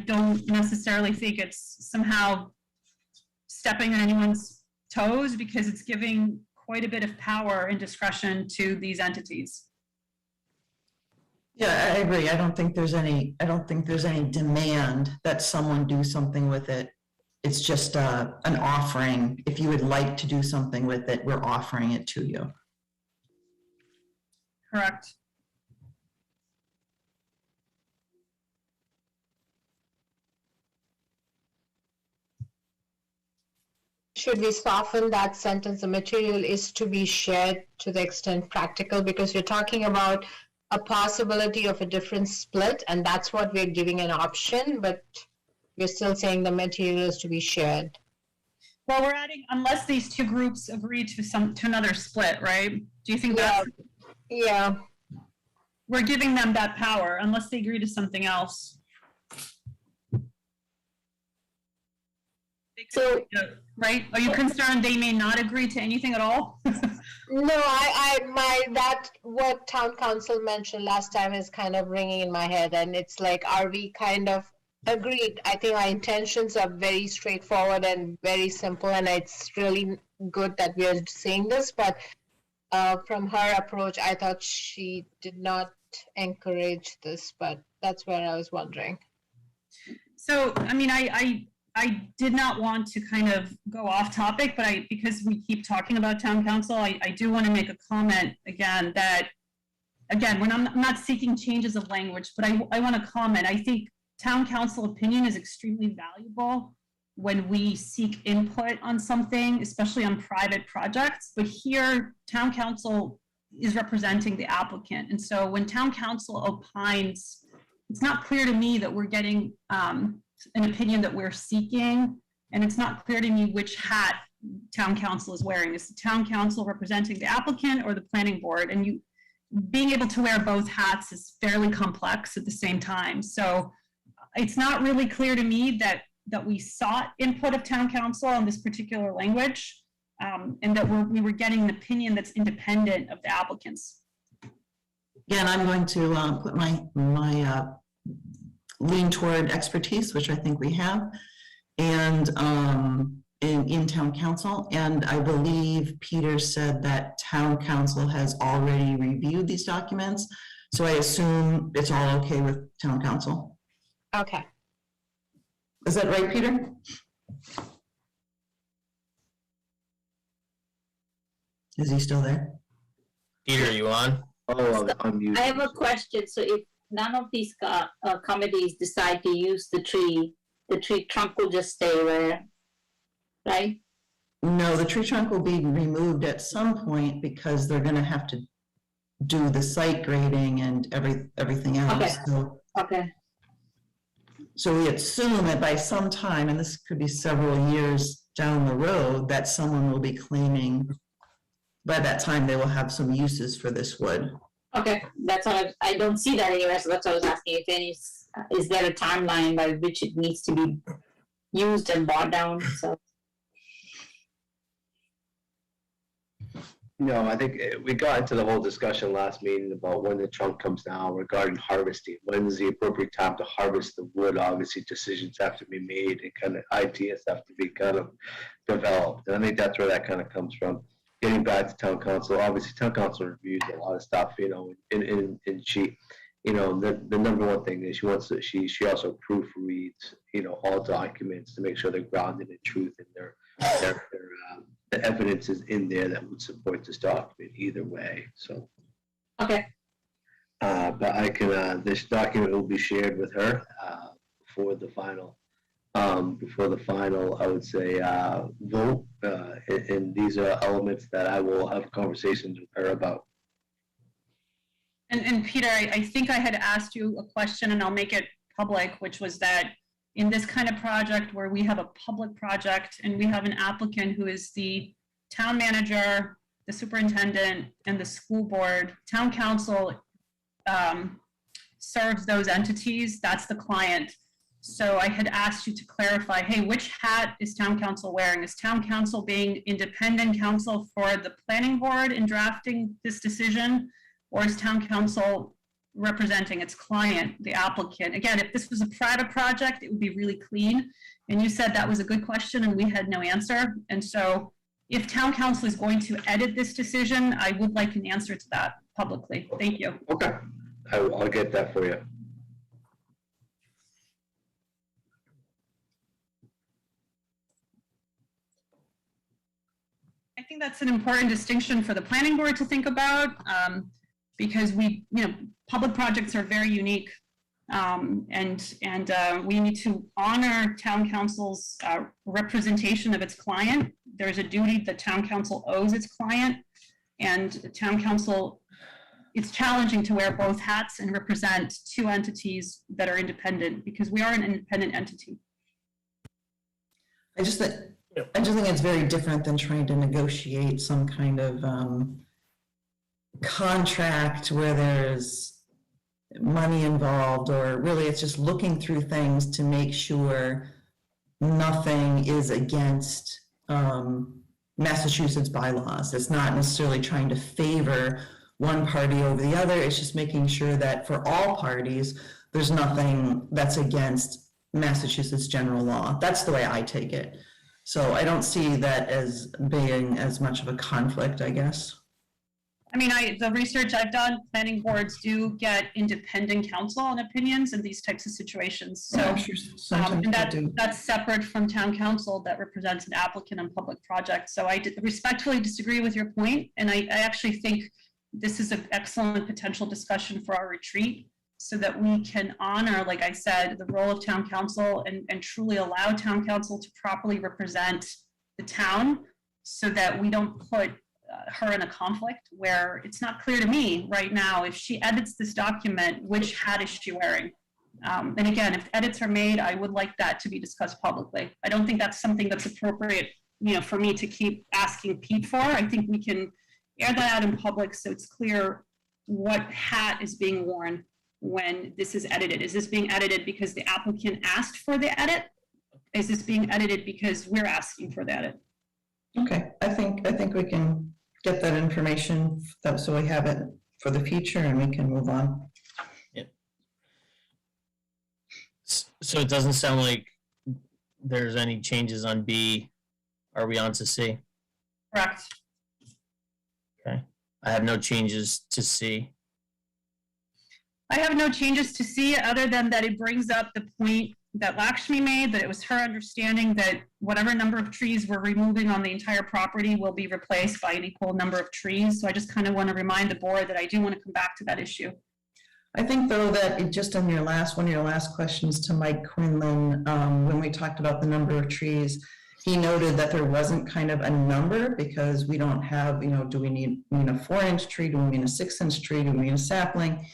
don't necessarily think it's somehow stepping on anyone's toes because it's giving quite a bit of power and discretion to these entities. Yeah, I agree. I don't think there's any demand that someone do something with it. It's just an offering. If you would like to do something with it, we're offering it to you. Correct. Should we soften that sentence? The material is to be shared to the extent practical, because you're talking about a possibility of a different split, and that's what we're giving an option, but you're still saying the material is to be shared. Well, we're adding, unless these two groups agree to another split, right? Do you think that's? Yeah. We're giving them that power unless they agree to something else. So, right? Are you concerned they may not agree to anything at all? No, what town council mentioned last time is kind of ringing in my head, and it's like, are we kind of agreed? I think our intentions are very straightforward and very simple, and it's really good that we are saying this, but from her approach, I thought she did not encourage this, but that's where I was wondering. So, I mean, I did not want to kind of go off topic, but because we keep talking about town council, I do want to make a comment again that, again, I'm not seeking changes of language, but I want to comment. I think town council opinion is extremely valuable when we seek input on something, especially on private projects. But here, town council is representing the applicant. And so when town council opines, it's not clear to me that we're getting an opinion that we're seeking, and it's not clear to me which hat town council is wearing. Is the town council representing the applicant or the planning board? And being able to wear both hats is fairly complex at the same time. So it's not really clear to me that we sought input of town council on this particular language, and that we were getting an opinion that's independent of the applicants. Again, I'm going to put my lean toward expertise, which I think we have, and in town council. And I believe Peter said that town council has already reviewed these documents. So I assume it's all okay with town council. Okay. Is that right, Peter? Is he still there? Peter, are you on? Oh, I'm muted. I have a question. So if none of these committees decide to use the tree trunk will just stay where, right? No, the tree trunk will be removed at some point because they're going to have to do the site grading and everything else. Okay. So, okay. So we assume that by some time, and this could be several years down the road, that someone will be claiming by that time they will have some uses for this wood. Okay, that's all. I don't see that anywhere, so that's what I was asking. If any, is there a timeline by which it needs to be used and bought down? So. No, I think we got into the whole discussion last meeting about when the trunk comes down regarding harvesting. When is the appropriate time to harvest the wood? Obviously, decisions have to be made and kind of ideas have to be kind of developed. And I think that's where that kind of comes from. Getting back to town council, obviously town council reviews a lot of stuff, you know, and she, you know, the number one thing is she also proofreads, you know, all documents to make sure they're grounded in truth and the evidence is in there that would support this document either way. So, okay. But I can, this document will be shared with her for the final before the final, I would say, vote. And these are elements that I will have conversations with her about. And Peter, I think I had asked you a question, and I'll make it public, which was that in this kind of project where we have a public project and we have an applicant who is the town manager, the superintendent, and the school board, town council serves those entities, that's the client. So I had asked you to clarify, hey, which hat is town council wearing? Is town council being independent counsel for the planning board in drafting this decision? Or is town council representing its client, the applicant? Again, if this was a private project, it would be really clean. And you said that was a good question and we had no answer. And so if town council is going to edit this decision, I would like an answer to that publicly. Thank you. Okay, I'll get that for you. I think that's an important distinction for the planning board to think about, because public projects are very unique, and we need to honor town council's representation of its client. There's a duty that town council owes its client, and town council, it's challenging to wear both hats and represent two entities that are independent, because we are an independent entity. I just think it's very different than trying to negotiate some kind of contract where there's money involved, or really it's just looking through things to make sure nothing is against Massachusetts bylaws. It's not necessarily trying to favor one party over the other. It's just making sure that for all parties, there's nothing that's against Massachusetts general law. That's the way I take it. So I don't see that as being as much of a conflict, I guess. I mean, the research I've done, planning boards do get independent counsel on opinions in these types of situations. So, and that's separate from town council that represents an applicant on public projects. So I respectfully disagree with your point, and I actually think this is an excellent potential discussion for our retreat, so that we can honor, like I said, the role of town council and truly allow town council to properly represent the town, so that we don't put her in a conflict where it's not clear to me right now, if she edits this document, which hat is she wearing? And again, if edits are made, I would like that to be discussed publicly. I don't think that's something that's appropriate, for me to keep asking Pete for. I think we can air that out in public so it's clear what hat is being worn when this is edited. Is this being edited because the applicant asked for the edit? Is this being edited because we're asking for the edit? Okay, I think we can get that information so we have it for the future and we can move on. Yeah. So it doesn't sound like there's any changes on B. Are we on to C? Correct. Okay. I have no changes to C. I have no changes to C other than that it brings up the point that Lakshmi made, that it was her understanding that whatever number of trees we're removing on the entire property will be replaced by an equal number of trees. So I just kind of want to remind the board that I do want to come back to that issue. I think though that it just on one of your last questions to Mike Quinlan, when we talked about the number of trees, he noted that there wasn't kind of a number because we don't have, do we mean a 4-inch tree? Do we mean a 6-inch tree? Do we mean a sapling?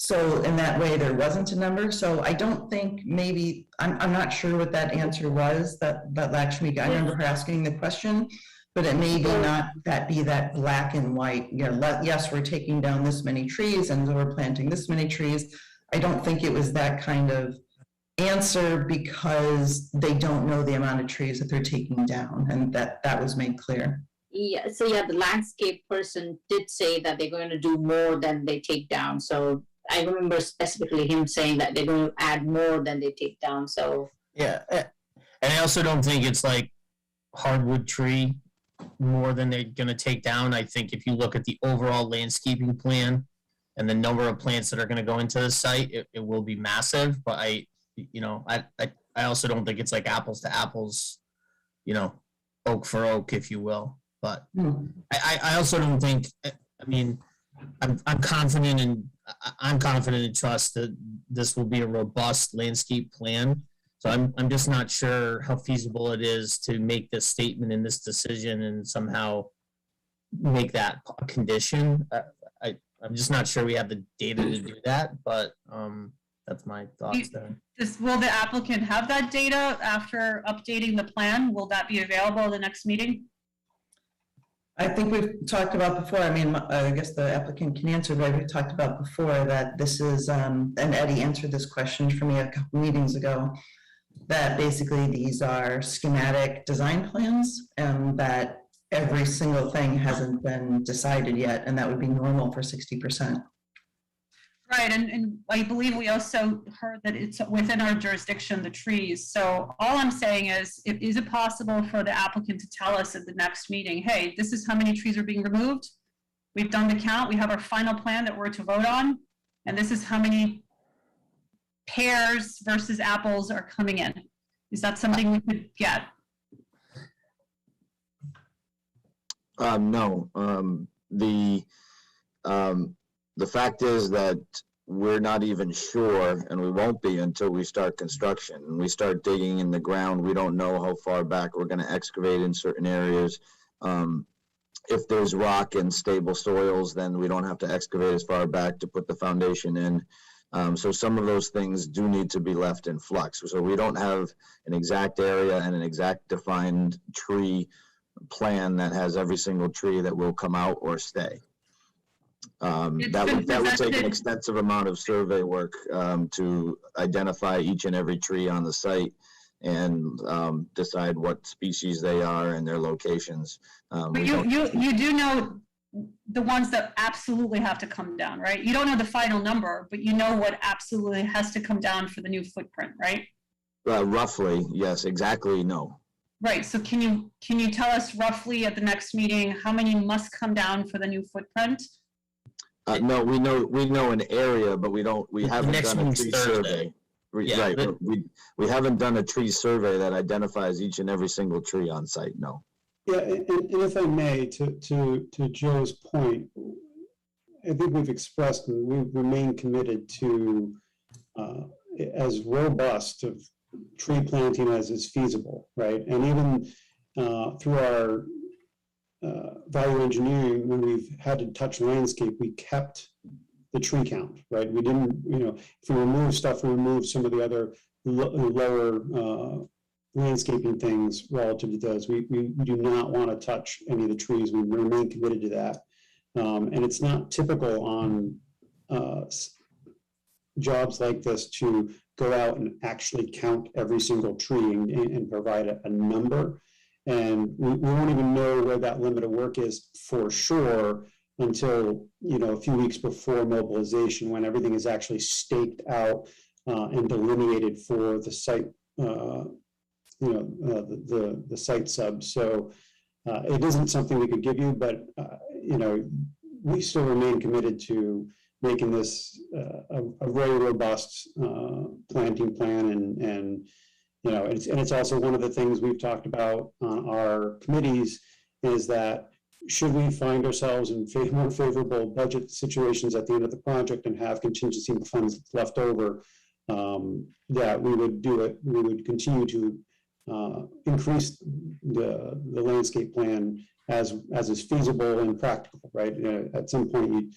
So in that way, there wasn't a number. So I don't think maybe, I'm not sure what that answer was that Lakshmi got. I remember her asking the question, but it may be not be that black and white. Yes, we're taking down this many trees and we're planting this many trees. I don't think it was that kind of answer because they don't know the amount of trees that they're taking down, and that was made clear. Yeah, so the landscape person did say that they're going to do more than they take down. So I remember specifically him saying that they're going to add more than they take down. So yeah, and I also don't think it's like hardwood tree more than they're going to take down. I think if you look at the overall landscaping plan and the number of plants that are going to go into the site, it will be massive. But I also don't think it's like apples to apples, oak for oak, if you will. But I also don't think. I mean, I'm confident and trust that this will be a robust landscape plan So I'm just not sure how feasible it is to make this statement in this decision and somehow make that a condition. I'm just not sure we have the data to do that, but that's my thoughts there. Will the applicant have that data after updating the plan? Will that be available at the next meeting? I think we've talked about before, I mean, I guess the applicant can answer, but we've talked about before that this is, and Eddie answered this question for me a couple meetings ago, that basically these are schematic design plans and that every single thing hasn't been decided yet, and that would be normal for 60%. Right, and I believe we also heard that it's within our jurisdiction, the trees. So all I'm saying is it possible for the applicant to tell us at the next meeting, hey, this is how many trees are being removed. We've done the count. We have our final plan that we're to vote on. And this is how many pears versus apples are coming in. Is that something we could get? No. The fact is that we're not even sure, and we won't be until we start construction. And we start digging in the ground. We don't know how far back we're going to excavate in certain areas. If there's rock and stable soils, then we don't have to excavate as far back to put the foundation in. So some of those things do need to be left in flux. So we don't have an exact area and an exact defined tree plan that has every single tree that will come out or stay. That would take an extensive amount of survey work to identify each and every tree on the site and decide what species they are and their locations. But you do know the ones that absolutely have to come down, right? You don't know the final number, but you know what absolutely has to come down for the new footprint, right? Roughly, yes. Exactly, no. Right. So can you tell us roughly at the next meeting how many must come down for the new footprint? No, we know an area, but we haven't done a tree survey. Right, but we haven't done a tree survey that identifies each and every single tree on site. No. Yeah, and if I may, to Joe's point, I think we've expressed and we remain committed to as robust of tree planting as is feasible, right? And even through our value engineering, when we've had to touch landscape, we kept the tree count, right? We didn't, if we remove stuff, we remove some of the other lower landscaping things relative to those. We do not want to touch any of the trees. We remain committed to that. And it's not typical on jobs like this to go out and actually count every single tree and provide a number. And we won't even know where that limit of work is for sure until, a few weeks before mobilization, when everything is actually staked out and delineated for the site, the site sub. So it isn't something we could give you, but, we still remain committed to making this a very robust planting plan and it's also one of the things we've talked about on our committees is that should we find ourselves in more favorable budget situations at the end of the project and have contingency funds left over, that we would do it. We would continue to increase the landscape plan as is feasible and practical, right? At some point,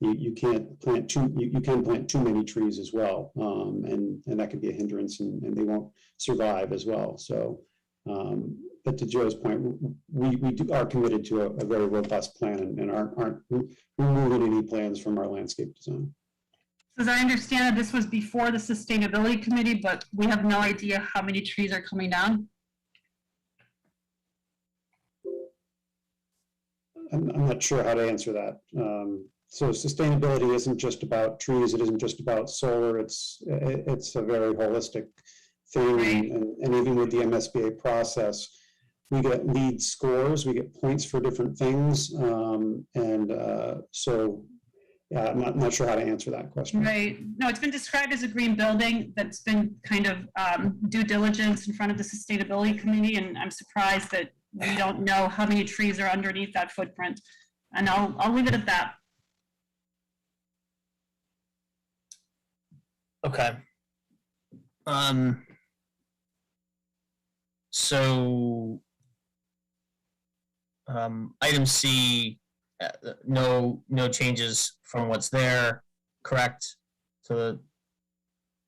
you can't plant you can plant too many trees as well, and that could be a hindrance, and they won't survive as well. So, but to Joe's point, we are committed to a very robust plan and aren't removing any plans from our landscape design. So as I understand it, this was before the sustainability committee, but we have no idea how many trees are coming down. I'm not sure how to answer that. So sustainability isn't just about trees. It isn't just about solar. It's a very holistic thing. And even with the MSBA process, we get LEED scores. We get points for different things. So yeah, I'm not sure how to answer that question. Right. No, it's been described as a green building that's been kind of due diligence in front of the sustainability committee. And I'm surprised that we don't know how many trees are underneath that footprint. And I'll leave it at that. Okay. So, item C, no changes from what's there, correct? To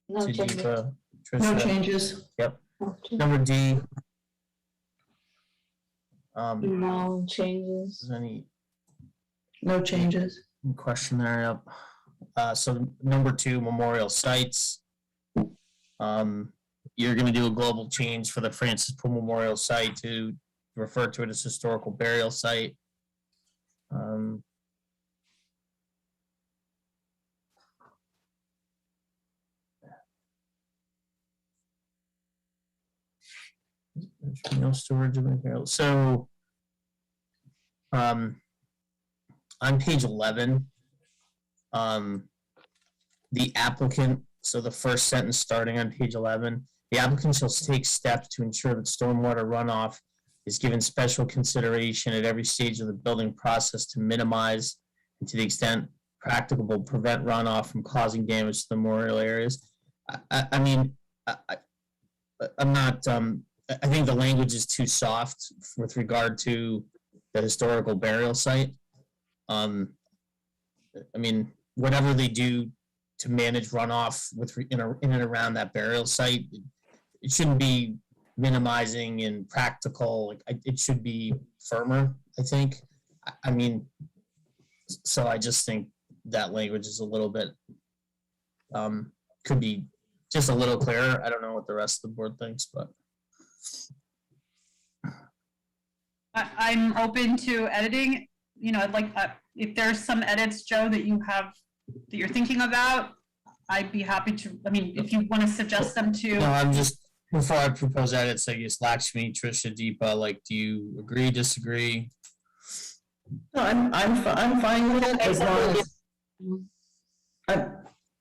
No to changes. Deepa, No Tricia? changes. Yep. Number D. No changes. Is there any No changes. question there? Yep. So number 2, memorial sites. You're going to do a global change for the Francis Poole Memorial Site to refer to it as historical burial site. No storage of materials. So, on page 11, the applicant, so the first sentence starting on page 11, the applicant shall take steps to ensure that stormwater runoff is given special consideration at every stage of the building process to minimize and to the extent practicable prevent runoff from causing damage to the memorial areas. I mean, I'm not, I think the language is too soft with regard to the historical burial site. I mean, whatever they do to manage runoff in and around that burial site, it shouldn't be minimizing and practical. Like, it should be firmer, I think. I mean, so I just think that language is a little bit, could be just a little clearer. I don't know what the rest of the board thinks, but. I'm open to editing, you know, like, if there's some edits, Joe, that you have, that you're thinking about, I'd be happy to, I mean, if you want to suggest them to. No, I'm just, before I propose edits, I guess Lakshmi, Tricia, Deepa, like, do you agree, disagree? No, I'm fine with it as long as,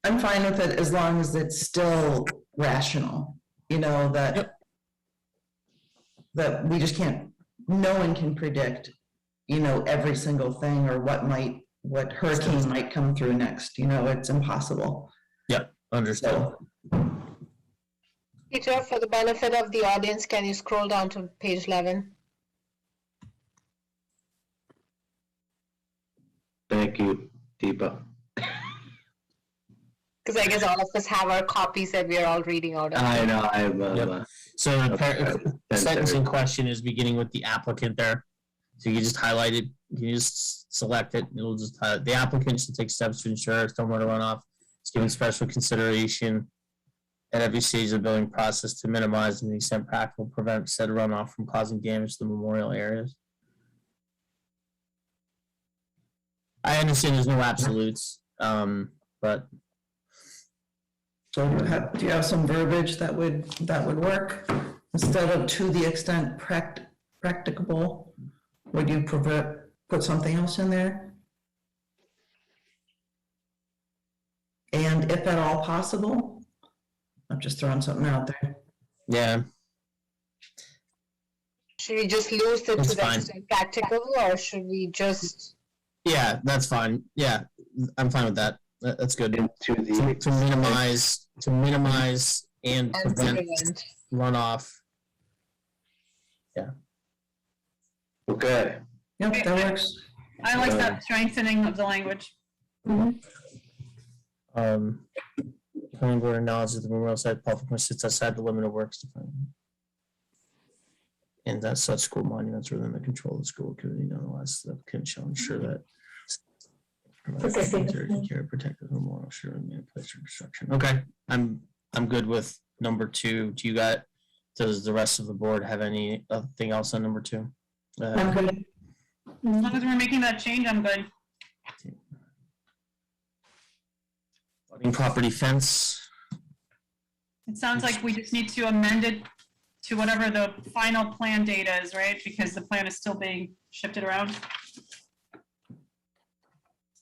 I'm fine with it as long as it's still rational, you know, that we just can't, no one can predict, you know, every single thing or what hurricane might come through next, you know, it's impossible. Yep, understood. Peter, for the benefit of the audience, can you scroll down to page 11? Thank you, Deepa. Because I guess all of us have our copies that we are all reading out of. I know, I'm, So the sentence in question is beginning with the applicant there. So you can just highlight it, you just select it, it'll just highlight. The applicant should take steps to ensure stormwater runoff is given special consideration at every stage of the building process to minimize and the extent practical prevent said runoff from causing damage to the memorial areas. I understand there's no absolutes, but. So do you have some verbiage that would work? Instead of to the extent practicable, would you put something else in there? And if at all possible? I'm just throwing something out there. Yeah. Should we just lose the It's to the fine. extent practical, or should we just? Yeah, that's fine. Yeah, I'm fine with that. That's good. To minimize and prevent runoff. Yeah. Okay. Yep, that works. I like that strengthening of the language. Planning board acknowledges the memorial site public sits outside the limit of works defined. And that such school monuments are within the control of the school committee, nonetheless, the applicant shall ensure that protected memorial sure in place for construction. Okay, I'm good with number 2. Does the rest of the board have anything else on number 2? I'm good. As long as we're making that change, I'm good. Property fence. It sounds like we just need to amend it to whatever the final plan date is, right? Because the plan is still being shifted around.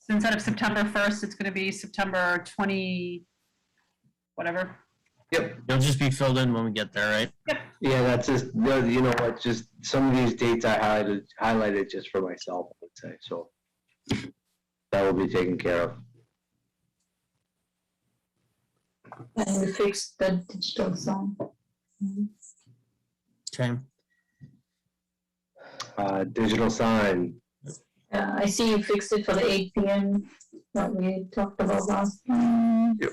So instead of September 1st, it's going to be September 20, whatever. Yep. It'll just be filled in when we get there, right? Yep. Yeah, that's just, you know what, just some of these dates I highlighted just for myself, I would say, so that will be taken care of. And we fixed the digital sign. Okay. Digital sign, I see you fixed it for the 8 PM that we talked about last time. Yep.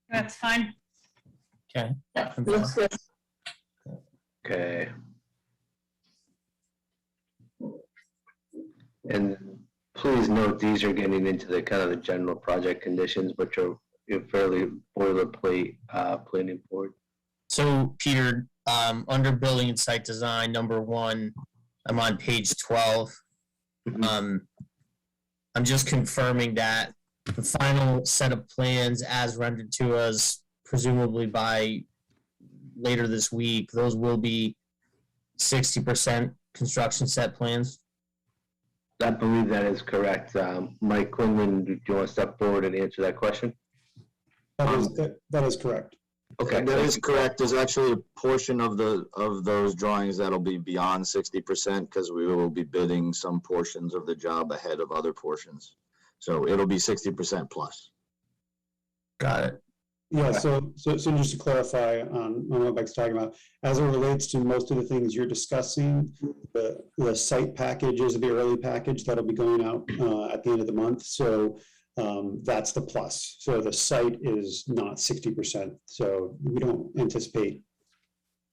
That's fine. Okay. Yeah, looks good. okay. And please note, these are getting into the kind of the general project conditions, which are fairly boilerplate, planning board. So, Peter, under building and site design, number 1, I'm on page 12. I'm just confirming that the final set of plans as rendered to us, presumably by later this week, those will be 60% construction set plans. I believe that is correct. Mike Quinlan, do you want to step forward and answer that question? That is correct. Okay, that is correct. There's actually a portion of those drawings that'll be beyond 60% because we will be bidding some portions of the job ahead of other portions. So it'll be 60% plus. Got it. Yeah, so just to clarify on what Mike's talking about, as it relates to most of the things you're discussing, the site package is the early package that'll be going out at the end of the month. So that's the plus. So the site is not 60%. So we don't anticipate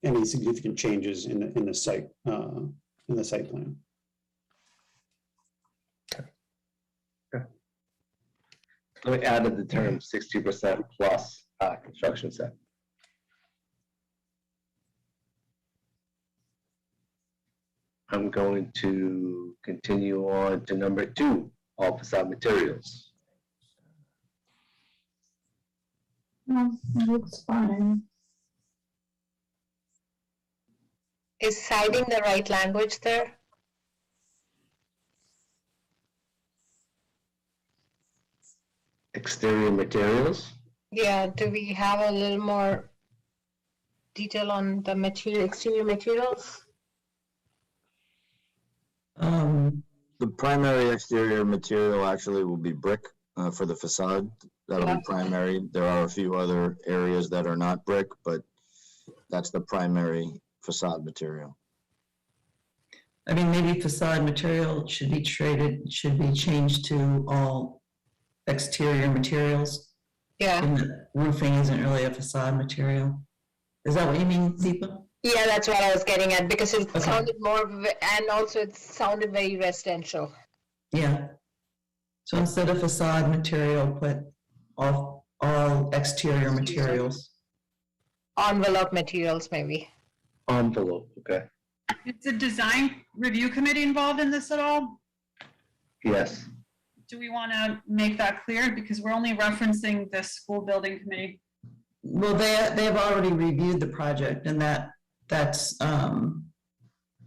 any significant changes in the site plan. So we added the term 60% plus construction set. I'm going to continue on to number 2, all facade materials. Looks fine. Is citing the right language there? Exterior materials. Yeah, do we have a little more detail on the exterior materials? The primary exterior material actually will be brick for the facade. That'll be primary. There are a few other areas that are not brick, but that's the primary facade material. I mean, maybe facade material should be changed to all exterior materials. Yeah. And roofing isn't really a facade material. Is that what you mean, Deepa? Yeah, that's what I was getting at because it sounded more, and also it sounded very residential. Yeah. So instead of facade material, put all exterior materials. Envelope materials, maybe. Envelope, okay. Is the design review committee involved in this at all? Yes. Do we want to make that clear? Because we're only referencing the school building committee. Well, they have already reviewed the project, and that's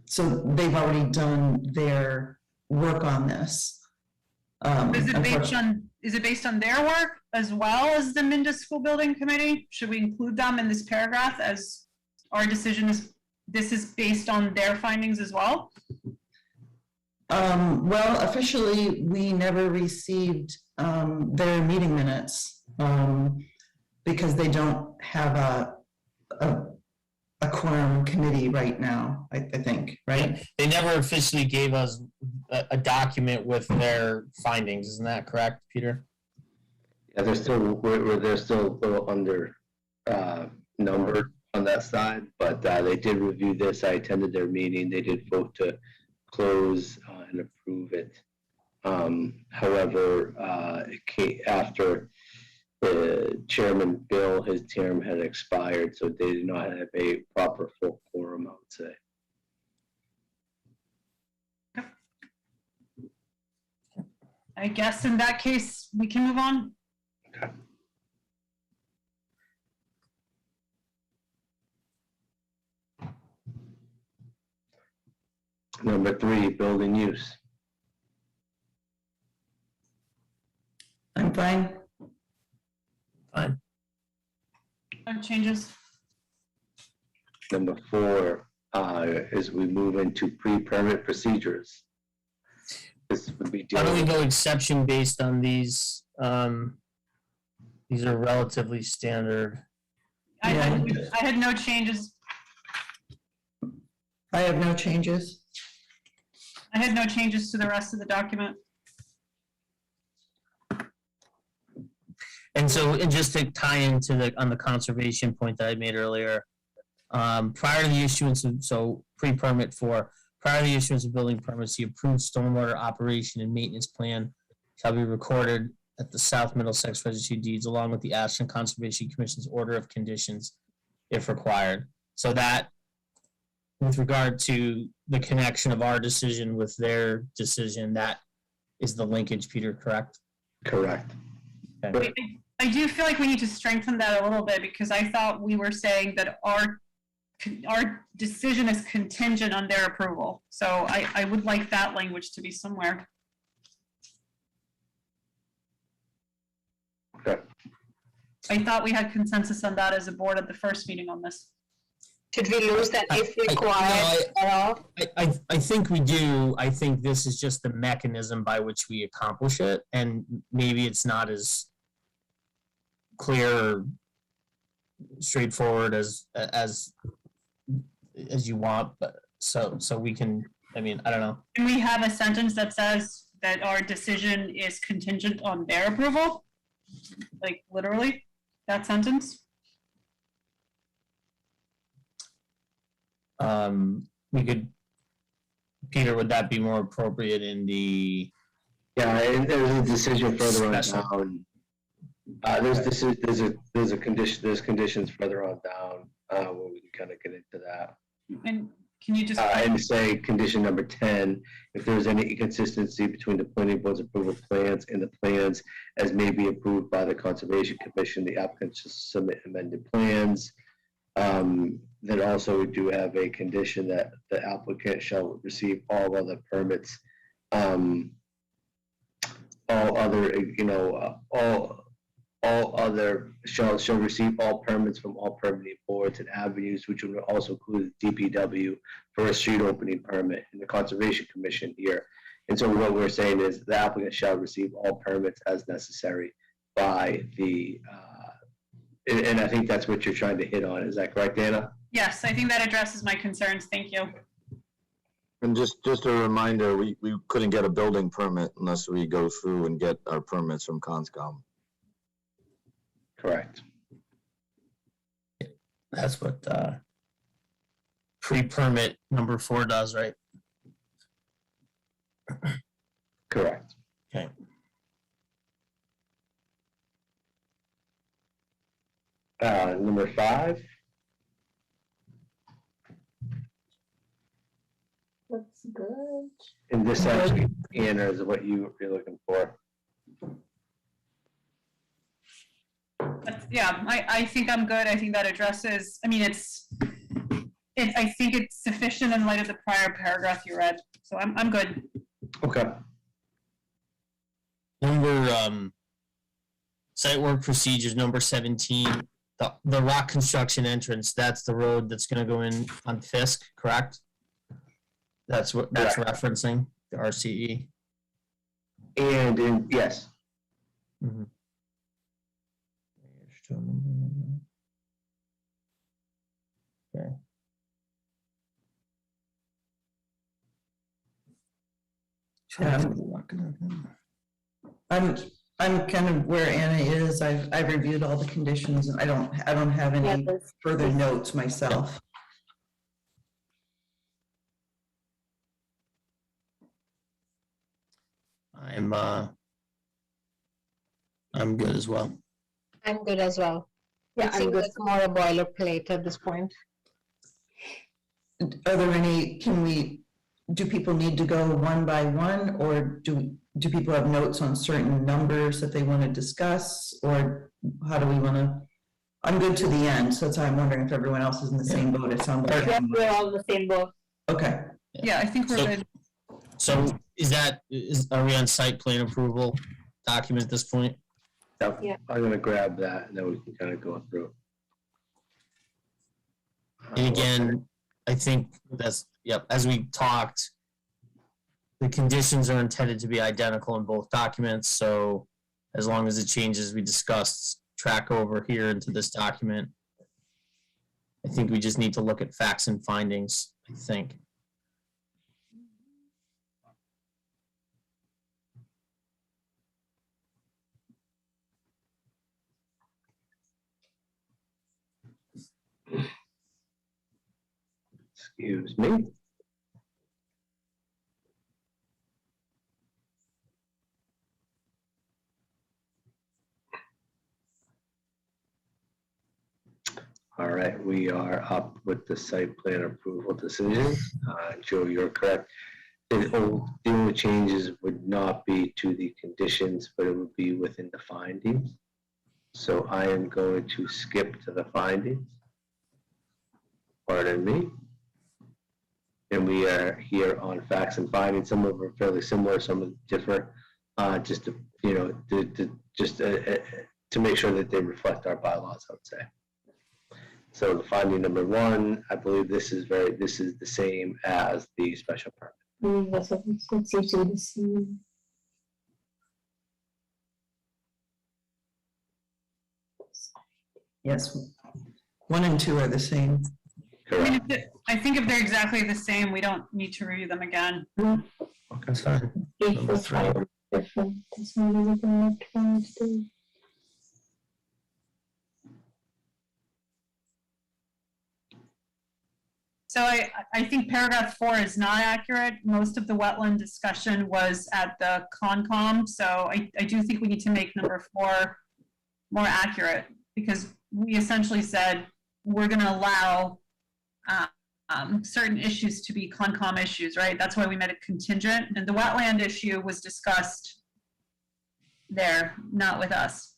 so they've already done their work on this. Is it based on their work as well as the Minda School Building Committee? Should we include them in this paragraph as our decision this is based on their findings as well? Well, officially, we never received their meeting minutes because they don't have a quorum committee right now, I think, right? They never officially gave us a document with their findings. Isn't that correct, Peter? Yeah, they're still a little under numbered on that side, but they did review this. I attended their meeting. They did vote to close and approve it. However, it came after the chairman, Bill, his term had expired, so they did not have a proper full quorum, I would say. I guess in that case, we can move on. Okay. Number 3, building use. I'm fine. Fine. No changes. Number 4 is we move into pre-permit procedures. This would be Why don't we dealing go exception based on these? These are relatively standard. I had no changes. I have no changes. I had no changes to the rest of the document. And so, and just to tie into on the conservation point that I made earlier, prior to the issuance of, prior to the issuance of building permits, the approved stormwater operation and maintenance plan shall be recorded at the South Middlesex Registry of Deeds, along with the Ashland Conservation Commission's order of conditions, if required. So that, with regard to the connection of our decision with their decision, that is the linkage, Peter, correct? Correct. Okay. I do feel like we need to strengthen that a little bit, because I thought we were saying that our decision is contingent on their approval. So I would like that language to be somewhere. Okay. I thought we had consensus on that as a board at the first meeting on this. Did we lose that if required at all? I think we do. I think this is just the mechanism by which we accomplish it, and maybe it's not as clear or straightforward as you want, but so we can, I mean, I don't know. Can we have a sentence that says that our decision is contingent on their approval? Like literally, that sentence? We could, Peter, would that be more appropriate in the? Yeah, and there's a decision further on down. There's conditions further on down, where we can kind of get into that. And can you just? And say condition number 10, if there's any inconsistency between the planning board's approval plans and the plans as may be approved by the Conservation Commission, the applicant should submit amended plans. Then also we do have a condition that the applicant shall receive all other permits, all other, all other shall receive all permits from all permitting boards and avenues, which would also include DPW for a street opening permit and the Conservation Commission here. And so what we're saying is the applicant shall receive all permits as necessary by the, and I think that's what you're trying to hit on. Is that correct, Anna? Yes, I think that addresses my concerns. Thank you. And just a reminder, we couldn't get a building permit unless we go through and get our permits from Conscom. Correct. That's what pre-permit number 4 does, right? Correct. Okay. Number 5. Looks good. And this actually, Anna, is what you're looking for. Yeah, I think I'm good. I think that addresses, I mean, I think it's sufficient in light of the prior paragraph you read. So I'm good. Okay. Number, site work procedures, number 17, the rock construction entrance, that's the road that's gonna go in on Fisk, correct? That's what that's referencing, the RCE. And yes. Mm-hmm. Okay. I'm kind of where Anna is. I've reviewed all the conditions and I don't have any further notes myself. I'm good as well. I'm good as well. Yeah, I think it's more a boilerplate at this point. Are there any, do people need to go one by one, or do people have notes on certain numbers that they want to discuss, or how do we want to? I'm good to the end, so that's why I'm wondering if everyone else is in the same boat. It sounds like. Yeah, we're all in the same boat. Okay. Yeah, I think we're good. So are we on site plan approval document at this point? Yeah. I'm gonna grab that and then we can kind of go through. And again, I think that's, yep, as we talked, the conditions are intended to be identical in both documents, so as long as the changes we discussed track over here into this document, I think we just need to look at facts and findings, I think. Excuse me. All right, we are up with the site plan approval decision. Joe, you're correct. The only changes would not be to the conditions, but it would be within the findings. So I am going to skip to the findings. Pardon me. And we are here on facts and findings. Some of them are fairly similar, some are different. Just to, you know, to make sure that they reflect our bylaws, I would say. So the finding number one, I believe this is the same as the special permit. That's usually the same. Yes, 1 and 2 are the same. I think if they're exactly the same, we don't need to review them again. Okay, fine. Number 3. Different. That's not really going to do. So I think paragraph 4 is not accurate. Most of the wetland discussion was at the Concom. So I do think we need to make number 4 more accurate, because we essentially said we're going to allow certain issues to be Concom issues, right? That's why we made it contingent. And the wetland issue was discussed there, not with us.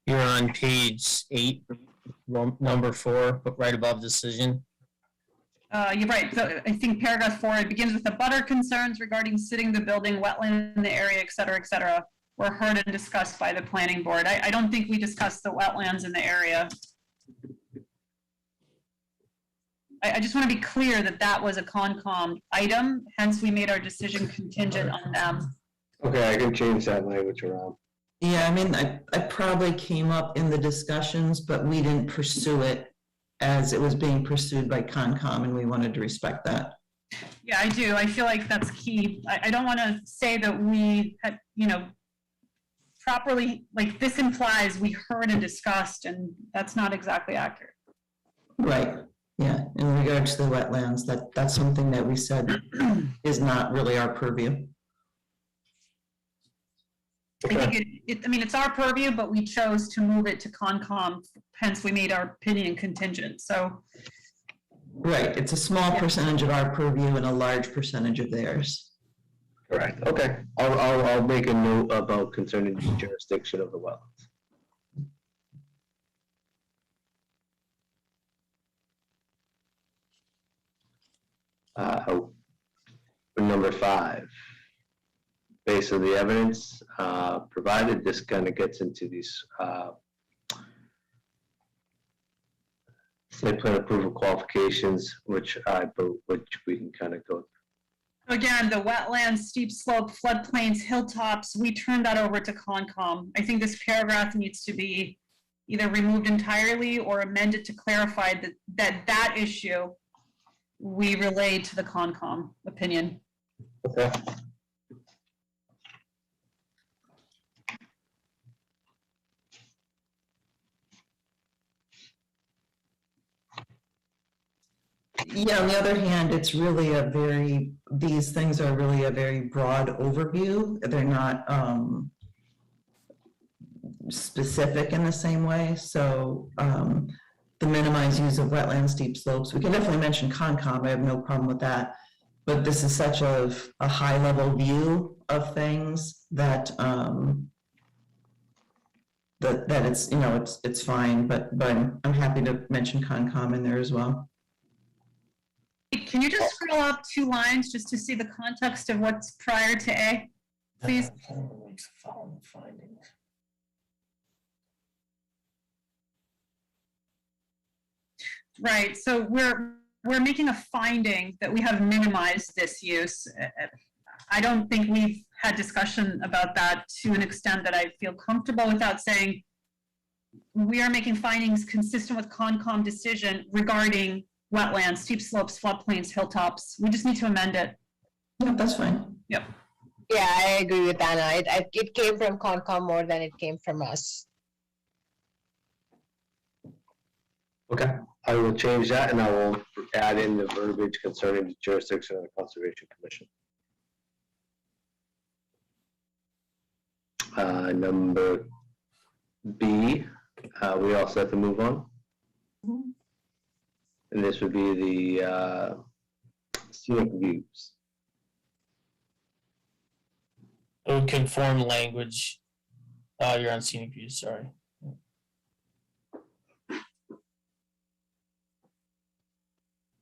You're on page 8, number 4, but right above decision. You're right. So I think paragraph 4, it begins with the butter concerns regarding sitting the building, wetland in the area, et cetera, were heard and discussed by the planning board. I don't think we discussed the wetlands in the area. I just want to be clear that that was a Concom item, hence we made our decision contingent on them. Okay, I can change that language around. Yeah, I mean, I probably came up in the discussions, but we didn't pursue it as it was being pursued by Concom, and we wanted to respect that. Yeah, I do. I feel like that's key. I don't want to say that we had, properly, like this implies we heard and discussed, and that's not exactly accurate. Right, yeah. In regards to the wetlands, that's something that we said is not really our purview. I think it's our purview, but we chose to move it to Concom, hence we made our opinion contingent, so. Right, it's a small percentage of our purview and a large percentage of theirs. Correct, okay. I'll make a note about concerning the jurisdiction of the wetlands. Number 5. Based on the evidence provided, this kind of gets into these site plan approval qualifications, which we can kind of go through. Again, the wetlands, steep slope, floodplains, hilltops, we turned that over to Concom. I think this paragraph needs to be either removed entirely or amended to clarify that issue we relayed to the Concom opinion. Okay. Yeah, on the other hand, it's really these things are really a very broad overview. They're not specific in the same way. So the minimized use of wetland steep slopes, we can definitely mention Concom, I have no problem with that. But this is such a high level view of things that that it's, it's fine, but I'm happy to mention Concom in there as well. Can you just scroll up 2 lines just to see the context of what's prior to A, please? Following findings. Right, so we're making a finding that we have minimized this use. I don't think we've had discussion about that to an extent that I feel comfortable without saying we are making findings consistent with Concom decision regarding wetlands, steep slopes, floodplains, hilltops. We just need to amend it. No, that's fine. Yep. Yeah, I agree with Anna. It came from Concom more than it came from us. Okay, I will change that and I will add in the verbiage concerning the jurisdiction of the Conservation Commission. Number B, we also have to move on. And this would be the scenic views. It would conform language. You're on scenic views, sorry.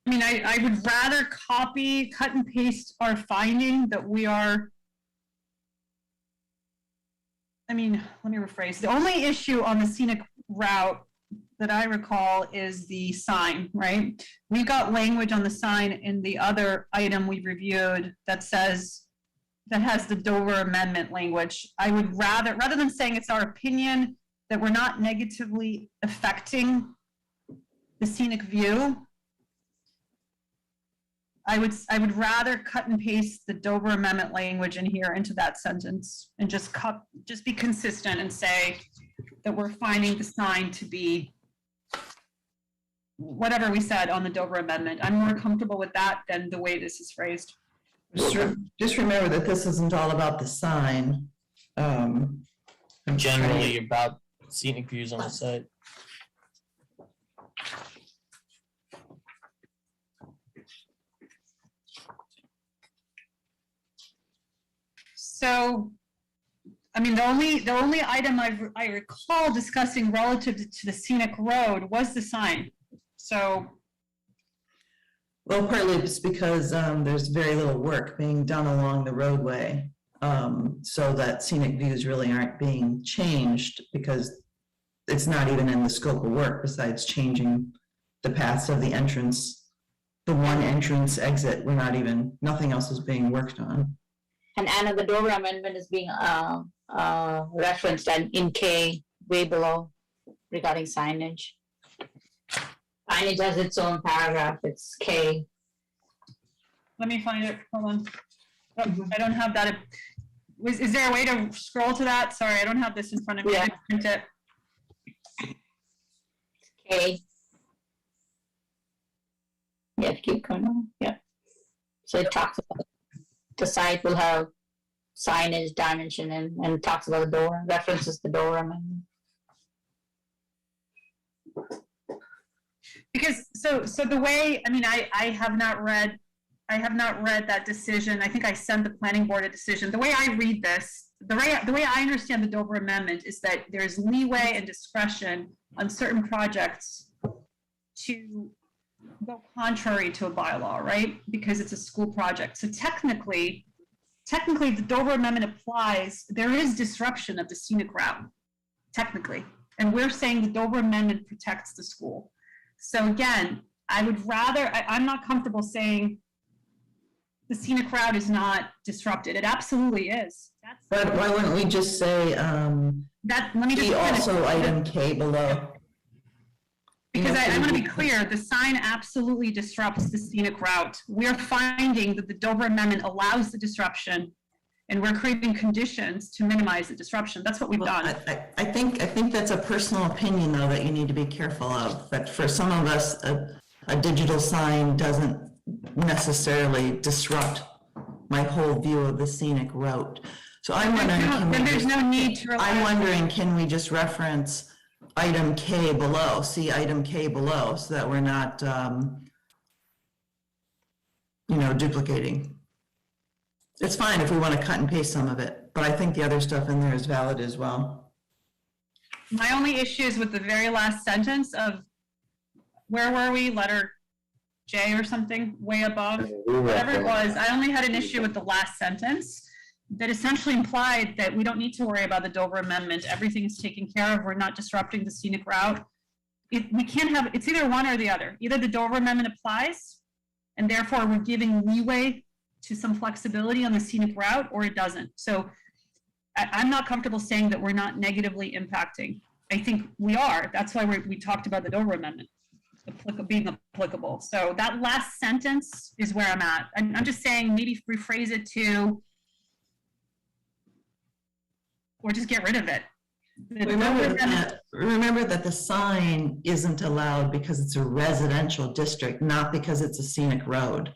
I mean, I would rather copy, cut and paste our finding that we are, I mean, let me rephrase. The only issue on the scenic route that I recall is the sign, right? We've got language on the sign in the other item we reviewed that says, that has the Dover Amendment language. I would rather than saying it's our opinion that we're not negatively affecting the scenic view, I would rather cut and paste the Dover Amendment language in here into that sentence and just be consistent and say that we're finding the sign to be whatever we said on the Dover Amendment. I'm more comfortable with that than the way this is phrased. Just remember that this isn't all about the sign. Generally about scenic views on the site. So, I mean, the only item I recall discussing relative to the scenic road was the sign. So. Well, partly it's because there's very little work being done along the roadway. So that scenic views really aren't being changed because it's not even in the scope of work besides changing the paths of the entrance. The one entrance exit, nothing else is being worked on. And Anna, the Dover Amendment is being referenced and in K way below regarding signage. Signage has its own paragraph, it's K. Let me find it, hold on. Oh, I don't have that. Is there a way to scroll to that? Sorry, I don't have this in front of me. Yeah. I didn't print it. K. Yeah, keep going on, yeah. So it talks about the site will have signage, dimension, and talks about the door, references the door amendment. Because so the way, I mean, I have not read that decision. I think I sent the planning board a decision. The way I read this, the way I understand the Dover Amendment is that there's leeway and discretion on certain projects to go contrary to a bylaw, right? Because it's a school project. So technically the Dover Amendment applies. There is disruption of the scenic route, technically. And we're saying the Dover Amendment protects the school. So again, I would rather, I'm not comfortable saying the scenic route is not disrupted. It absolutely is. But why wouldn't we just say, let me just also item K below? Because I want to be clear, the sign absolutely disrupts the scenic route. We're finding that the Dover Amendment allows the disruption, and we're creating conditions to minimize the disruption. That's what we've done. I think that's a personal opinion, though, that you need to be careful of. But for some of us, a digital sign doesn't necessarily disrupt my whole view of the scenic route. So I'm wondering, can we just reference item K below, see item K below, so that we're not, duplicating. It's fine if we want to cut and paste some of it, but I think the other stuff in there is valid as well. My only issue is with the very last sentence of, where were we, letter J or something, way above, whatever it was. I only had an issue with the last sentence that essentially implied that we don't need to worry about the Dover Amendment. Everything is taken care of. We're not disrupting the scenic route. we can't have, it's either one or the other. Either the Dover Amendment applies, and therefore we're giving leeway to some flexibility on the scenic route, or it doesn't. So I'm not comfortable saying that we're not negatively impacting. I think we are. That's why we talked about the Dover Amendment being applicable. So that last sentence is where I'm at. I'm just saying maybe rephrase it to, or just get rid of it. Remember that the sign isn't allowed because it's a residential district, not because it's a scenic road.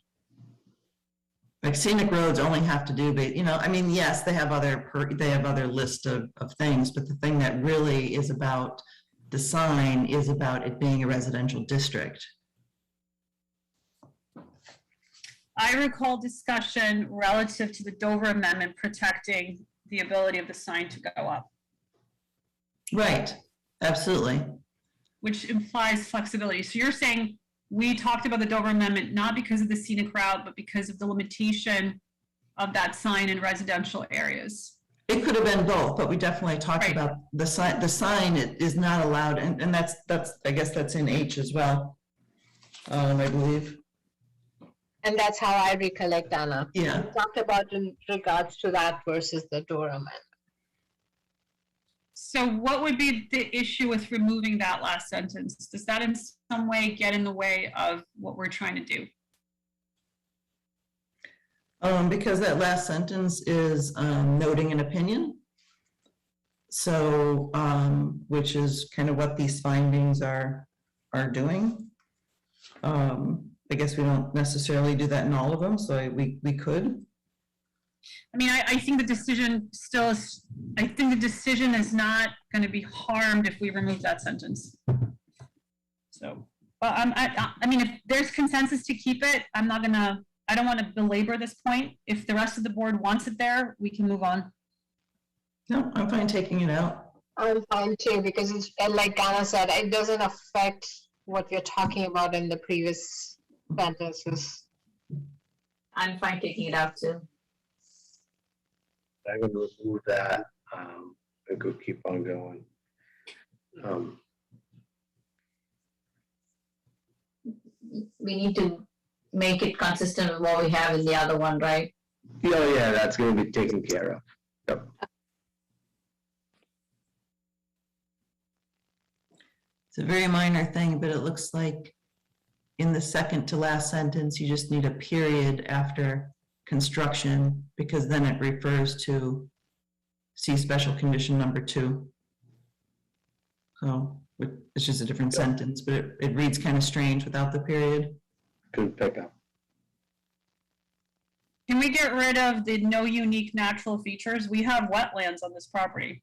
Like scenic roads only have to do, but I mean, yes, they have other list of things, but the thing that really is about the sign is about it being a residential district. I recall discussion relative to the Dover Amendment protecting the ability of the sign to go up. Right, absolutely. Which implies flexibility. So you're saying we talked about the Dover Amendment not because of the scenic route, but because of the limitation of that sign in residential areas. It could have been both, but we definitely talked about the sign. The sign is not allowed, and that's I guess that's in H as well, I believe. And that's how I recollect, Anna. Yeah. We talked about in regards to that versus the Dover Amendment. So what would be the issue with removing that last sentence? Does that in some way get in the way of what we're trying to do? Because that last sentence is noting an opinion. So, which is kind of what these findings are doing. I guess we don't necessarily do that in all of them, so we could. I mean, I think the decision still is, I think the decision is not going to be harmed if we remove that sentence. So, I mean, if there's consensus to keep it, I don't want to belabor this point. If the rest of the board wants it there, we can move on. No, I'm fine taking it out. I'm fine too, because it's like Anna said, it doesn't affect what we're talking about in the previous sentences. I'm fine taking it out too. I'm going to remove that and go keep on going. We need to make it consistent with what we have in the other one, right? Yeah, that's going to be taken care of. Yep. It's a very minor thing, but it looks like in the second to last sentence, you just need a period after construction, because then it refers to see special condition number 2. So it's just a different sentence, but it reads kind of strange without the period. Good pickup. Can we get rid of the no unique natural features? We have wetlands on this property,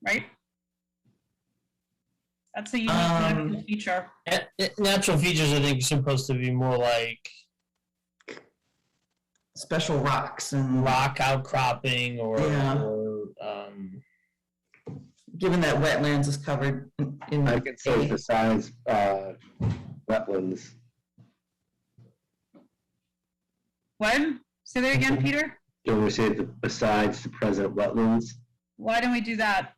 right? That's a unique natural feature. Natural features, I think, are supposed to be more like special rocks and rock outcropping, or given that wetlands is covered in I can say besides wetlands. What? Say that again, Peter? Don't we say besides the present wetlands? Why don't we do that?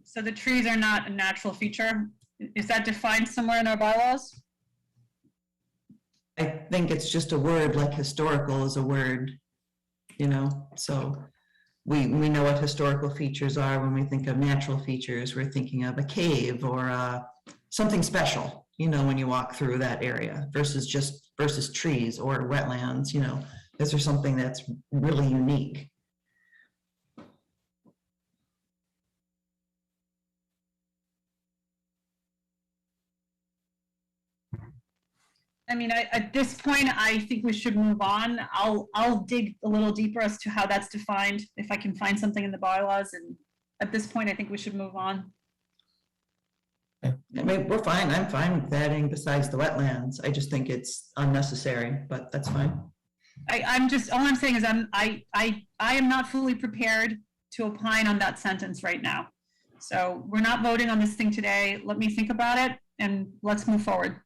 So the trees are not a natural feature? Is that defined somewhere in our bylaws? I think it's just a word, like historical is a word, so we know what historical features are. When we think of natural features, we're thinking of a cave or something special, when you walk through that area versus trees or wetlands, this is something that's really unique. I mean, at this point, I think we should move on. I'll dig a little deeper as to how that's defined, if I can find something in the bylaws. And at this point, I think we should move on. I mean, we're fine. I'm fine with adding besides the wetlands. I just think it's unnecessary, but that's fine. All I'm saying is I am not fully prepared to opine on that sentence right now. So we're not voting on this thing today. Let me think about it and let's move forward.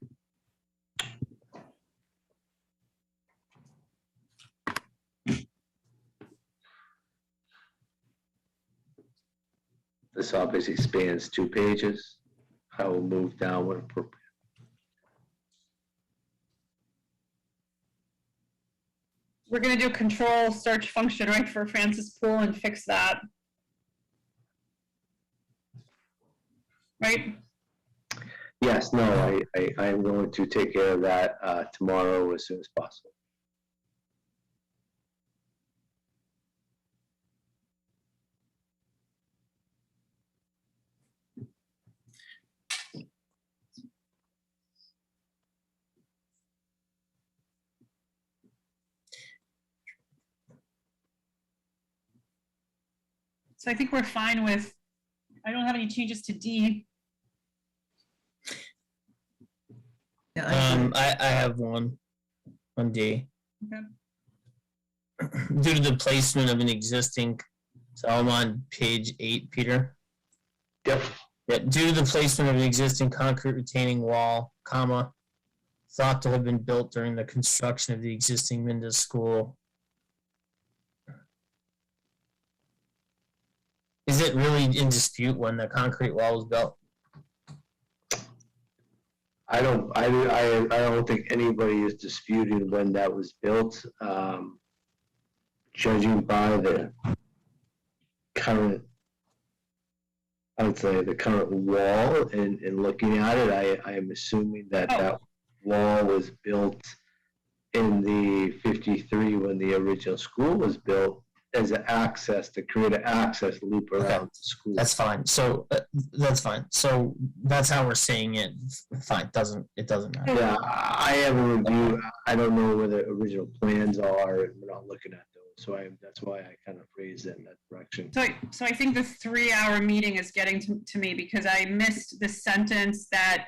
This obviously spans 2 pages. I will move down when appropriate. We're gonna do control search function, right, for Francis Poole and fix that. Right? Yes, no, I am going to take care of that tomorrow as soon as possible. So I think we're fine with, I don't have any changes to D. I have one on D. Okay. Due to the placement of an existing, so I'm on page 8, Peter. Yep. Yeah, due to the placement of an existing concrete retaining wall, comma, thought to have been built during the construction of the existing Minda School. Is it really in dispute when the concrete wall was built? I don't think anybody is disputing when that was built. Judging by the current, I would say the current wall and looking at it, I am assuming that that wall was built in the 53 when the original school was built as an access, to create an access loop around the school. That's fine. So that's fine. So that's how we're saying it. Fine. It doesn't matter. Yeah, I have a review. I don't know where the original plans are, and we're not looking at those. So that's why I kind of phrased it in that direction. So I think the 3-hour meeting is getting to me because I missed the sentence that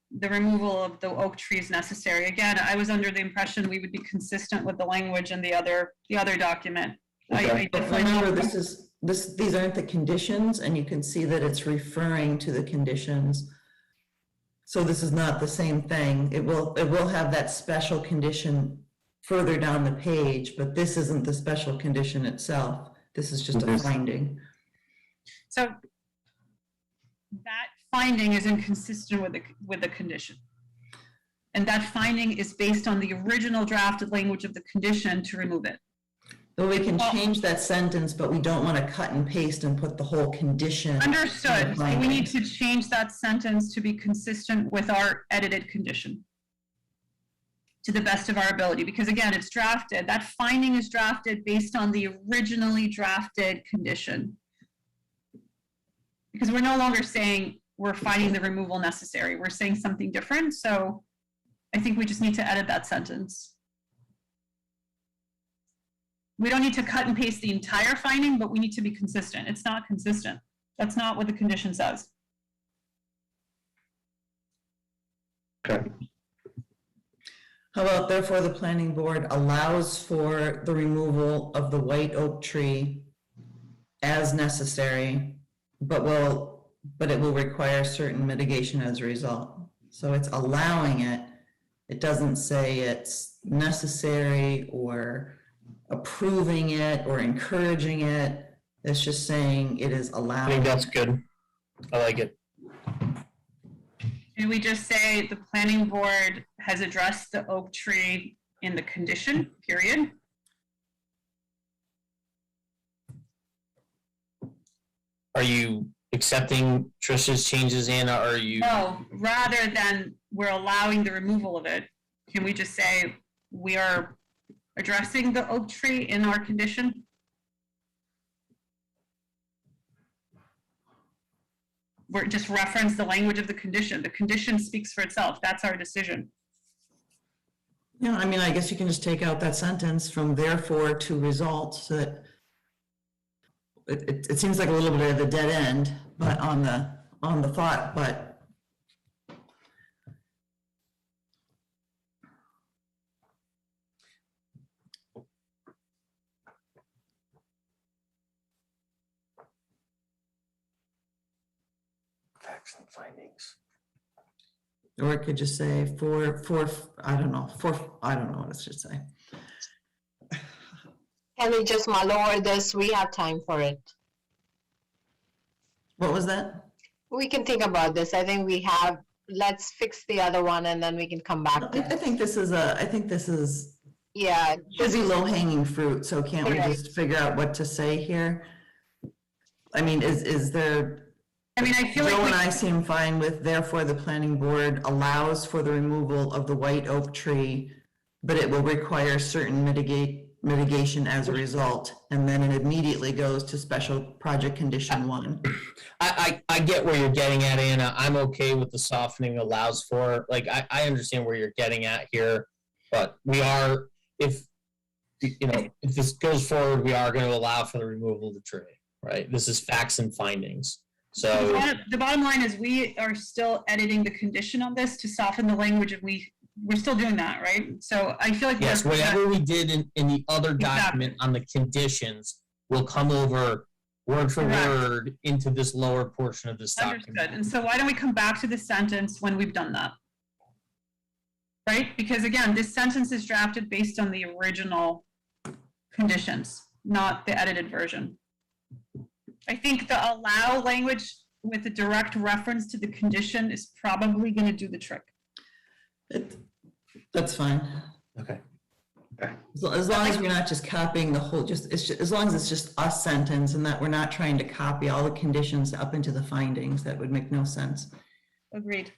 the removal of the oak tree is necessary. Again, I was under the impression we would be consistent with the language in the other document. Okay. Remember, these aren't the conditions, and you can see that it's referring to the conditions. So this is not the same thing. It will have that special condition further down the page, but this isn't the special condition itself. This is just a finding. So that finding is inconsistent with the condition. And that finding is based on the original drafted language of the condition to remove it. Well, we can change that sentence, but we don't want to cut and paste and put the whole condition. Understood. So we need to change that sentence to be consistent with our edited condition to the best of our ability, because again, it's drafted. That finding is drafted based on the originally drafted condition. Because we're no longer saying we're finding the removal necessary. We're saying something different. So I think we just need to edit that sentence. We don't need to cut and paste the entire finding, but we need to be consistent. It's not consistent. That's not what the condition says. Okay. How about therefore the planning board allows for the removal of the white oak tree as necessary, but it will require certain mitigation as a result. So it's allowing it. It doesn't say it's necessary or approving it or encouraging it. It's just saying it is allowed. I think that's good. I like it. Can we just say the planning board has addressed the oak tree in the condition, period? Are you accepting Trish's changes, Anna, or are you? No, rather than we're allowing the removal of it, can we just say we are addressing the oak tree in our condition? We're just reference the language of the condition. The condition speaks for itself. That's our decision. Yeah, I mean, I guess you can just take out that sentence from therefore to results. That it seems like a little bit of a dead end, but on the thought, but facts and findings. Or it could just say I don't know what it should say. Can we just mull over this? We have time for it. What was that? We can think about this. I think let's fix the other one and then we can come back to I think this is yeah. should be low hanging fruit, so can't we Correct. just figure out what to say here? I mean, is there? I mean, I feel like Joe we- and I seem fine with, therefore, the planning board allows for the removal of the white oak tree, but it will require certain mitigation as a result, and then it immediately goes to special project condition 1. I get where you're getting at, Anna. I'm okay with the softening allows for, like, I understand where you're getting at here, but we are, if this goes forward, we are going to allow for the removal of the tree, right? This is facts and findings. So the bottom line is we are still editing the condition on this to soften the language, and we're still doing that, right? So I feel like yes, whatever we did in the other document on the conditions will come over word for word into this lower portion of this document. Understood. And so why don't we come back to this sentence when we've done that? Right? Because again, this sentence is drafted based on the original conditions, not the edited version. I think the allow language with a direct reference to the condition is probably going to do the trick. That's fine. Okay. As long as we're not just copying the whole, as long as it's just a sentence and that we're not trying to copy all the conditions up into the findings, that would make no sense. Agreed.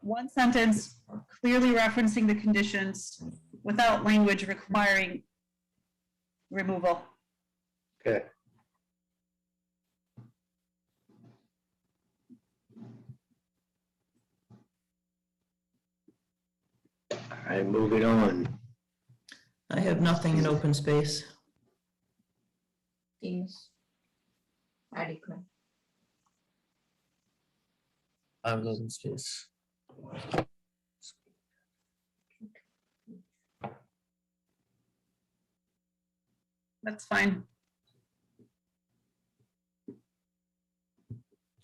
One sentence clearly referencing the conditions without language requiring removal. Okay. All right, moving on. I have nothing in open space. Seems adequate. I'm open space. That's fine.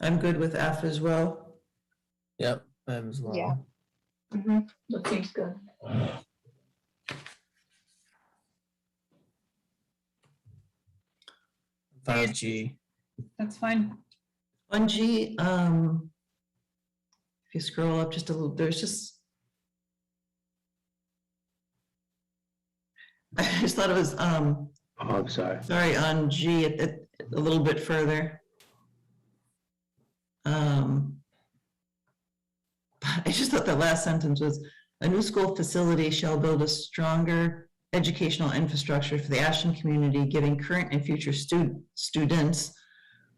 I'm good with F as well. Yep, I'm as well. Yeah. Mm-hmm. That seems good. 5G. That's fine. On G, if you scroll up just a little, there's just, I just thought it was, Oh, I'm sorry. sorry, on G, a little bit further. I just thought that last sentence was, a new school facility shall build a stronger educational infrastructure for the Ashland community, giving current and future students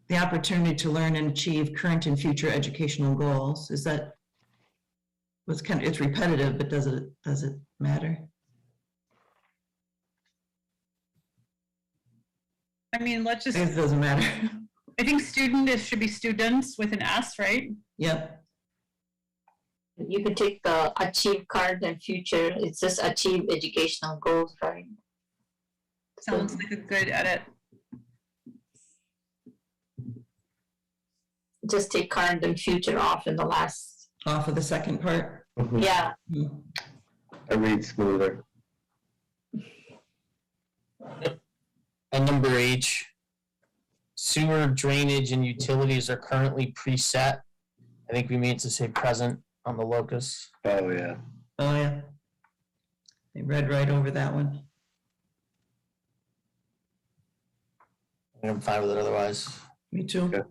the opportunity to learn and achieve current and future educational goals. Is that, it's repetitive, but does it matter? I mean, let's just. It doesn't matter. I think student should be students with an S, right? Yep. You could take the achieve current and future. It's just achieve educational goals, right? Sounds like a good edit. Just take current and future off in the last. Off of the second part? Mhm. Yeah. I read smoother. On number H, sewer drainage and utilities are currently preset. I think we mean to say present on the locus. Oh, yeah. Oh, yeah. They read right over that one. I'm fine with it otherwise. Me too. Okay.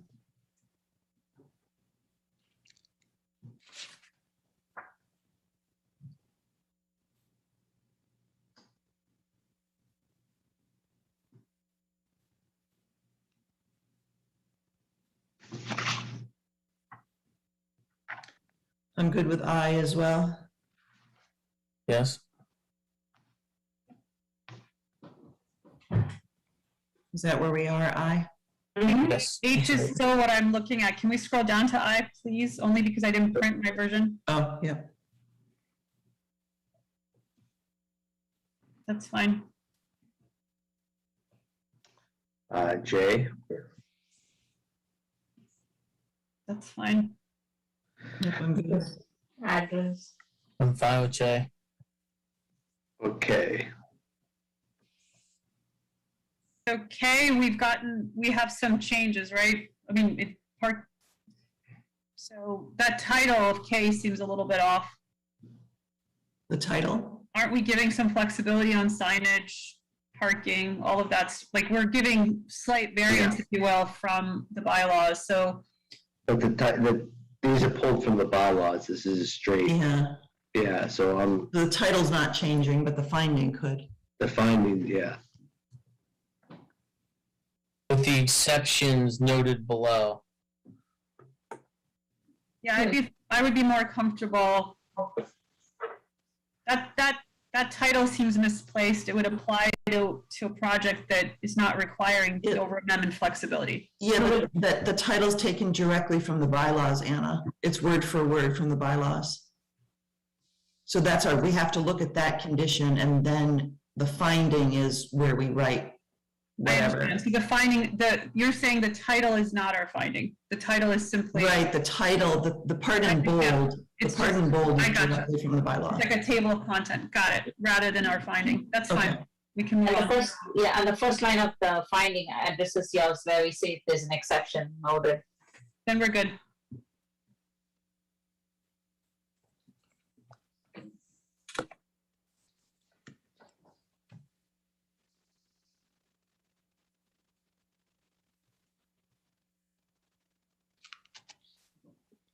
I'm good with I as well. Yes. Is that where we are, I? Yes. H is still what I'm looking at. Can we scroll down to I, please? Only because I didn't print my version. Oh, yeah. That's fine. J. That's fine. Yep, I'm good. Address. I'm fine with J. Okay. Okay, we have some changes, right? I mean, it part, so that title of K seems a little bit off. The title? Aren't we giving some flexibility on signage, parking, all of that's, like, we're giving slight variance, if you will, from the bylaws, so. But these are pulled from the bylaws. This is straight. Yeah. Yeah, so The title's not changing, but the finding could. the findings, yeah. With the exceptions noted below. Yeah, I would be more comfortable. That title seems misplaced. It would apply to a project that is not requiring the over amendment flexibility. Yeah, but the title's taken directly from the bylaws, Anna. It's word for word from the bylaws. So that's we have to look at that condition, and then the finding is where we write whatever. I understand. So the finding, you're saying the title is not our finding. The title is simply. Right, the title, the part in bold, the part in bold is directly from the bylaws. It's like a table of content, got it, rather than our finding. That's fine. We can move on. And the first line of the finding addresses yours where we say if there's an exception noted. Then we're good.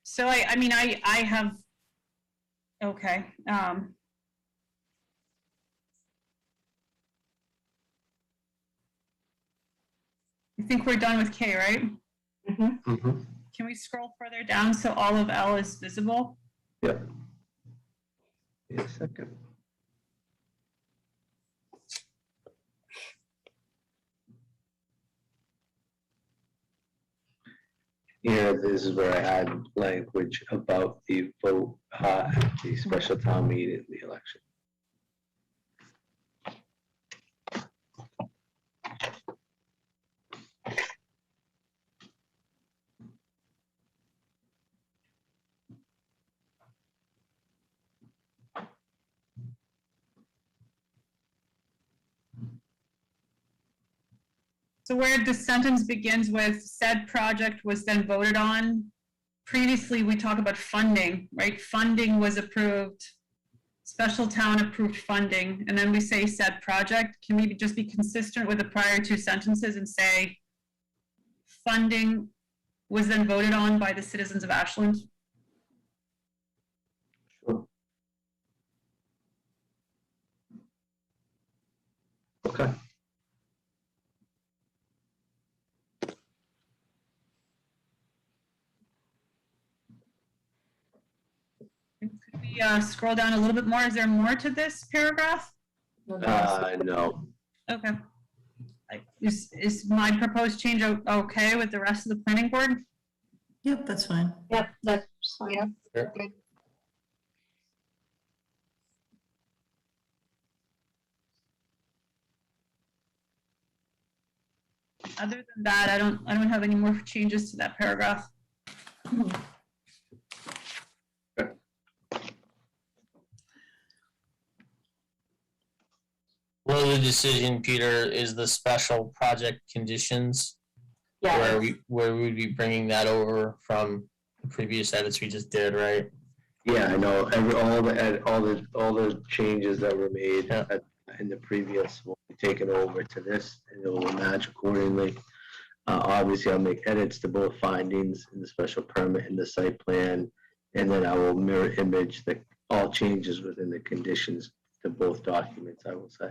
So I mean, I have, okay. I think we're done with K, right? Mm-hmm. Can we scroll further down so all of L is visible? Yep. Wait a second. Here, this is where I had language about the vote at the special town meeting, the election. So where the sentence begins with said project was then voted on, previously we talk about funding, right? Funding was approved, special town approved funding, and then we say said project. Can we just be consistent with the prior two sentences and say funding was then voted on by the citizens of Ashland? Sure. Okay. Could we scroll down a little bit more? Is there more to this paragraph? No. Okay. Is my proposed change okay with the rest of the planning board? Yep, that's fine. Yep, that's fine. Sure. Good. Other than that, I don't have any more changes to that paragraph. Well, the decision, Peter, is the special project conditions. Yeah. Where we'd be bringing that over from the previous edits we just did, right? Yeah, I know. All the changes that were made in the previous will be taken over to this, and it will match accordingly. Obviously, I'll make edits to both findings in the special permit and the site plan, and then I will mirror image all changes within the conditions to both documents, I will say.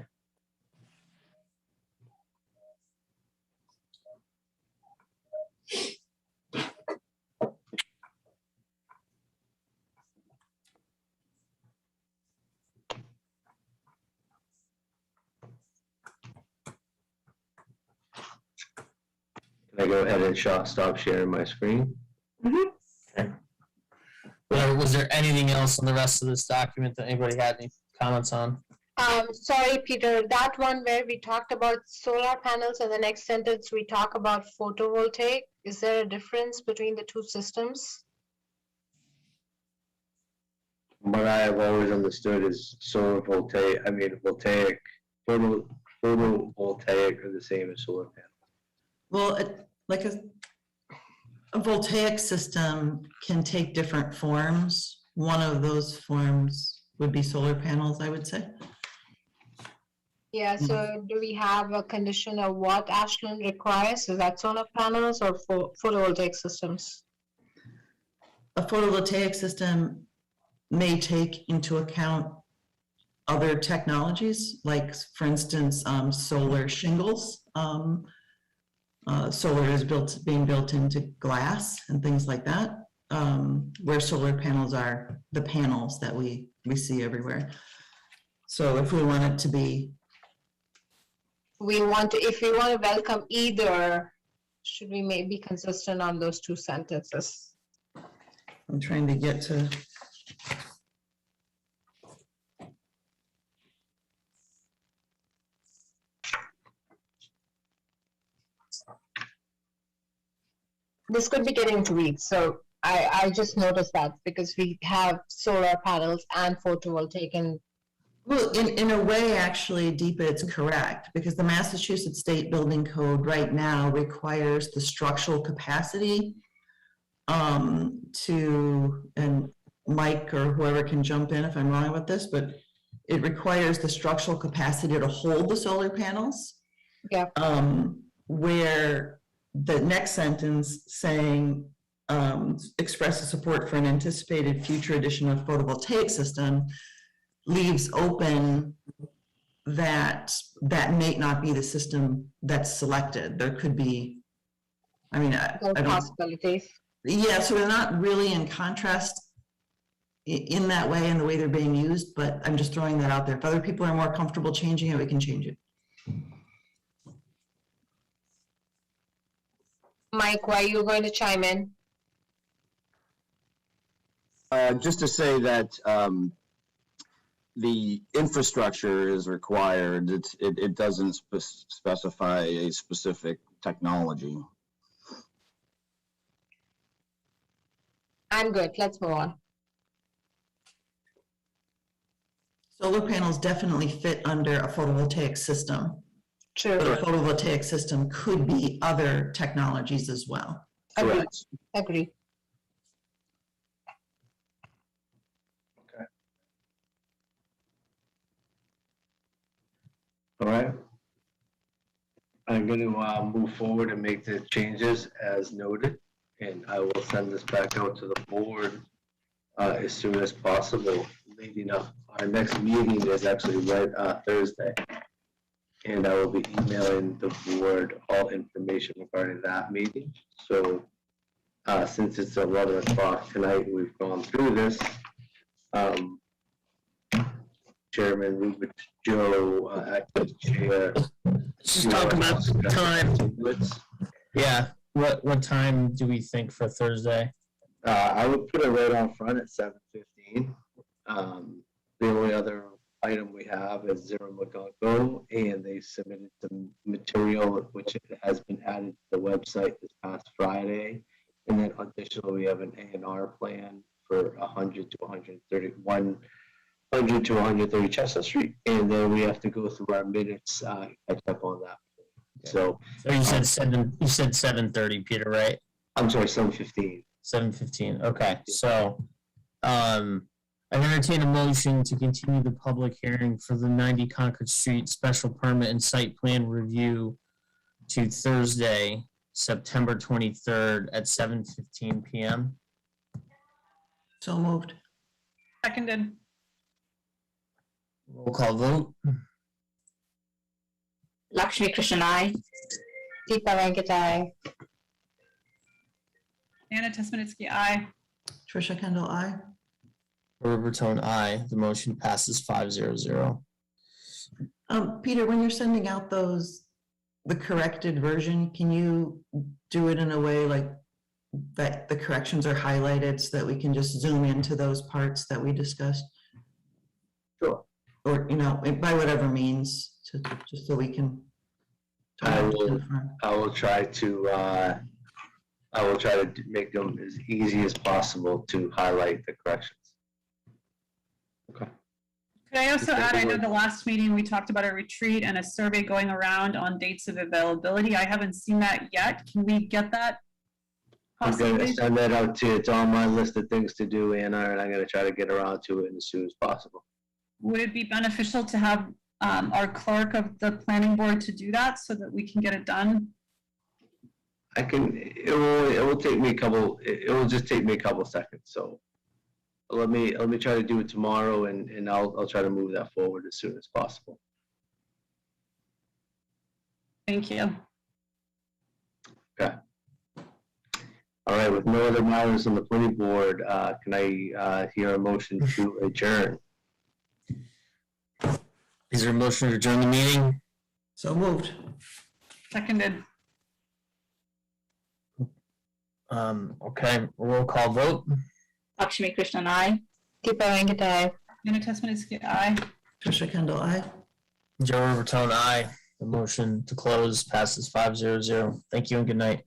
Can I go ahead and stop sharing my screen? Okay. Was there anything else on the rest of this document that anybody had any comments on? Sorry, Peter, that one where we talked about solar panels and the next sentence we talk about photovoltaic, is there a difference between the two systems? What I have always understood is voltaic photovoltaic are the same as solar panels. Well, A voltaic system can take different forms. One of those forms would be solar panels, I would say. Yeah, so do we have a condition of what Ashland requires? Is that solar panels or photovoltaic systems? A photovoltaic system may take into account other technologies, like for instance, solar shingles. Solar is being built into glass and things like that, where solar panels are the panels that we see everywhere. So if we want it to be, if we want to welcome either, should we maybe be consistent on those two sentences? I'm trying to get to. This could be getting tweaked, so I just noticed that because we have solar panels and photovoltaic and Well, in a way, actually, Deepa, it's correct, because the Massachusetts State Building Code right now requires the structural capacity and Mike or whoever can jump in if I'm wrong about this, but it requires the structural capacity to hold the solar panels. Yeah. Where the next sentence saying expresses support for an anticipated future addition of photovoltaic system leaves open that may not be the system that's selected. There could be, I mean, I don't, possibilities. Yeah, so they're not really in contrast in that way, in the way they're being used, but I'm just throwing that out there. If other people are more comfortable changing it, we can change it. Mike, why are you going to chime in? Just to say that the infrastructure is required. It doesn't specify a specific technology. I'm good. Let's move on. Solar panels definitely fit under a photovoltaic system. True. But a photovoltaic system could be other technologies as well. Agreed. Agreed. All right. I'm going to move forward and make the changes as noted, and I will send this back out to the board as soon as possible. Leading up, our next meeting is actually Thursday, and I will be emailing the board all information regarding that meeting. So since it's 11 o'clock tonight, we've gone through this. Chairman Rubik, Joe, acting chair. Just talk about time. Yeah, what time do we think for Thursday? I would put it right on front at 7:15. The only other item we have is Zero McGongo, and they submitted some material which has been added to the website this past Friday. And then additionally, we have an A&R plan for 100 to 131. 100 to 130 Chestnut Street, and then we have to go through our minutes, catch up on that. So you said 7:30, Peter, right? I'm sorry, 7:15. 7:15. Okay, so I entertain a motion to continue the public hearing for the 90 Concord Street special permit and site plan review to Thursday, September 23rd at 7:15 p.m. So moved. Seconded. Roll call vote. Lakshmi Krishnan, aye. Deepa Venkatai. Anna Tesmanitsky, aye. Trisha Kendall, aye. Rivertone, aye. The motion passes 5-0-0. Peter, when you're sending out the corrected version, can you do it in a way like that the corrections are highlighted so that we can just zoom into those parts that we discussed? Sure. Or, by whatever means, just so we can. I will try to make them as easy as possible to highlight the corrections. Okay. Could I also add, I know the last meeting we talked about a retreat and a survey going around on dates of availability. I haven't seen that yet. Can we get that I'm gonna possibly? send that out to you. It's on my list of things to do, Anna, and I'm gonna try to get around to it as soon as possible. Would it be beneficial to have our clerk of the planning board to do that so that we can get it done? It will take me it will just take me a couple seconds, so let me try to do it tomorrow, and I'll try to move that forward as soon as possible. Thank you. Okay. All right, with no other matters on the planning board, can I hear a motion to adjourn? Is there a motion to adjourn the meeting? So moved. Seconded. Okay, roll call vote. Lakshmi Krishnan, aye. Deepa Venkatai. Anna Tesmanitsky, aye. Trisha Kendall, aye. Joe Rivertone, aye. The motion to close passes 5-0-0. Thank you and good night.